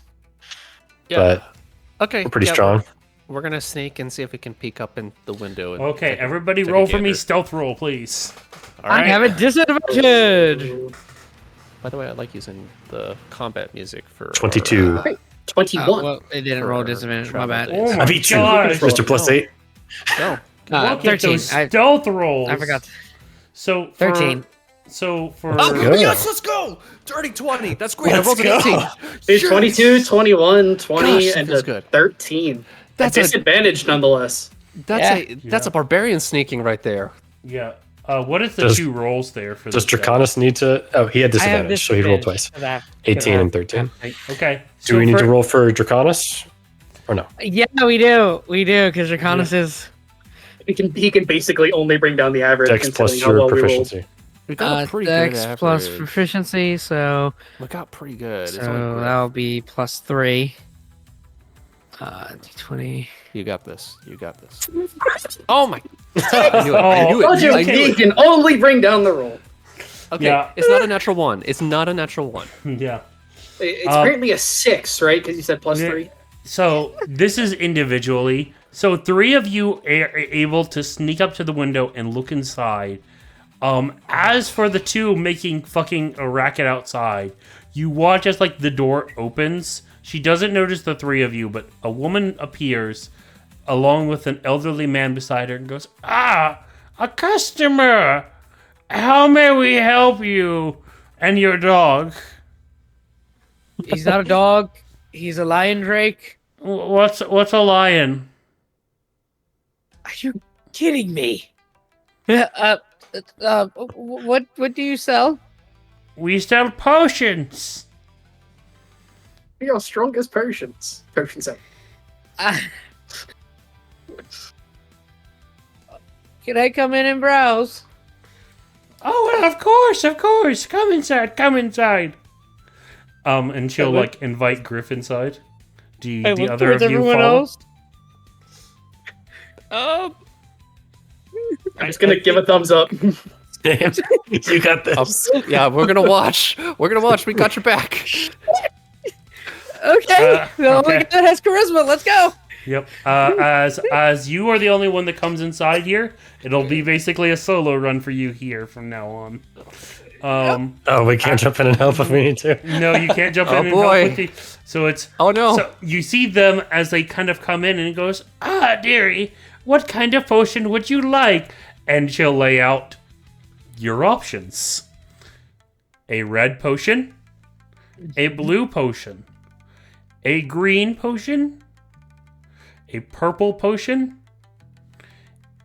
Yeah. But Okay. we're pretty yeah, strong. We're gonna sneak and see if we can peek up in the window. And Okay, take a- everybody take a roll for me. gander. Stealth roll, please. All I right. have a disadvantage. By the way, I like using the combat music for 22. 21. Well, it didn't roll For disadvantage. My travel bad. days. Oh my I beat you, gosh. Mr. +8. No. Look at 13. those stealth rolls. I forgot. So for, 13. So for Oh, Good. yes, let's go! Dirty 20. That's great. Let's I rolled an go. 18. Dude, Yes! 22, 21, 20, Gosh, that and feels a good. 13. That's That's a disadvantage nonetheless. That's a barbarian sneaking right there. yeah. What is the Does- 2 rolls there for Does this guy? Draconis need to? Oh, he had I have disadvantage, so he rolled twice. disadvantage for that. 18 and 13. Okay. Do we need to roll for Draconis? Or no? Yeah, we do. We do, because Draconis is... He can basically only bring down the average. Dex plus considering how your well we rolled. proficiency. We got a pretty Dex good plus average. proficiency, so We got pretty good. It's so only great. that'll be plus 3. D20. You got this. You got this. Oh my! I knew it. I knew it. Told you, I knew he it. can only bring down the roll. Okay, Yeah. it's not a natural 1. It's not a natural 1. Yeah. It's apparently a 6, right? Because you said plus Yeah. 3. So this is individually. So 3 of you are able to sneak up to the window and look inside. As for the 2 making fucking a racket outside, you watch as like the door opens. She doesn't notice the 3 of you, but a woman appears along with an elderly man beside her and goes, "Ah, a customer! How may we help you and your dog?" He's not a dog. He's a lion drake. What's a lion? Are you kidding me? What do you sell? We sell potions. Your strongest potions. Potions out. Can I come in and browse? Oh, well, of course. Come inside. And she'll like invite Griff inside. Do I the look other towards of you everyone follow? else. I'm just gonna give a thumbs up. You got this. Yeah, we're gonna watch. We're gonna watch. We got your back. Okay, the only okay. guy that has charisma. Let's go. Yep. As you are the only one that comes inside here, it'll be basically a solo run for you here from now on. Oh, we can't jump in and help if we need to. No, you can't jump in Oh, and boy. help with you. So it's Oh no! So you see them as they kind of come in, and it goes, "Ah, dearie, what kind of potion would you like?" And she'll lay out your options: a red potion, a blue potion, a green potion, a purple potion,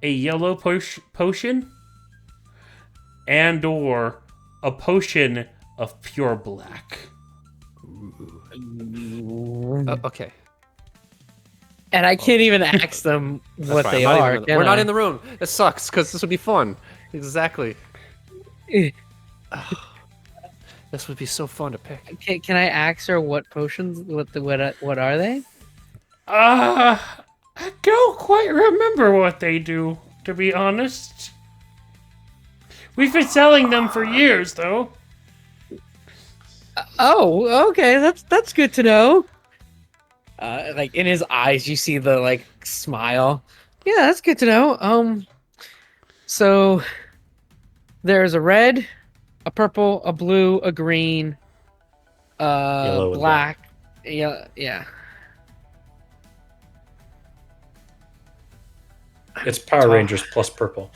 a yellow potion, and/or a potion of pure black. Okay. And I can't even ask them That's what fine. they I'm not are. even in the- can We're not I? in the room. It sucks because this would be fun. Exactly. This would be so fun to pick. Can I ask her what potions? What are they? I don't quite remember what they do, to be honest. We've been selling them for years, though. Oh, okay. That's good to know. Like in his eyes, you see the like smile. Yeah, that's good to know. So there's a red, a purple, a blue, a green, Yellow and black. Yeah. It's Power Rangers plus purple.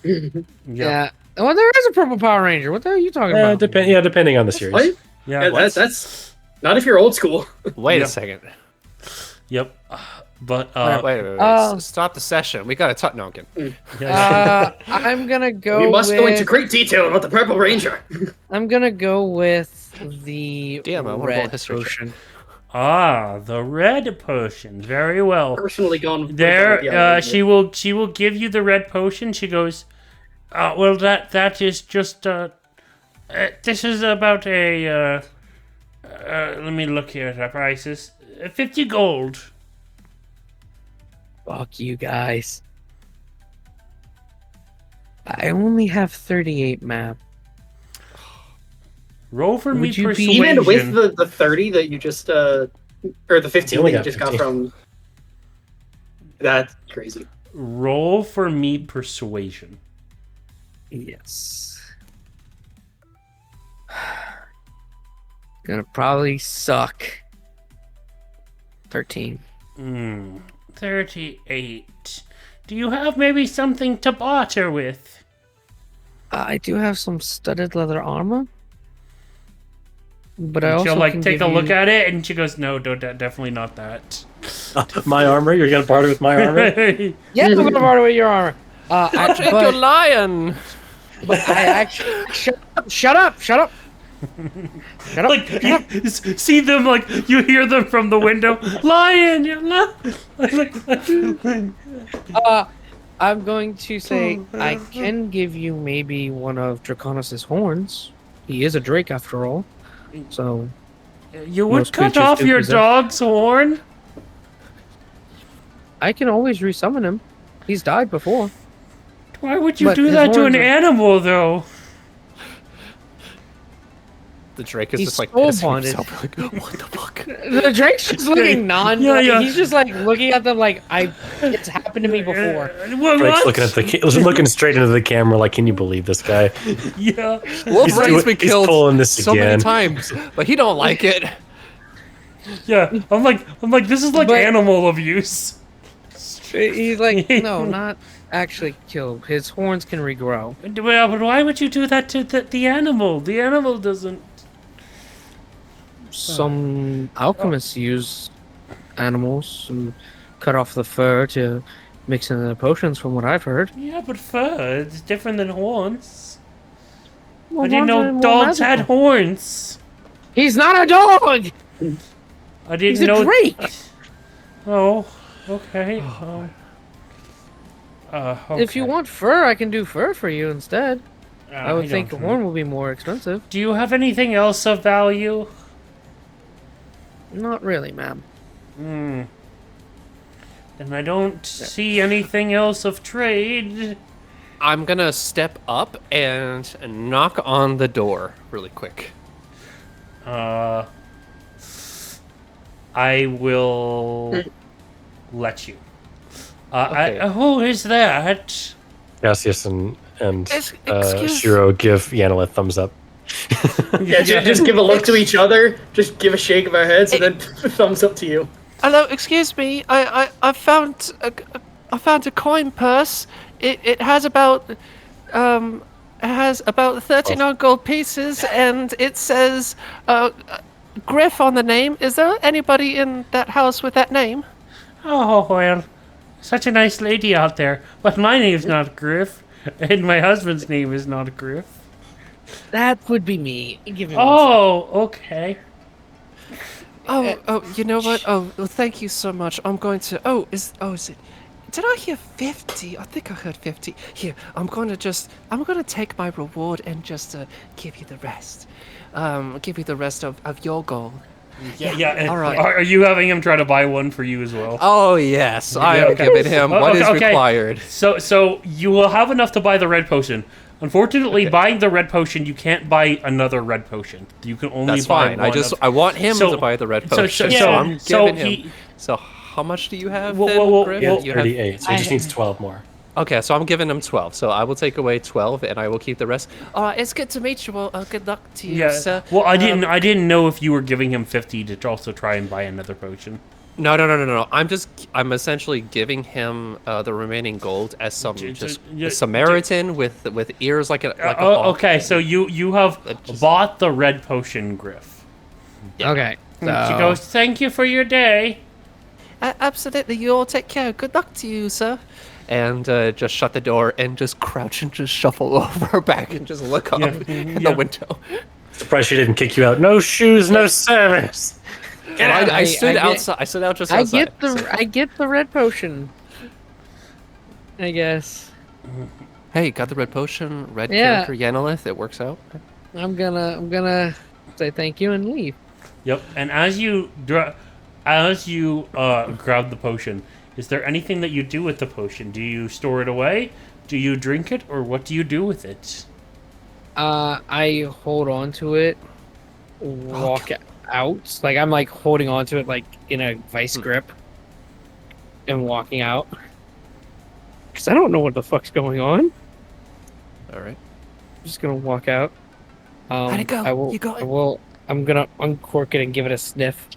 Yeah. Well, there is a purple Power Ranger. What the hell are you talking about? Depending on the series. What? Yeah, Yeah, that's not if you're old school. Wait Yeah. a second. Yep. But Wait. Stop the session. We gotta talk. No, I'm kidding. I'm gonna go. We must go with- into great detail about the Purple Ranger. I'm gonna go with the Damn, I wanna roll a red history check. potion. the red potion. Very well. Personally gone. There, she will give you the red potion. She goes, well, that is just this is about a let me look here at our prices. 50 gold. Fuck you guys. I only have 38 map. Roll for me Would you be- persuasion. Even with the 30 that you just or the 15 only that you got just got 15. from. That's crazy. Roll for me persuasion. Yes. Gonna probably suck. 13. 38. Do you have maybe something to barter with? I do have some studded leather armor, but I And also she'll like can take give a look you- at it, and she goes, "No, don't, definitely not that." My armor? You're gonna barter with my armor? Yeah, I'm gonna borrow with your armor. Patrick, you're lying. But I actually shut up. Shut up. Like you see them, like you hear them from the window. Lion, you're lying. I'm going to say I can give you maybe one of Draconis' horns. He is a drake after all. So You would Most cut creatures off do your possess- dog's horn. I can always resummon him. He's died before. Why would you But do his that to an horns are- animal, though? The Drake is He's just like soul pissing bonded. himself. Like, what the fuck? The Drake's just looking yeah. He's just like looking at them like it's happened to me before. What? Drake's looking at looking straight into the camera like, can you believe this guy? Yeah. Wolverine's been he's killed pulling this so again. many times, but he don't like it. Yeah. I'm like, this is like But- animal abuse. He's like, no, not actually kill. His horns can regrow. Well, but why would you do that to the animal? The animal doesn't. Some alchemists use animals and cut off the fur to mix in the potions, from what I've heard. Yeah, but fur is different than horns. Well, I didn't horns are know more dogs had magical. horns. He's not a dog! I didn't He's a know. drake! Oh, okay. If you Okay. want fur, I can do fur for you instead. I would think a don't horn will be more expensive. Do you have anything else of value? Not really, ma'am. Hmm. And I don't see anything else of trade. I'm gonna step up and knock on the door really quick. I will let you. Okay. Who is that? Cassius and Excuse- Shiro give Yanela a thumbs up. Yeah, just give a look to each other, just give a shake of our heads, and then thumbs up to you. Hello, excuse me. I found a coin purse. It has about 39 gold pieces, and it says Griff on the name. Is there anybody in that house with that name? Oh, well, such a nice lady out there. But my name's not Griff, and my husband's name is not Griff. That would be me. Give me one Oh, okay. Oh, you know what? Oh, well, thank you so much. I'm going to. Is it? Did I hear 50? I think I heard 50. Here, I'm gonna take my reward and just give you the rest. Give you the rest of your gold. Yeah. And all right. Are you having him try to buy one for you as well? Oh yes, I am okay. giving him what is Okay. required. So you will have enough to buy the red potion. Unfortunately, buying the red potion, you can't buy another red potion. You can only That's buy fine. one. I want him So- to buy the red so- potion. so- So, I'm so giving him. he- So how much do you have? Whoa, then, whoa, whoa, Griff? whoa. You have- 38, so he just needs 12 more. Okay, so I'm giving him 12. So I will take away 12, and I will keep the rest. All right, it's good to meet you. Well, good luck to you, Yeah. sir. Well, I didn't know if you were giving him 50 to also try and buy another potion. No. I'm essentially giving him the remaining gold as some just yeah, a Samaritan with ears like a hawk. Okay, so you have Just- bought the red potion, Griff. Okay. She goes, "Thank you for your day." Absolutely. You all take care. Good luck to you, sir. And just shut the door and just crouch and just shuffle over her back and just look up in yeah. the window. Surprised she didn't kick you out. No shoes, no service. I stood get- outside. I stood out just I outside. get the red potion. I guess. Hey, got the red potion, red Yeah. character Yanalith. It works out. I'm gonna say thank you and leave. Yep. And as you grab the potion, is there anything that you do with the potion? Do you store it away? Do you drink it, or what do you do with it? I hold on to it, walk out. Like I'm like holding on to it like in a vice grip, and walking out. Cause I don't know what the fuck's going on. All right. I'm just gonna walk out. How'd it go? I will. You got I it? will. I'm gonna uncork it and give it a sniff.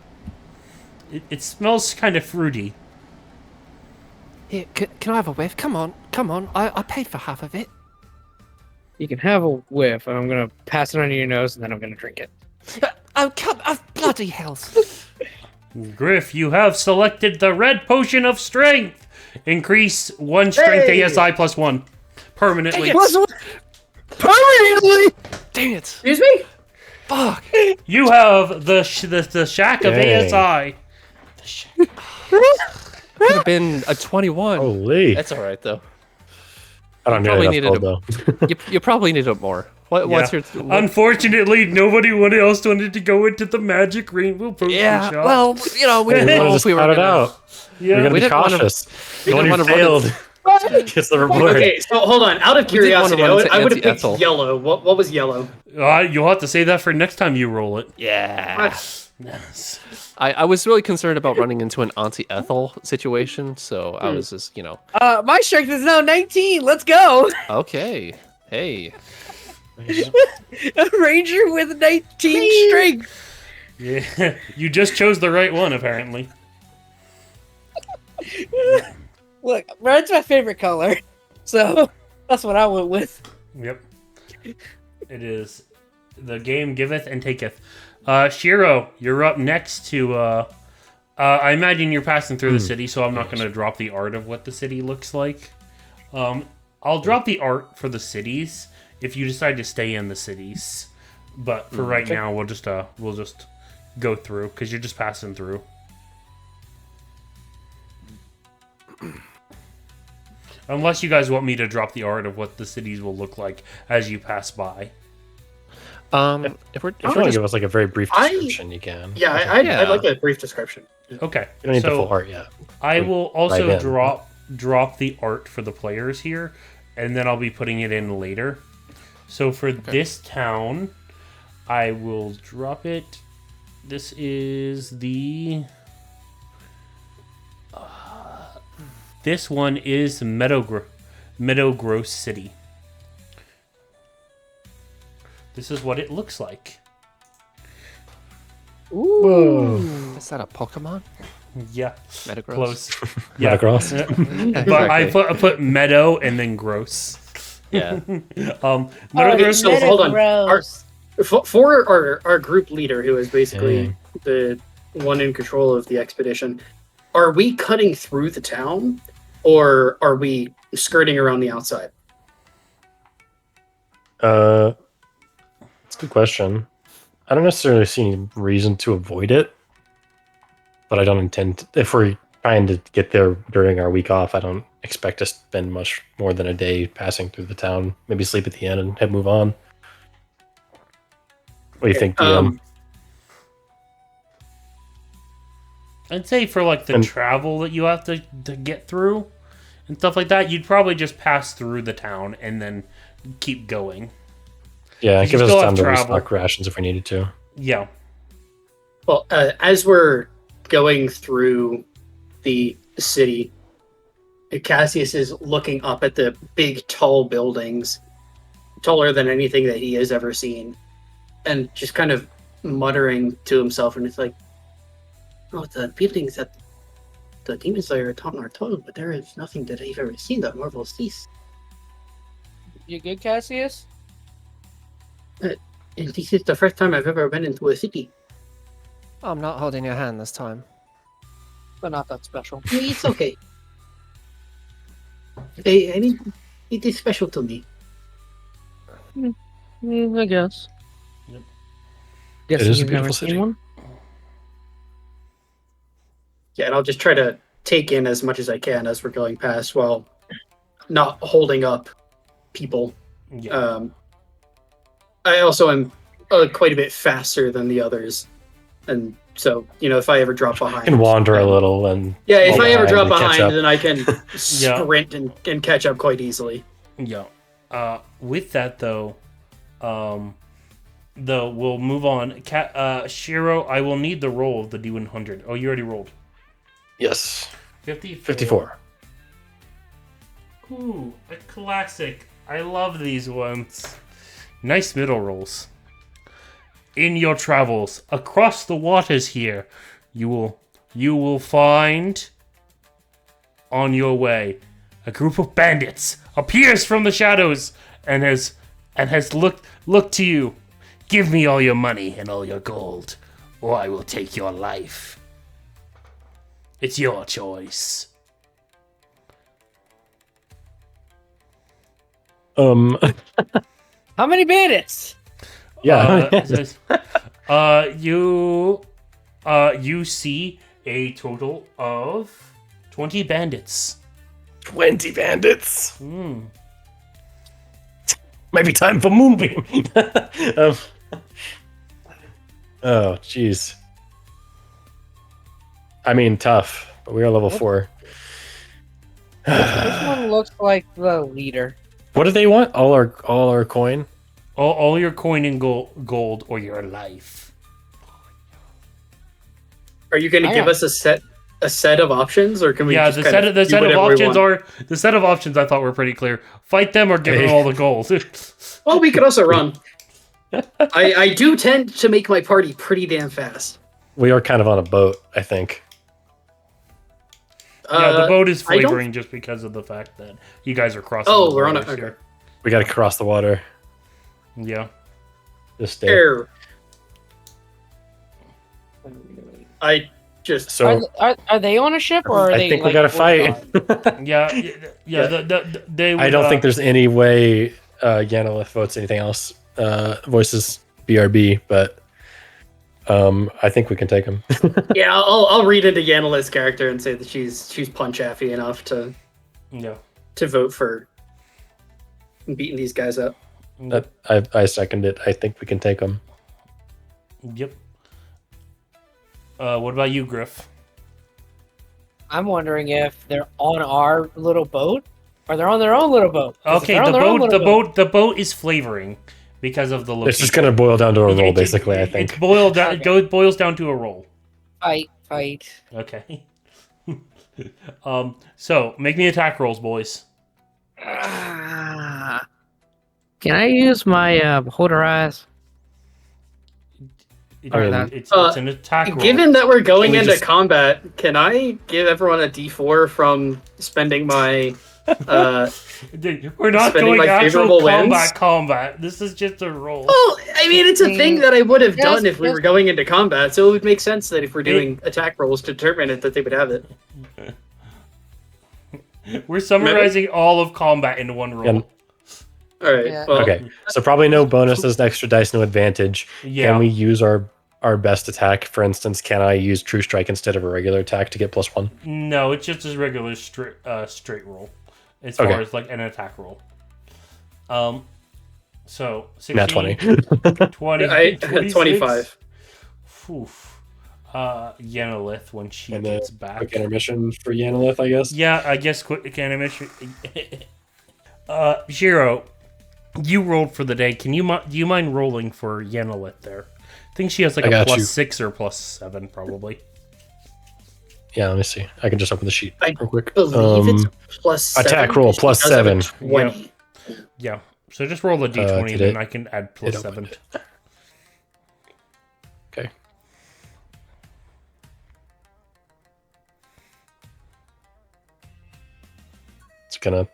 It smells kind of fruity. Here, can I have a whiff? Come on. I paid for half of it. You can have a whiff, and I'm gonna pass it under your nose, and then I'm gonna drink it. Oh, come! Oh, bloody hells! Griff, you have selected the red potion of strength. Increase 1 strength Hey! ASI plus 1 permanently. Plus one. Permanently. Dang it! Excuse me? Fuck! You have the shack of Dang. ASI. The shack. Could have been a 21. Holy. That's all right though. I don't probably know needed enough gold, though. You probably need it more. What's Yeah. your? Unfortunately, nobody else wanted to go into the magic rainbow potion Yeah. shop. Well, you know, we We didn't wanted know to if we were scout it gonna. out. yeah. We're gonna We be didn't wanna- cautious. we The one didn't who wanna run failed gets the reward. Okay, so hold on. Out of We didn't wanna curiosity, run into I would have picked anti-Ethel. yellow. What was yellow? You'll have to say that for next time you roll it. Yeah. Yes. I was really concerned about running into an Auntie Ethel situation, so I was just, you know, My strength is now 19. Let's go. okay. Hey. A ranger with 19 strength. Yeah. You just chose the right one, apparently. Look, red's my favorite color, so that's what I went with. Yep. It is. The game giveth and taketh. Shiro, you're up next to. I imagine you're passing through the city, so I'm not going to drop the art of what the city looks like. I'll drop the art for the cities if you decide to stay in the cities. But for right now, we'll just go through because you're just passing through. Unless you guys want me to drop the art of what the cities will look like as you pass by. If we're If you want to give us like a very brief description, you can. Yeah, Yeah. I'd like a brief description. Okay. You don't need the so full art yet. I will also Right in. drop the art for the players here, and then I'll be putting it in later. So for this town, I will drop it. This is the. This one is Meadow Gross City. This is what it looks like. Whoa. is that a Pokemon? Yeah, Metagross? close. Yeah. Across. But I put meadow and then gross. Yeah. Meadow Alright, Gross. so hold on. For our group leader, who is basically Dang. the one in control of the expedition, are we cutting through the town, or are we skirting around the outside? That's a good question. I don't necessarily see any reason to avoid it, but I don't intend. If we're trying to get there during our week off, I don't expect to spend much more than a day passing through the town. Maybe sleep at the inn and move on. What do you think, DM? I'd say for like the And- travel that you have to get through and stuff like that, you'd probably just pass through the town and then keep going. Yeah, you give us still time have to travel. restock rations if we needed to. Yeah. Well, as we're going through the city, Cassius is looking up at the big, tall buildings, taller than anything that he has ever seen, and just kind of muttering to himself. And it's like, oh, the buildings that the Demon Slayer are tall, but there is nothing that I've ever seen that marvels these. You good, Cassius? And this is the first time I've ever been into a city. I'm not holding your hand this time. But not that special. It's okay. I mean, it is special to me. I guess. Yep. Guess It is a you've never beautiful seen city. one. Yeah, and I'll just try to take in as much as I can as we're going past while not holding up people. Yeah. I also am quite a bit faster than the others. And so, if I ever drop behind. You can wander a little and Yeah, if I ever drop and catch behind, up. then I can sprint and catch up quite easily. Yeah. With that though, we'll move on. Shiro, I will need the roll of the D100. Oh, you already rolled. Yes, 54. 54. Ooh, a classic. I love these ones. Nice middle rolls. In your travels across the waters here, you will find on your way a group of bandits appears from the shadows and has and has looked to you. Give me all your money and all your gold, or I will take your life. It's your choice. How many bandits? Yeah. You see a total of 20 bandits. 20 bandits. Might be time for Moonbeam. Oh, jeez. I mean, tough, but we are level 4. This one looks like the leader. What do they want? All our coin? All your coin and gold or your life. Are you going to give us a set of options, or can we? Yeah, just the set of options I thought were pretty clear. Fight them or give them all the gold. Well, we could also run. I do tend to make my party pretty damn fast. We are kind of on a boat, I think. Yeah, the boat is flavoring just because of the fact that you guys are crossing. Oh, the we're on a. waters Okay. here. We got to cross the water. Yeah. Just stay. Air. I just. So Are they on a ship or are I they? think we like, got to fight. Yeah. They would, I don't think there's any way Yanolith votes anything else. Voices BRB, but I think we can take him. Yeah, I'll read into Yanolith's character and say that she's punch-happy enough to vote for beating these guys up. I second it. I think we can take him. Yep. What about you, Griff? I'm wondering if they're on our little boat or they're on their own little boat. 'Cause if Okay, they're on their own little the boat is flavoring because of the location. It's just going to boil down to a roll, basically, I It think. boils down to a roll. Fight. Okay. So make me attack rolls, boys. Can I use my hold her eyes? It's an attack roll. Given that we're going Can we into just- combat, can I give everyone a D4 from spending my? We're not spending going my actual favorable wins? combat. This is just a roll. Well, I mean, it's a thing that I would have Yes, done if we yes. were going into combat, so it would make sense that if we're doing attack rolls to determine it, that they would have it. We're summarizing all of combat into one roll. And- All right. Yeah. Well, Okay, so probably no bonuses, extra dice, no advantage. Yeah. Can we use our best attack? For instance, can I use True Strike instead of a regular attack to get +1? No, it's just a regular straight roll, as far Okay. as like an attack roll. So 16, Nat 20. 20, I 26. 25. Oof. Yanolith when she And then gets back. quick intermission for Yanolith, I guess. Yeah, I guess quick animation. Shiro, you rolled for the day. Do you mind rolling for Yanolith there? I think she has like I a got you. +6 or +7 probably. Yeah, let me see. I can just open the sheet I real quick. believe it's +7. attack roll, because she does have a +7. 20. Yeah. So just roll a d20 did and then it- I can add it +7. opened. Okay. It's gonna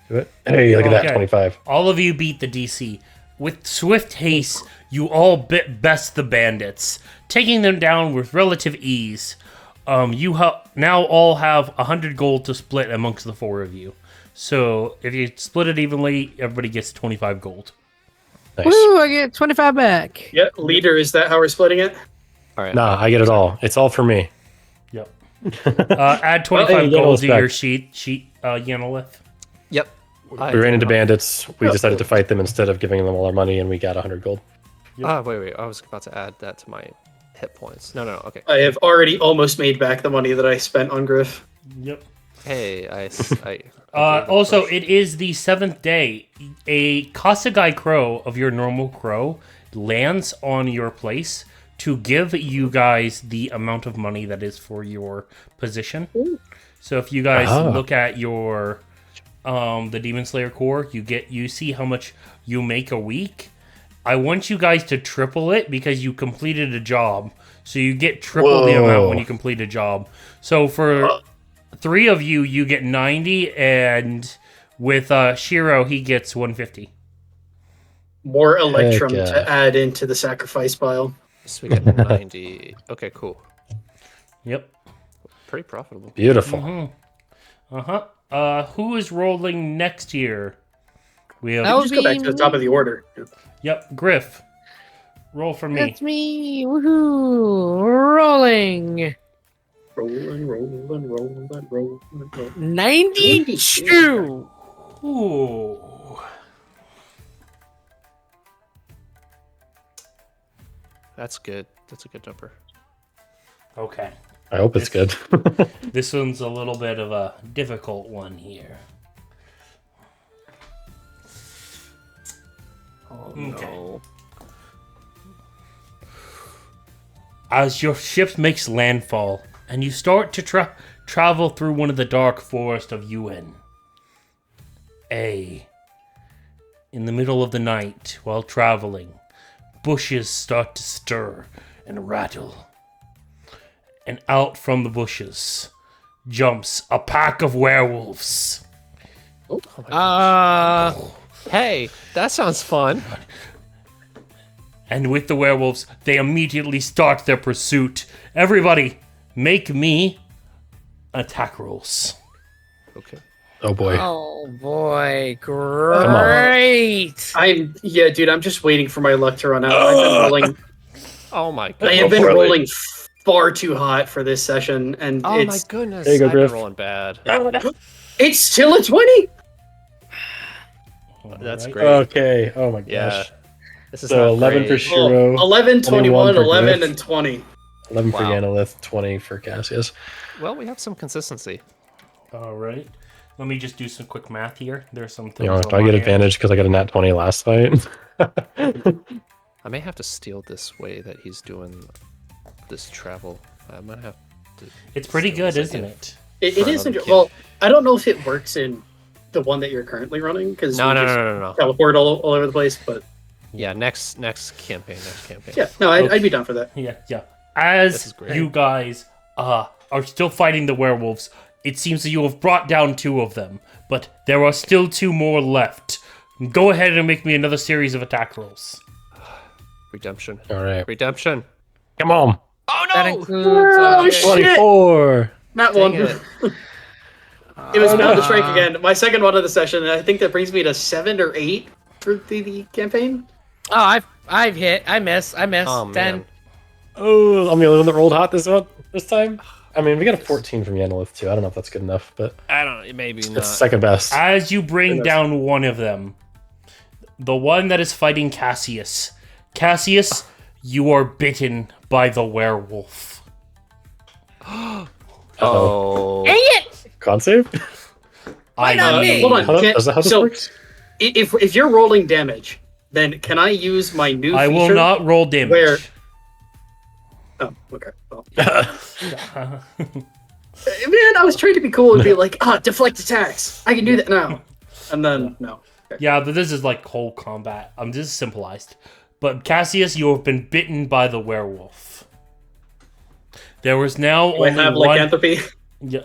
do it. Hey, look at that, Okay. 25. All of you beat the DC. With swift haste, you all best the bandits, taking them down with relative ease. You now all have 100 gold to split amongst the 4 of you. So if you split it evenly, everybody gets 25 gold. Nice. Woo! I get 25 back. Yeah, leader, is that how we're splitting it? All right. Nah, I get it all. It's all for me. Yep. Add 25 Hey, gold Yanolith's to your back. sheet, Yanolith. Yep. We ran into bandits. We decided to fight them instead of giving them all our money, and we got 100 gold. Wait. I was about to add that to my hit points. No. Okay. I have already almost made back the money that I spent on Griff. Yep. Hey, I Also, it is the 7th day. A Kasagai crow of your normal crow lands on your place to give you guys the amount of money that is for your position. So if you guys look at your the Demon Slayer core, you see how much you make a week. I want you guys to triple it because you completed a job. So you get triple the amount when you complete a job. So for 3 of you, you get 90, and with Shiro, he gets 150. More Electrum yeah. to add into the sacrifice pile. So we get 90. Okay, cool. Yep. Pretty profitable. Beautiful. Who is rolling next year? We have. That would Just go back to the top of the order. Yep, Griff. Roll for me. That's me. Woohoo! Rolling. Rolling. 92. Ooh. That's good. That's a good number. Okay. I hope it's good. This one's a little bit of a difficult one here. Oh, Okay. no. As your ship makes landfall and you start to travel through one of the dark forests of UN, in the middle of the night while traveling, bushes start to stir and rattle. And out from the bushes jumps a pack of werewolves. Hey, that sounds fun. And with the werewolves, they immediately start their pursuit. Everybody, make me attack rolls. Okay. Oh boy. Oh boy, on. great! Dude, I'm just waiting for my luck to run out. I've been rolling. Oh my I god. have been for it. rolling far too hot for this session, and Oh my it's goodness. There you go, I've been Griff. rolling bad. it's still a 20. That's Alright. great. Okay. Oh my gosh. Yeah. This is So not 11 for great. Shiro, 11, 21, for 11, Griff. and 20. 11 for Wow. Yanolith, 20 for Cassius. Well, we have some consistency. All right. Let me just do some quick math here. There's some things. You know, on do I get my end. advantage because I got a nat 20 last fight? I may have to steal this way that he's doing this travel. I might have to. It's pretty steal good, this isn't idea. it? It For is. another kid. Well, I don't know if it works in the one that you're currently running because No. teleport all over the place. But Yeah, next campaign. yeah, no, I'd be down for that. Yeah. This is As great. you guys are still fighting the werewolves, it seems that you have brought down 2 of them, but there are still 2 more left. Go ahead and make me another series of attack rolls. Redemption. All right. Redemption. Come on. Oh That no! includes. Oh, shit. 24. Not Dang one. it. It was bound to strike again. My second one of the session, and I think that brings me to 7 or 8 for the campaign. Oh, I've hit. I miss. Oh 10. man. Oh, I'm the only one that rolled hot this time. I mean, we got a 14 from Yanolith too. I don't know if that's good enough, but I don't. Maybe not. it's second best. As you bring Goodness. down one of them, the one that is fighting Cassius. Cassius, you are bitten by the werewolf. Oh. Dang it! Con save? Why not me? Hold on. How, is that how this So- works? If you're rolling damage, then can I use my new I feature? will not roll damage. Where- Oh, okay. Well, man, I was trying to be cool and be like, deflect attacks. I can do that now. And then, no. Yeah, but this is like whole combat. This is simplified. But Cassius, you have been bitten by the werewolf. There was now Do I only have one. lycanthropy? Yeah,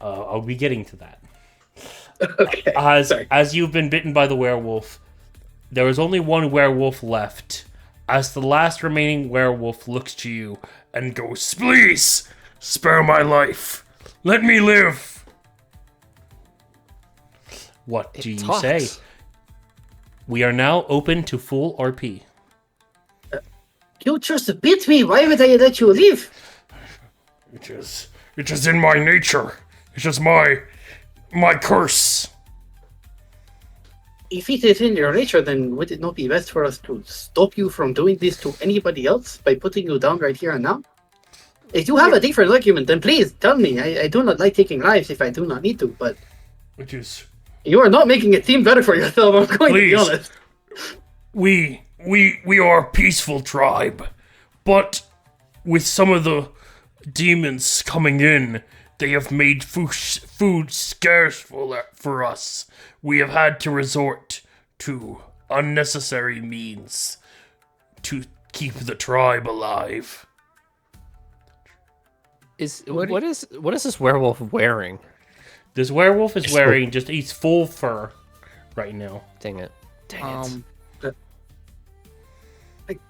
I'll be getting to that. Okay. Sorry. As you've been bitten by the werewolf, there is only one werewolf left. As the last remaining werewolf looks to you and goes, "Please, spare my life. Let me live." What do you talks. say? We are now open to full RP. You just bit me. Why would I let you live? It is in my nature. It is my curse. If it is in your nature, then would it not be best for us to stop you from doing this to anybody else by putting you down right here and now? If you have a different argument, then please tell me. I do not like taking lives if I do not need to, but It is. you are not making it seem better for yourself, I'm going to be Please. honest. We are a peaceful tribe, but with some of the demons coming in, they have made food scarce for us. We have had to resort to unnecessary means to keep the tribe alive. What is this werewolf wearing? This werewolf is wearing he's full fur right now. Dang it. Dang it.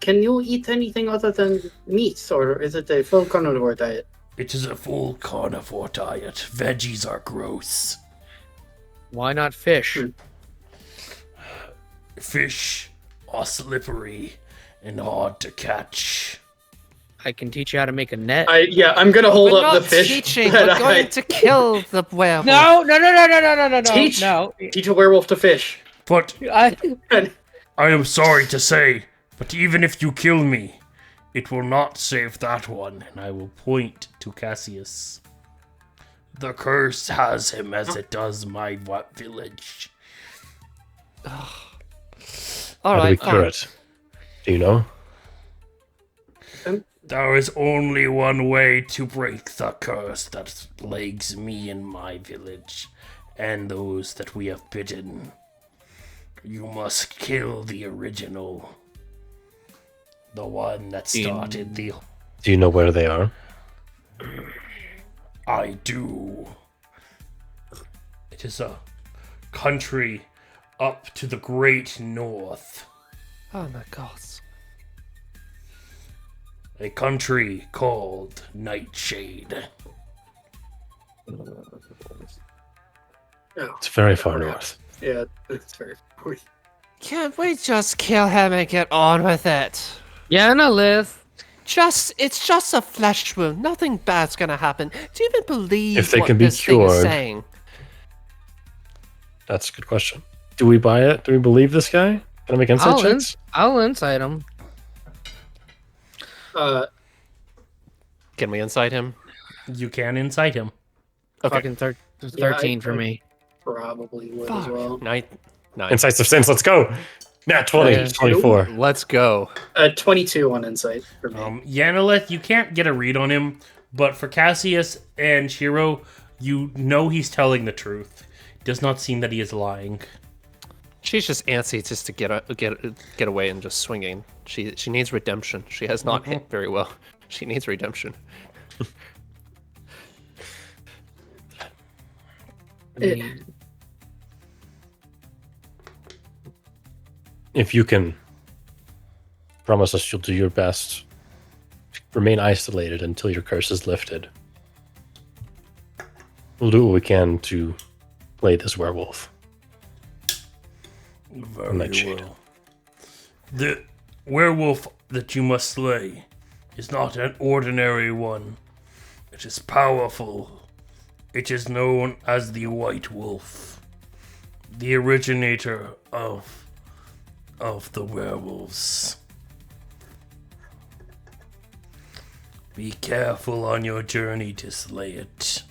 Can you eat anything other than meat, or is it a full carnivore diet? It is a full carnivore diet. Veggies are gross. Why not fish? Hmm. Fish are slippery and hard to catch. I can teach you how to make a net. I'm gonna hold We're up not the fish. teaching. that We're going I- to kill the werewolf. No. Teach. No. Teach a werewolf to fish. But I, I am sorry to say, but even if you kill me, it will not save that one. And I will point to Cassius. The curse has him as it does my village. All How do we right, cure fine. it? Do you know? There is only one way to break the curse that plagues me and my village, and those that we have bidden. You must kill the original. The one that started the... Do you know where they are? I do. It is a country up to the great north. Oh my god. A country called Nightshade. It's very far north. Yeah, it's very. Can't we just kill him and get on with it? yeah, no, Liz. It's just a flesh wound. Nothing bad's gonna happen. Do you even believe If they what can be this thing is cured. saying? That's a good question. Do we buy it? Do we believe this guy? Can I make insight checks? I'll insight him. Can we incite him? You can incite him. Okay. Fucking 13 for me. Probably would as Fuck. well. Nine. Insights of sense. Let's go. Nat 20, Yeah. 24. Let's go. 22 on insight for me. Yanaleth, you can't get a read on him, but for Cassius and Shiro, you know he's telling the truth. It does not seem that he is lying. She's just antsy just to get away and just swinging. She needs redemption. She has not hit very well. She needs redemption. If you can promise us you'll do your best, remain isolated until your curse is lifted, we'll do what we can to play this werewolf. Very Nightshade. well. The werewolf that you must slay is not an ordinary one. It is powerful. It is known as the White Wolf, the originator of the werewolves. Be careful on your journey to slay it.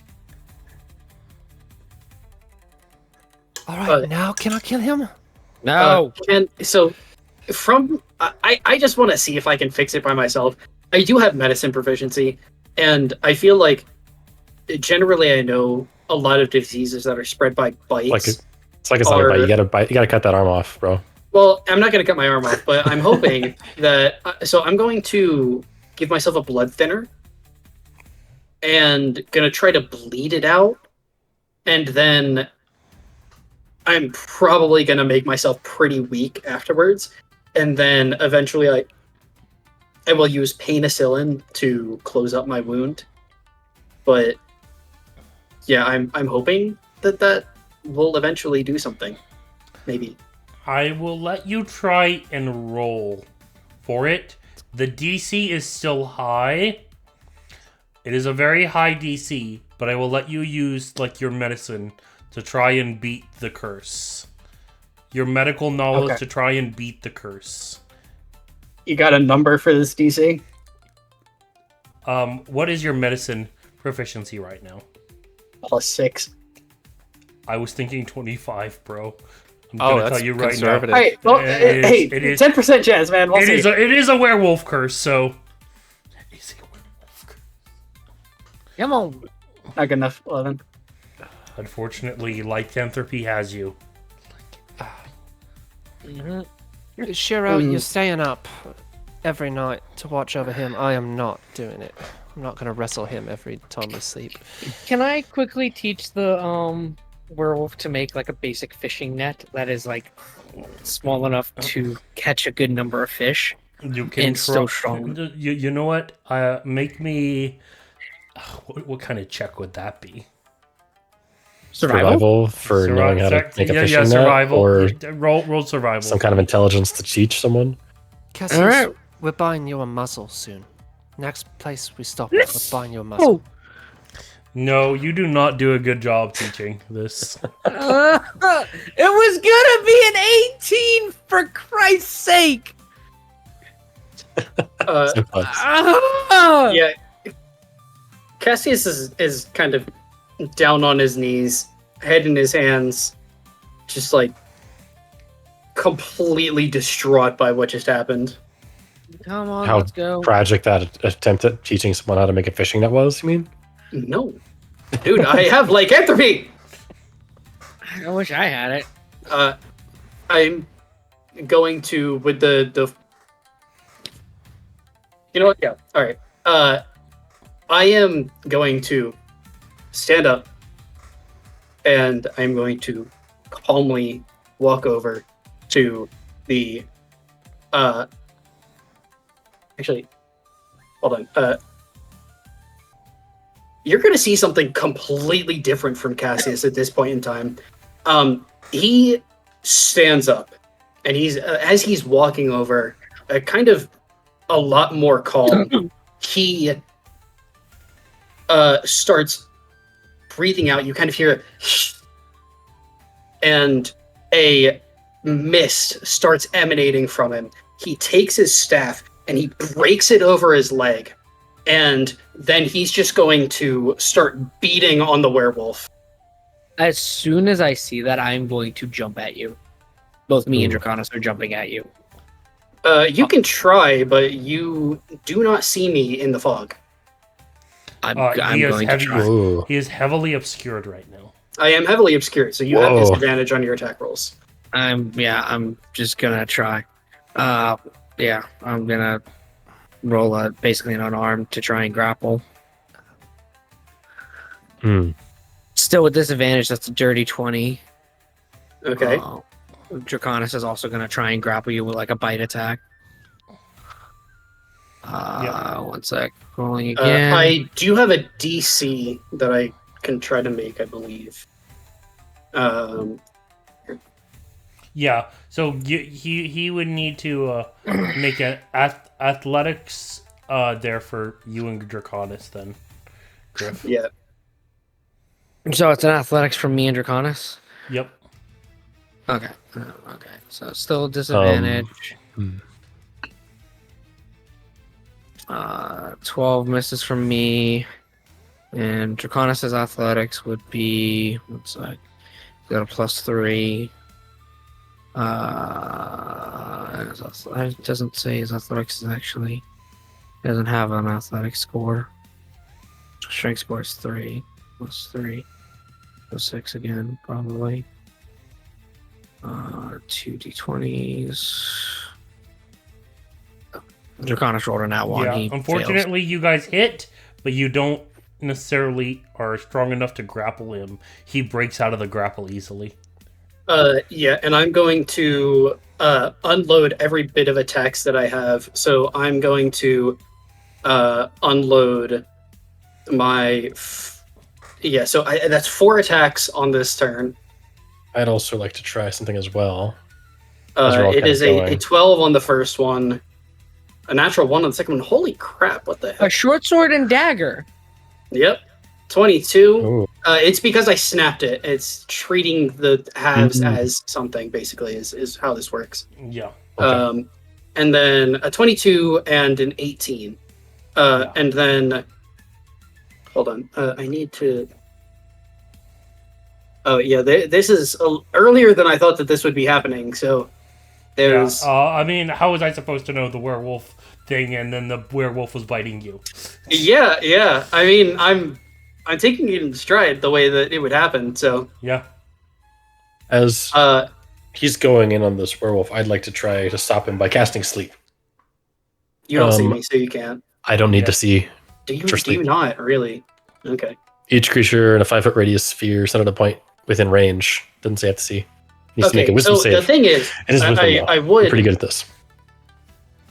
All right, Uh, now can I kill him? No. I just want to see if I can fix it by myself. I do have medicine proficiency, and I feel like generally I know a lot of diseases that are spread by bites. It's like a zombie Or- bite. You gotta cut that arm off, bro. Well, I'm not going to cut my arm off, but I'm hoping that. So I'm going to give myself a blood thinner, and gonna try to bleed it out, and then I'm probably gonna make myself pretty weak afterwards, and then eventually I will use penicillin to close up my wound. But yeah, I'm hoping that will eventually do something. Maybe. I will let you try and roll for it. The DC is still high. It is a very high DC, but I will let you use like your medicine to try and beat the curse. Your medical knowledge Okay. to try and beat the curse. You got a number for this DC? What is your medicine proficiency right now? +6. I was thinking 25, bro. I'm Oh, gonna that's tell you right conservative. now. Hey, well, It is- it is- 10% chance, man. We'll It see. is a werewolf curse, so. It is a werewolf curse. Come on. Not good enough. 11. Unfortunately, lycanthropy has you. Shiro, Mm. you're staying up every night to watch over him. I am not doing it. I'm not going to wrestle him every time we sleep. Can I quickly teach the werewolf to make like a basic fishing net that is like small enough to catch a good number of fish? You can And still strong. You know what? Make me. What kind of check would that be? Survival? for knowing how to make a fishing net, survival. or Roll survival. some kind of intelligence to teach someone. Cassius, Alright. we're buying you a muzzle soon. Next place we stop at, we're buying you a muzzle. No, you do not do a good job teaching this. It was gonna be an 18, for Christ's sake. So close. Yeah. Cassius is kind of down on his knees, head in his hands, just like completely distraught by what just happened. Come on, How let's go. tragic that attempt at teaching someone how to make a fishing net was, you mean? No. Dude, I have lycanthropy! I wish I had it. I'm going to, with the you know what? Yeah. All right. I am going to stand up, and I'm going to calmly walk over to the. Actually, hold on. You're going to see something completely different from Cassius at this point in time. He stands up, and he's as he's walking over, kind of a lot more calm. He starts breathing out. You kind of hear and a mist starts emanating from him. He takes his staff and he breaks it over his leg, and then he's just going to start beating on the werewolf. As soon as I see that, I'm going to jump at you. Both me and Ooh. Draconis are jumping at you. You can try, but you do not see me in the fog. I'm He is going to heavy- try. Ooh. He is heavily obscured right now. I am heavily obscured, so you have Whoa. disadvantage on your attack rolls. I'm just gonna try. I'm gonna roll basically an unarmed to try and grapple. Hmm. Still with disadvantage, that's a dirty 20. Okay. Draconis is also gonna try and grapple you with like a bite attack. 1 sec. Rolling again. I do have a DC that I can try to make, I believe. Yeah, so he would need to make an athletics there for you and Draconis then, Griff. Yeah. So it's an athletics from me and Draconis. Yep. Okay. Okay. So still disadvantage. 12 misses from me, and Draconis' athletics would be, one sec, got a +3. It doesn't say his athletics is actually, he doesn't have an athletic score. Strength score is 3 +3, so 6 again, probably. 2 d20s. Draconis rolled on that one. Yeah. He Unfortunately, you guys hit, but you don't necessarily are strong enough to grapple him. He breaks out of the grapple easily. Yeah, and I'm going to unload every bit of attacks that I have. So I'm going to unload my... so that's 4 attacks on this turn. I'd also like to try something as well. As we're all It kind is of a going. 12 on the first one, a natural 1 on the second one. Holy crap, what the A heck? short sword and dagger. Yep. 22. Ooh. It's because I snapped it. It's treating the halves Mhm. as something, basically, is how this works. Yeah. Okay. And then a 22 and an 18. And then, hold on. I need to... Oh, yeah, this is earlier than I thought that this would be happening, so there's... I mean, how was I supposed to know the werewolf thing and then the werewolf was biting you? Yeah. I mean, I'm taking it in stride the way that it would happen, so... Yeah. As he's going in on this werewolf, I'd like to try to stop him by casting sleep. You don't see me, so you can't. I don't need to see. Do you for sleep. not, really? Okay. Each creature in a 5-foot radius sphere set at a point within range. Doesn't say I have to see. Needs to make a wisdom so save. the thing is, It is wisdom, though. I I'm would... pretty good at this.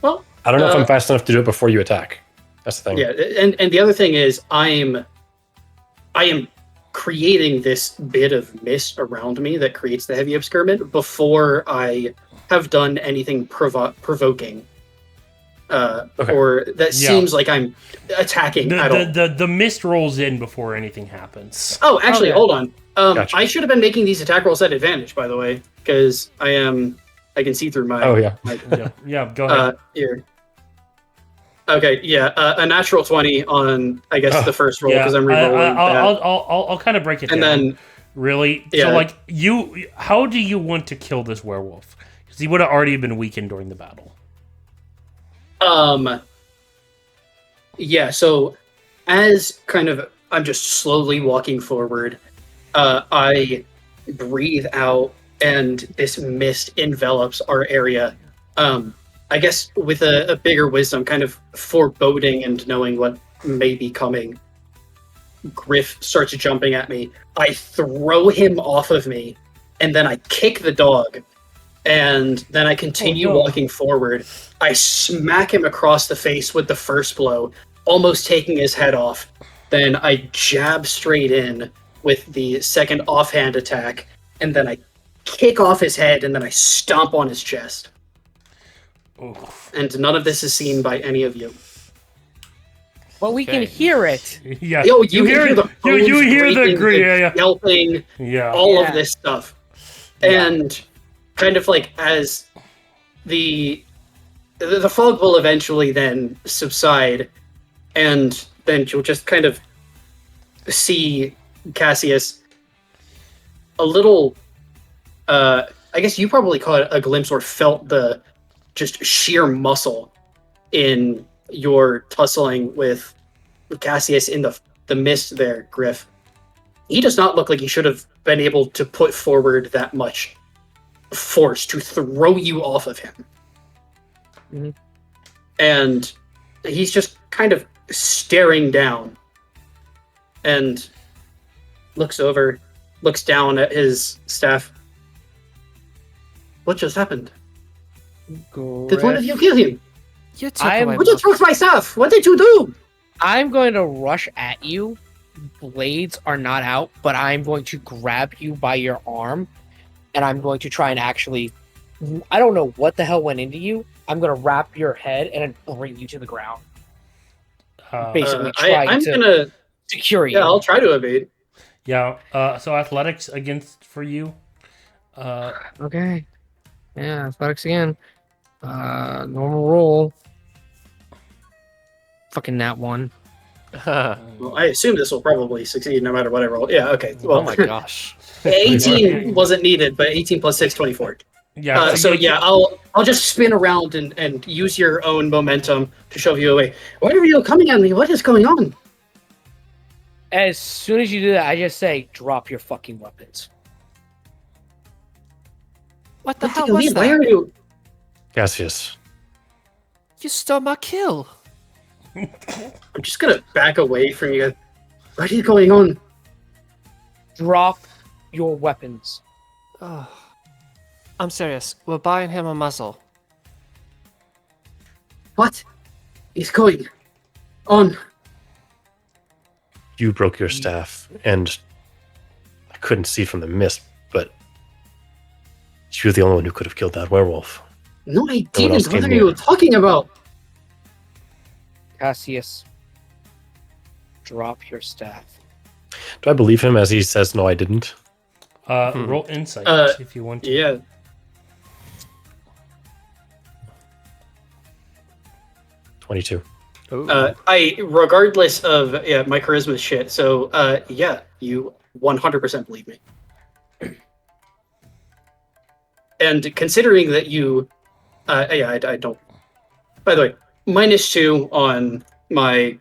Well, I don't know if I'm fast enough to do it before you attack. That's the thing. Yeah, and the other thing is I am creating this bit of mist around me that creates the heavy obscurement before I have done anything provoking. Or that seems like I'm attacking at all. The mist rolls in before anything happens. Oh, actually, Okay. hold on. Gotcha. I should have been making these attack rolls at advantage, by the way, because I can see through my. Oh yeah. Yeah, go ahead. Here. Okay, yeah, a natural 20 on I guess the first roll because I'm rerolling that. I'll kind of break it And down. then Really? Yeah. So, like, how do you want to kill this werewolf? Because he would have already been weakened during the battle. Yeah, so as kind of I'm just slowly walking forward, I breathe out and this mist envelops our area. I guess with a bigger wisdom, kind of foreboding and knowing what may be coming, Griff starts jumping at me. I throw him off of me, and then I kick the dog. And then I continue walking forward. I smack him across the face with the first blow, almost taking his head off. Then I jab straight in with the second offhand attack, and then I kick off his head, and then I stomp on his chest. Oof. And none of this is seen by any of you. But we can Okay. hear it. Yeah. Yo, you hear the bones you hear the breaking, yelping, all Yeah. of this stuff. Yeah. And kind of like as the fog will eventually then subside, and then you'll just kind of see Cassius a little I guess you probably caught a glimpse or felt the just sheer muscle in your tussling with Cassius in the mist there, Griff. He does not look like he should have been able to put forward that much force to throw you off of him. Mhm. And he's just kind of staring down and looks down at his staff. What just happened? Did one of you kill him? You took I'm- away What you took my staff? What did you do? I'm going to rush at you. Blades are not out, but I'm going to grab you by your arm, and I'm going to try and actually. I don't know what the hell went into you. I'm going to wrap your head and bring you to the ground. Basically, trying I'm to gonna. secure you. Yeah, I'll try to evade. Yeah. So athletics against for you. Okay. Yeah, athletics again. Normal roll. Fucking nat 1. Well, I assume this will probably succeed no matter what I roll. Yeah. Okay. Well, Oh my gosh. 18 wasn't needed, but 18 plus 6, 24. Yeah. So yeah, I'll just spin around and use your own momentum to shove you away. Why are you coming at me? What is going on? As soon as you do that, I just say, "Drop your fucking weapons." What the What hell do you was mean? Why that? are you? Cassius. You stole my kill. I'm just gonna back away from you. What is going on? Drop your weapons. Oh. I'm serious. We're buying him a muzzle. What is going on? You broke your staff, and I couldn't see from the mist, but you're the only one who could have killed that werewolf. No, I else didn't. came What are near. you talking about? Cassius, drop your staff. Do I believe him as he says, no, I didn't? Roll insight if you want to. Yeah. 22. Ooh. I regardless of my charisma shit. So yeah, you 100% believe me. And considering that you, I don't. By the way, -2 on my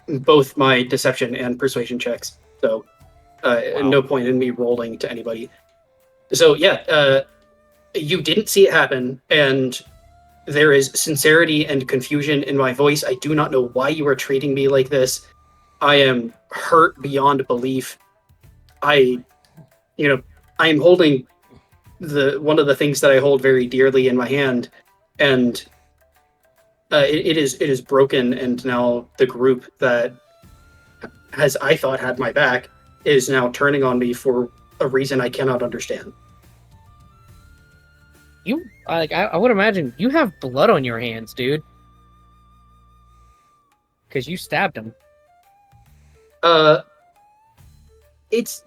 both my deception and persuasion checks. So no point in me rolling to anybody. So yeah, you didn't see it happen, and there is sincerity and confusion in my voice. I do not know why you are treating me like this. I am hurt beyond belief. I am holding one of the things that I hold very dearly in my hand, and it is broken, and now the group that has, I thought, had my back is now turning on me for a reason I cannot understand. You like I would imagine you have blood on your hands, dude. Because you stabbed him. It's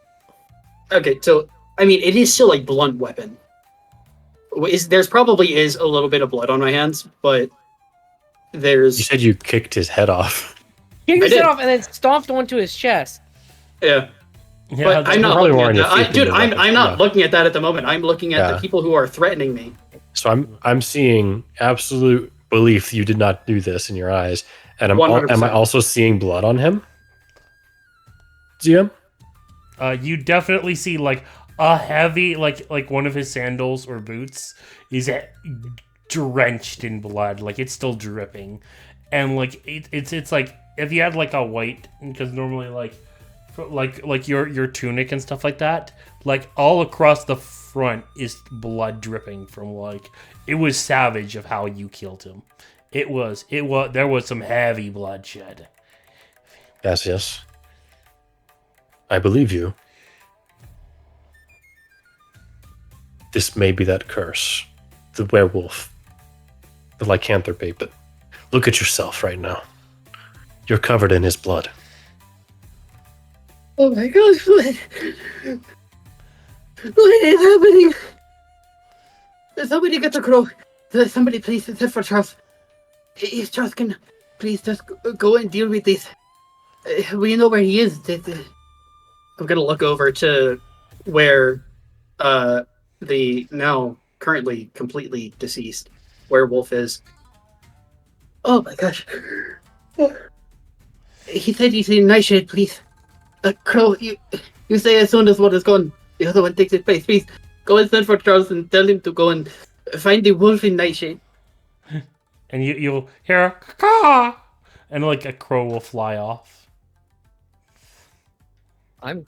okay. So I mean, it is still a blunt weapon. There's probably is a little bit of blood on my hands, but there's. You said you kicked his head off. Kicked his did. head off and then stomped onto his chest. Yeah. Yeah, But I'm not probably looking at more that. in your I'm weapon. not Yeah. looking at that at the moment. I'm looking at Yeah. the people who are threatening me. So I'm seeing absolute belief you did not do this in your eyes, and am I 100%. also seeing blood on him? GM? You definitely see like a heavy, like one of his sandals or boots is drenched in blood, like it's still dripping, and like it's like if you had like a white, because normally like your tunic and stuff like that, like all across the front is blood dripping from like it was savage of how you killed him. It was there was some heavy bloodshed. Yes. I believe you. This may be that curse. The werewolf. The lycanthropy, but look at yourself right now. You're covered in his blood. Oh my god! What is happening? Somebody get the crow. Somebody please send for Charles. If Charles can please just go and deal with this. We know where he is. I'm gonna look over to where the now currently completely deceased werewolf is. Oh my gosh. He said he's in Nightshade, please. Crow, you say as soon as one is gone, the other one takes its place. Please, go and send for Charles and tell him to go and find the wolf in Nightshade. And you'll hear a caw, and like a crow will fly off. I'm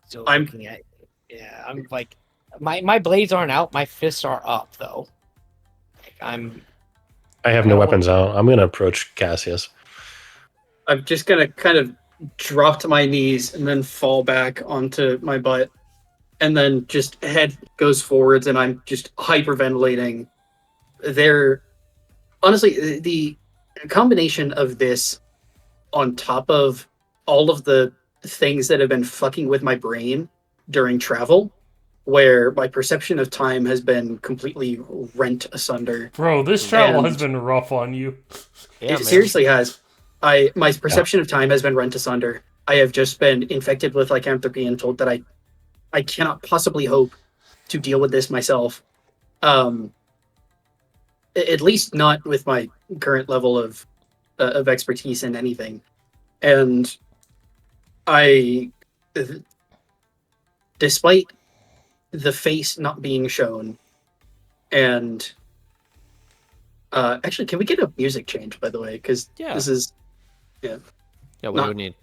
still I'm- looking at. Yeah, I'm like, my blades aren't out. My fists are up though. Like, I have no weapons out. I'm going to approach Cassius. I'm just gonna kind of drop to my knees and then fall back onto my butt, and then just head goes forwards, and I'm just hyperventilating. Honestly, the combination of this on top of all of the things that have been fucking with my brain during travel, where my perception of time has been completely rent asunder. Bro, this travel And- has been rough on you. Yeah, It man. seriously has. My perception of time has been rent asunder. I have just been infected with lycanthropy and told that I cannot possibly hope to deal with this myself. At least not with my current level of expertise in anything. And despite the face not being shown, and actually, can we get a music change, by the way? Because Yeah. this is Yeah, what not- do we need?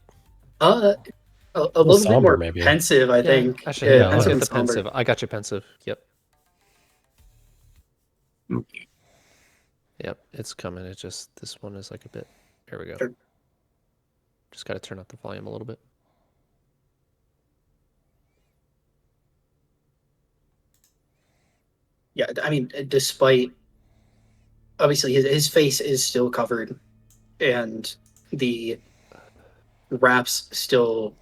a little bit somber, more maybe. pensive, I think. Actually, Yeah, yeah, I'll pensive get and the somber. pensive. I got you pensive. Yep. Yep, it's coming. It just this one is like a bit. Here we go. Sure. Just got to turn up the volume a little bit. Yeah, I mean, despite obviously his face is still covered, and the wraps still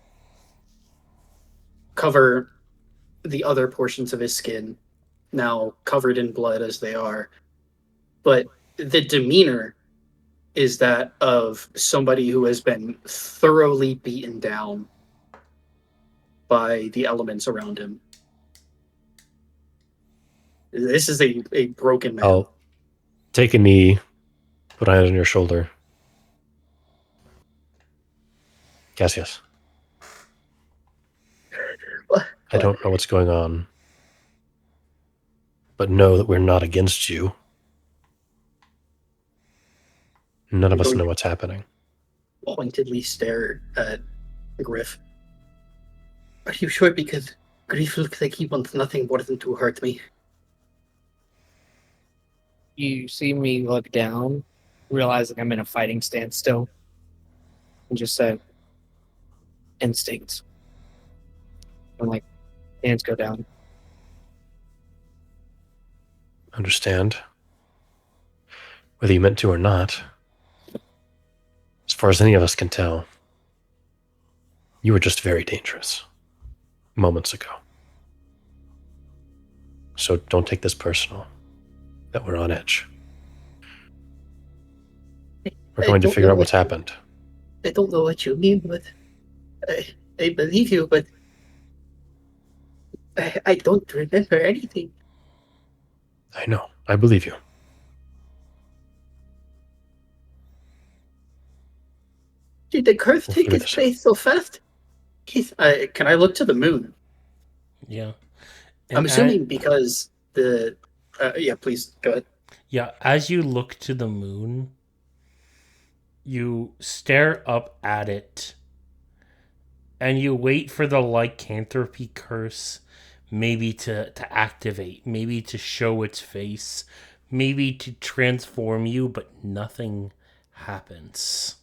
cover the other portions of his skin, now covered in blood as they are. But the demeanor is that of somebody who has been thoroughly beaten down by the elements around him. This is a broken man. I'll take a knee, put a hand on your shoulder. Cassius. I don't know what's going on, but know that we're not against you. None of us know what's happening. Pointedly stare at Griff. Are you sure? Because Griff looks like he wants nothing more than to hurt me. you see me look down, realizing I'm in a fighting stance still, and just say, instincts. And like, hands go down. Understand. Whether you meant to or not, as far as any of us can tell, you were just very dangerous moments ago. So don't take this personal, that we're on edge. We're going to figure out what's happened. I don't know what you mean, but I believe you, but I don't remember anything. I know. I believe you. Did the curse We'll take figure his this place so fast? Can I look to the moon? Yeah. I'm assuming because the... yeah, please, go ahead. Yeah, as you look to the moon, you stare up at it, and you wait for the lycanthropy curse maybe to activate, maybe to show its face, maybe to transform you, but nothing happens.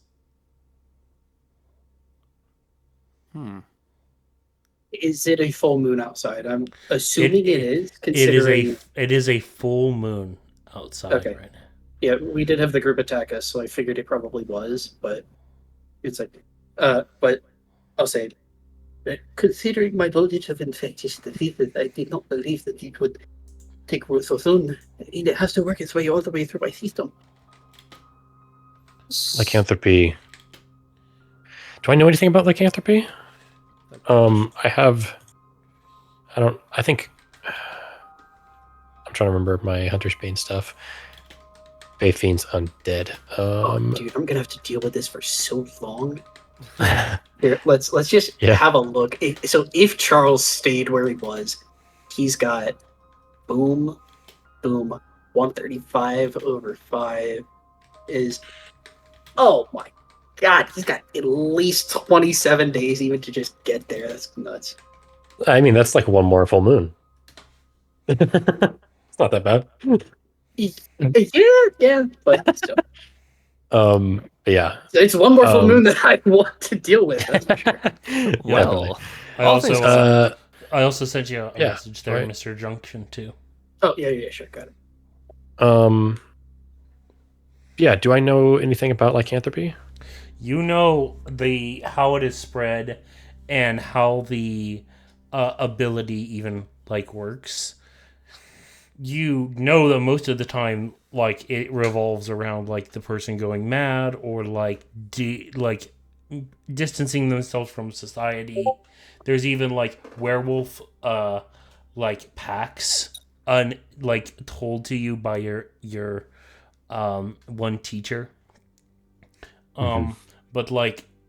Is it a full moon outside? I'm assuming it is, It considering... is a full moon outside Okay. right now. Yeah, we did have the group attack us, so I figured it probably was, but it's like... but I'll say, considering my knowledge of infectious diseases, I did not believe that it would take root so soon. It has to work its way all the way through my system. Lycanthropy. Do I know anything about lycanthropy? I think I'm trying to remember my Hunter's Bane stuff. Bay Fiend's undead. Dude, I'm gonna have to deal with this for so long. Here, let's just have a look. So if Charles stayed where he was, he's got boom, 135 over 5 is... Oh my god, he's got at least 27 days even to just get there. That's nuts. I mean, that's like one more full moon. It's not that bad. Yeah, but still. But yeah. It's one more full moon that I want to deal with. That's for sure. Well, I also sent you a message there, right. Mr. Junction, too. Oh, yeah, sure, got it. Yeah, do I know anything about lycanthropy? You know how it is spread and how the ability even works. You know that most of the time it revolves around the person going mad or distancing themselves from society. There's even werewolf packs told to you by your one teacher. But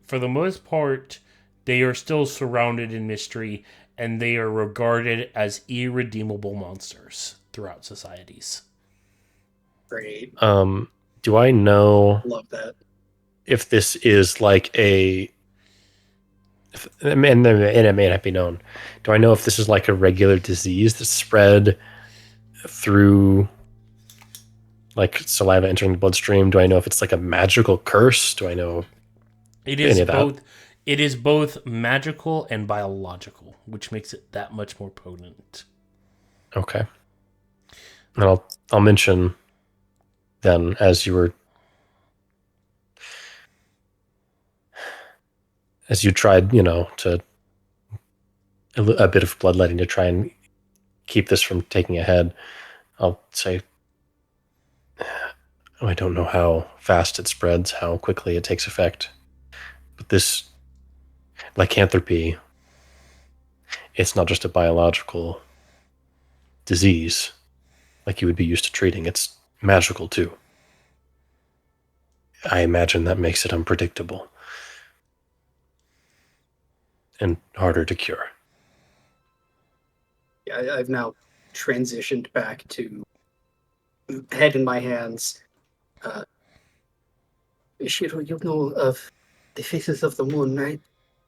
for the most part, they are still surrounded in mystery, and they are regarded as irredeemable monsters throughout societies. Great. Do I know Love that. if this is and it may not be known. Do I know if this is a regular disease that's spread through saliva entering the bloodstream? Do I know if it's a magical curse? Do I know any of that? It is both magical and biological, which makes it that much more potent. Okay. And I'll mention then, as you tried, to a bit of bloodletting to try and keep this from taking a head, I'll say, I don't know how fast it spreads, how quickly it takes effect, but this lycanthropy, it's not just a biological disease like you would be used to treating. It's magical too. I imagine that makes it unpredictable and harder to cure. Yeah, I've now transitioned back to head in my hands. Shiro, you know of the faces of the moon, right?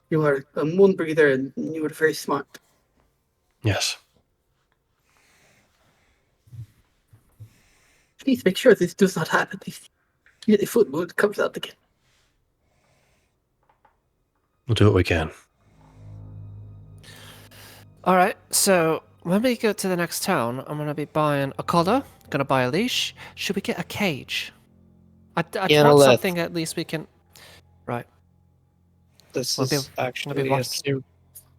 You are a moon breather and you are very smart. Yes. Please make sure this does not happen. Yeah, the full moon comes out again. We'll do what we can. All right, so when we go to the next town, I'm gonna be buying a collar, gonna buy a leash. Should we get a cage? I Yeah, want let's. something at least we can. Right. This Wanna be- is actually wanna be a watched?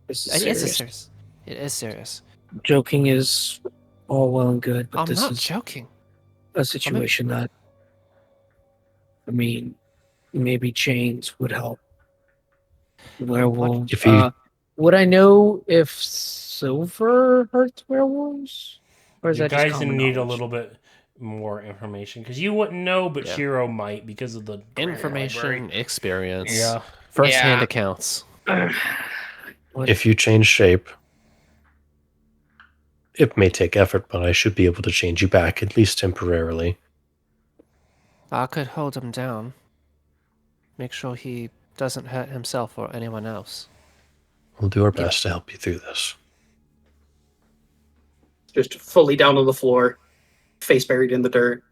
this It is is serious. serious. It is serious. Joking is all well and good, but I'm this not is joking. a situation that, I mean, maybe chains would help. Werewolves. If you- Would I know if silver hurts werewolves? Or is You that just guys common need a knowledge? little bit more information because you wouldn't know, but Yeah. Shiro might because of the Grand Information, Library. experience, Yeah. first-hand Yeah. accounts. What- If you change shape, it may take effort, but I should be able to change you back, at least temporarily. I could hold him down. Make sure he doesn't hurt himself or anyone else. We'll do our best to help you through this. Just fully down on the floor, face buried in the dirt,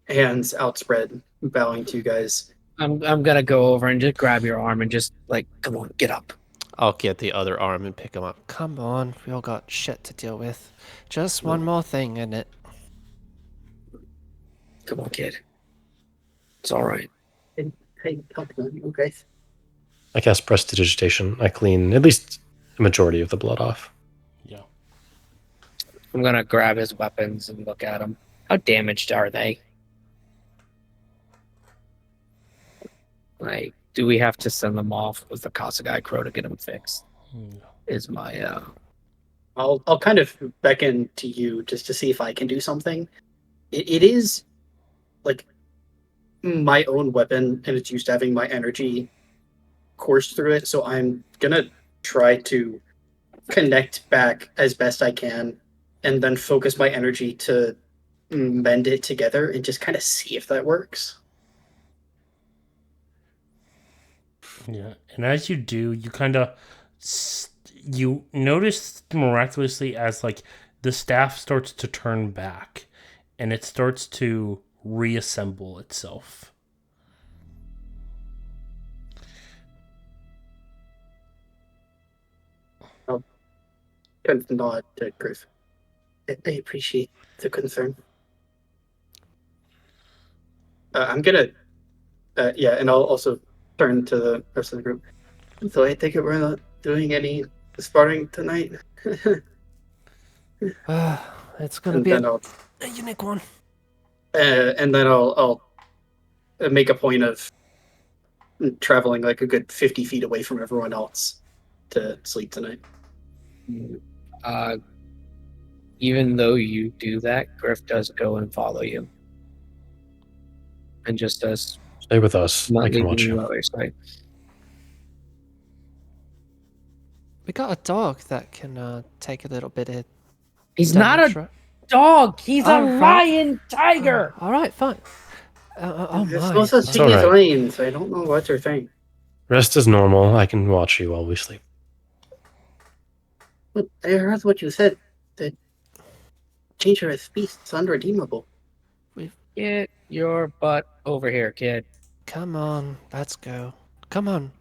hands outspread, bowing to you guys. I'm gonna go over and just grab your arm and just like, come on, get up. I'll get the other arm and pick him up. Come on, we all got shit to deal with. Just one more thing in it. Come on, kid. It's all right. Hey, help me, you guys. I cast Prestidigitation. I clean at least the majority of the blood off. Yeah. I'm gonna grab his weapons and look at them. How damaged are they? Like, do we have to send them off with the Kasagai Crow to get them fixed? Is my I'll kind of beckon to you just to see if I can do something. It is like my own weapon, and it's used to having my energy course through it. So I'm gonna try to connect back as best I can, and then focus my energy to mend it together and just kind of see if that works. Yeah, and as you do, you kind of you notice miraculously as like the staff starts to turn back, and it starts to reassemble itself. Kind of nod to Griff. I appreciate the concern. I'm gonna, yeah, and I'll also turn to the rest of the group. So I take it we're not doing any sparring tonight. It's gonna And be then a I'll unique one. and then I'll make a point of traveling like a good 50 feet away from everyone else to sleep tonight. Even though you do that, Griff does go and follow you, and just does Stay with us. not I can leaving watch you you. out of your sight. We got a dog that can take a little bit of. He's not damage, a right? dog. He's a Alright. lion tiger. All right, fine. Oh There's my. no such It's thing all as right. lanes. I don't know what you're saying. Rest is normal. I can watch you while we sleep. But I heard what you said. That dangerous beasts unredeemable. Get your butt over here, kid. Come on, let's go. Come on.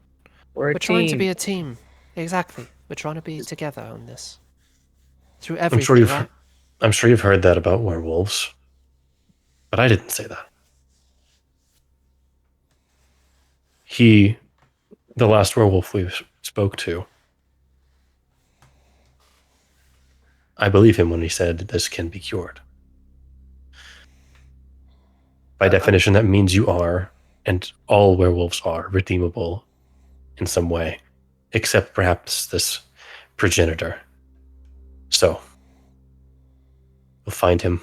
We're We're trying to be a team. Exactly. We're trying to be together on this. Through everything, right? I'm sure you've heard that about werewolves, but I didn't say that. The last werewolf we spoke to, I believe him when he said this can be cured. By definition, that means you are, and all werewolves are, redeemable in some way, except perhaps this progenitor. So, we'll find him.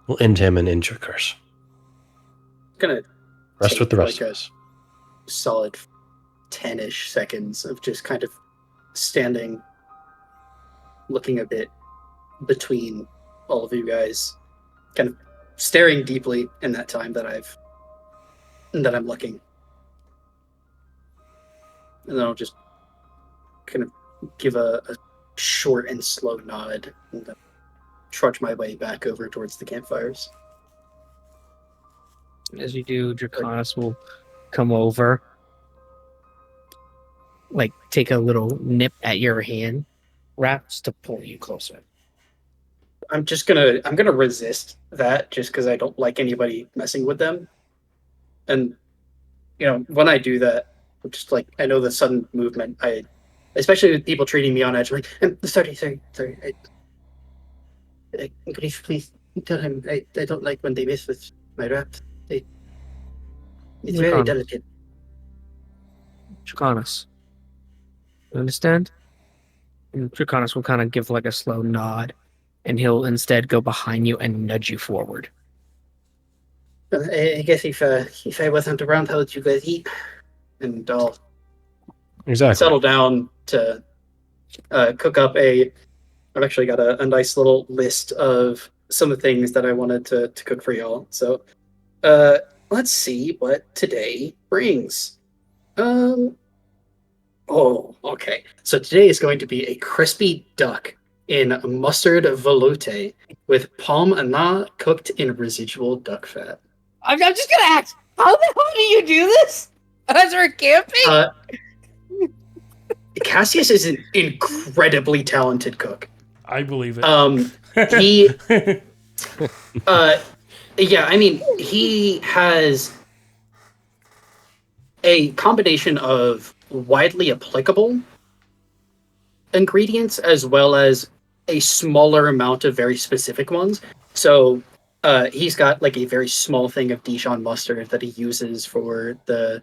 We'll end him and end your curse. Gonna Rest take with the rest like of us. solid 10-ish seconds of just kind of standing, looking a bit between all of you guys, kind of staring deeply in that time that I'm looking. And then I'll just kind of give a short and slow nod and then trudge my way back over towards the campfires. As you do, Draconis will come over, like take a little nip at your hand wraps to pull you closer. I'm gonna resist that just because I don't like anybody messing with them. And when I do that, I'm just like I know the sudden movement. Especially with people treating me on edge, like sorry. Grief, please tell him I don't like when they mess with my wraps. It's very Draconis. delicate. Draconis. You understand? And Draconis will kind of give like a slow nod, and he'll instead go behind you and nudge you forward. I guess if I wasn't around, how would you guys eat? And I'll Exactly. settle down to cook up I've actually got a nice little list of some of the things that I wanted to cook for y'all. So let's see what today brings. Oh, okay. So today is going to be a crispy duck in mustard velouté with palm anah cooked in residual duck fat. I'm just gonna ask, how the hell do you do this? As we're camping? Cassius is an incredibly talented cook. I believe it. He, yeah, I mean, he has a combination of widely applicable ingredients as well as a smaller amount of very specific ones. So he's got like a very small thing of Dijon mustard that he uses for the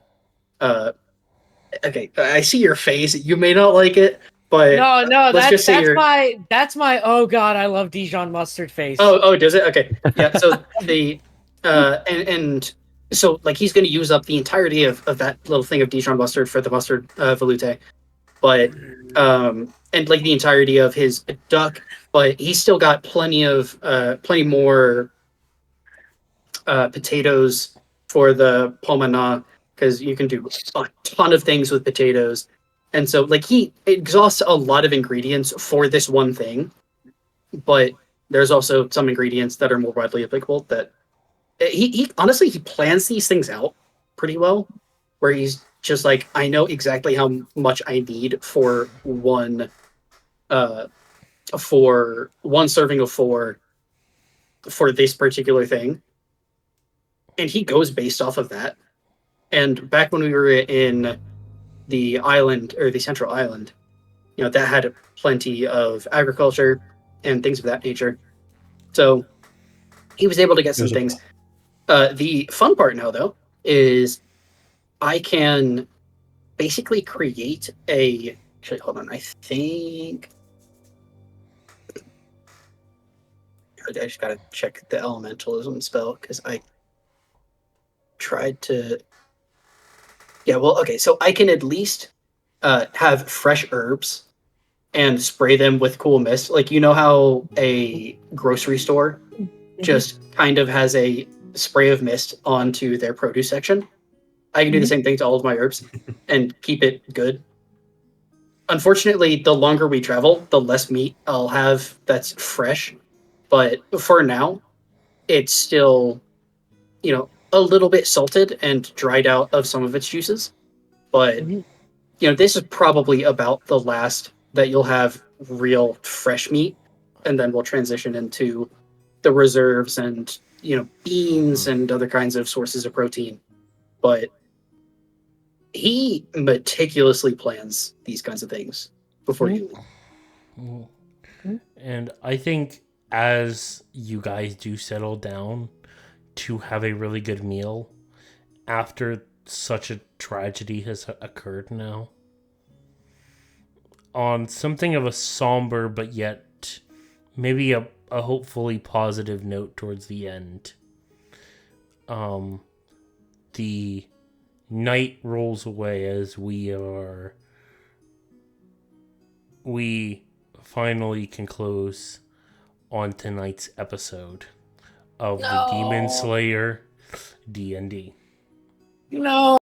okay, I see your face. You may not like it, but No, let's just say that's my oh god, I love Dijon mustard face. Oh, does it? Okay, yeah. So the and so like he's going to use up the entirety of that little thing of Dijon mustard for the mustard velouté, but and like the entirety of his duck, but he's still got plenty more potatoes for the pomme because you can do a ton of things with potatoes, and so like he exhausts a lot of ingredients for this one thing, but there's also some ingredients that are more widely applicable that he honestly he plans these things out pretty well, where he's just like I know exactly how much I need for one serving of four for this particular thing, and he goes based off of that. And back when we were in the island or the central island, that had plenty of agriculture and things of that nature. So he was able to get some things. The fun part now, though, is I can basically create a. Actually, hold on. I think I just gotta check the elementalism spell because I tried to. Yeah, well, okay. So I can at least have fresh herbs and spray them with cool mist. Like how a grocery store just kind of has a spray of mist onto their produce section. I can do the same thing to all of my herbs and keep it good. Unfortunately, the longer we travel, the less meat I'll have that's fresh. But for now, it's still, a little bit salted and dried out of some of its juices. But, this is probably about the last that you'll have real fresh meat. And then we'll transition into the reserves and, beans and other kinds of sources of protein. But he meticulously plans these kinds of things before you leave. And I think as you guys do settle down to have a really good meal after such a tragedy has occurred now, on something of a somber but yet maybe a hopefully positive note towards the end, the night rolls away as we finally can close on tonight's episode of the Demon Slayer D&D. No.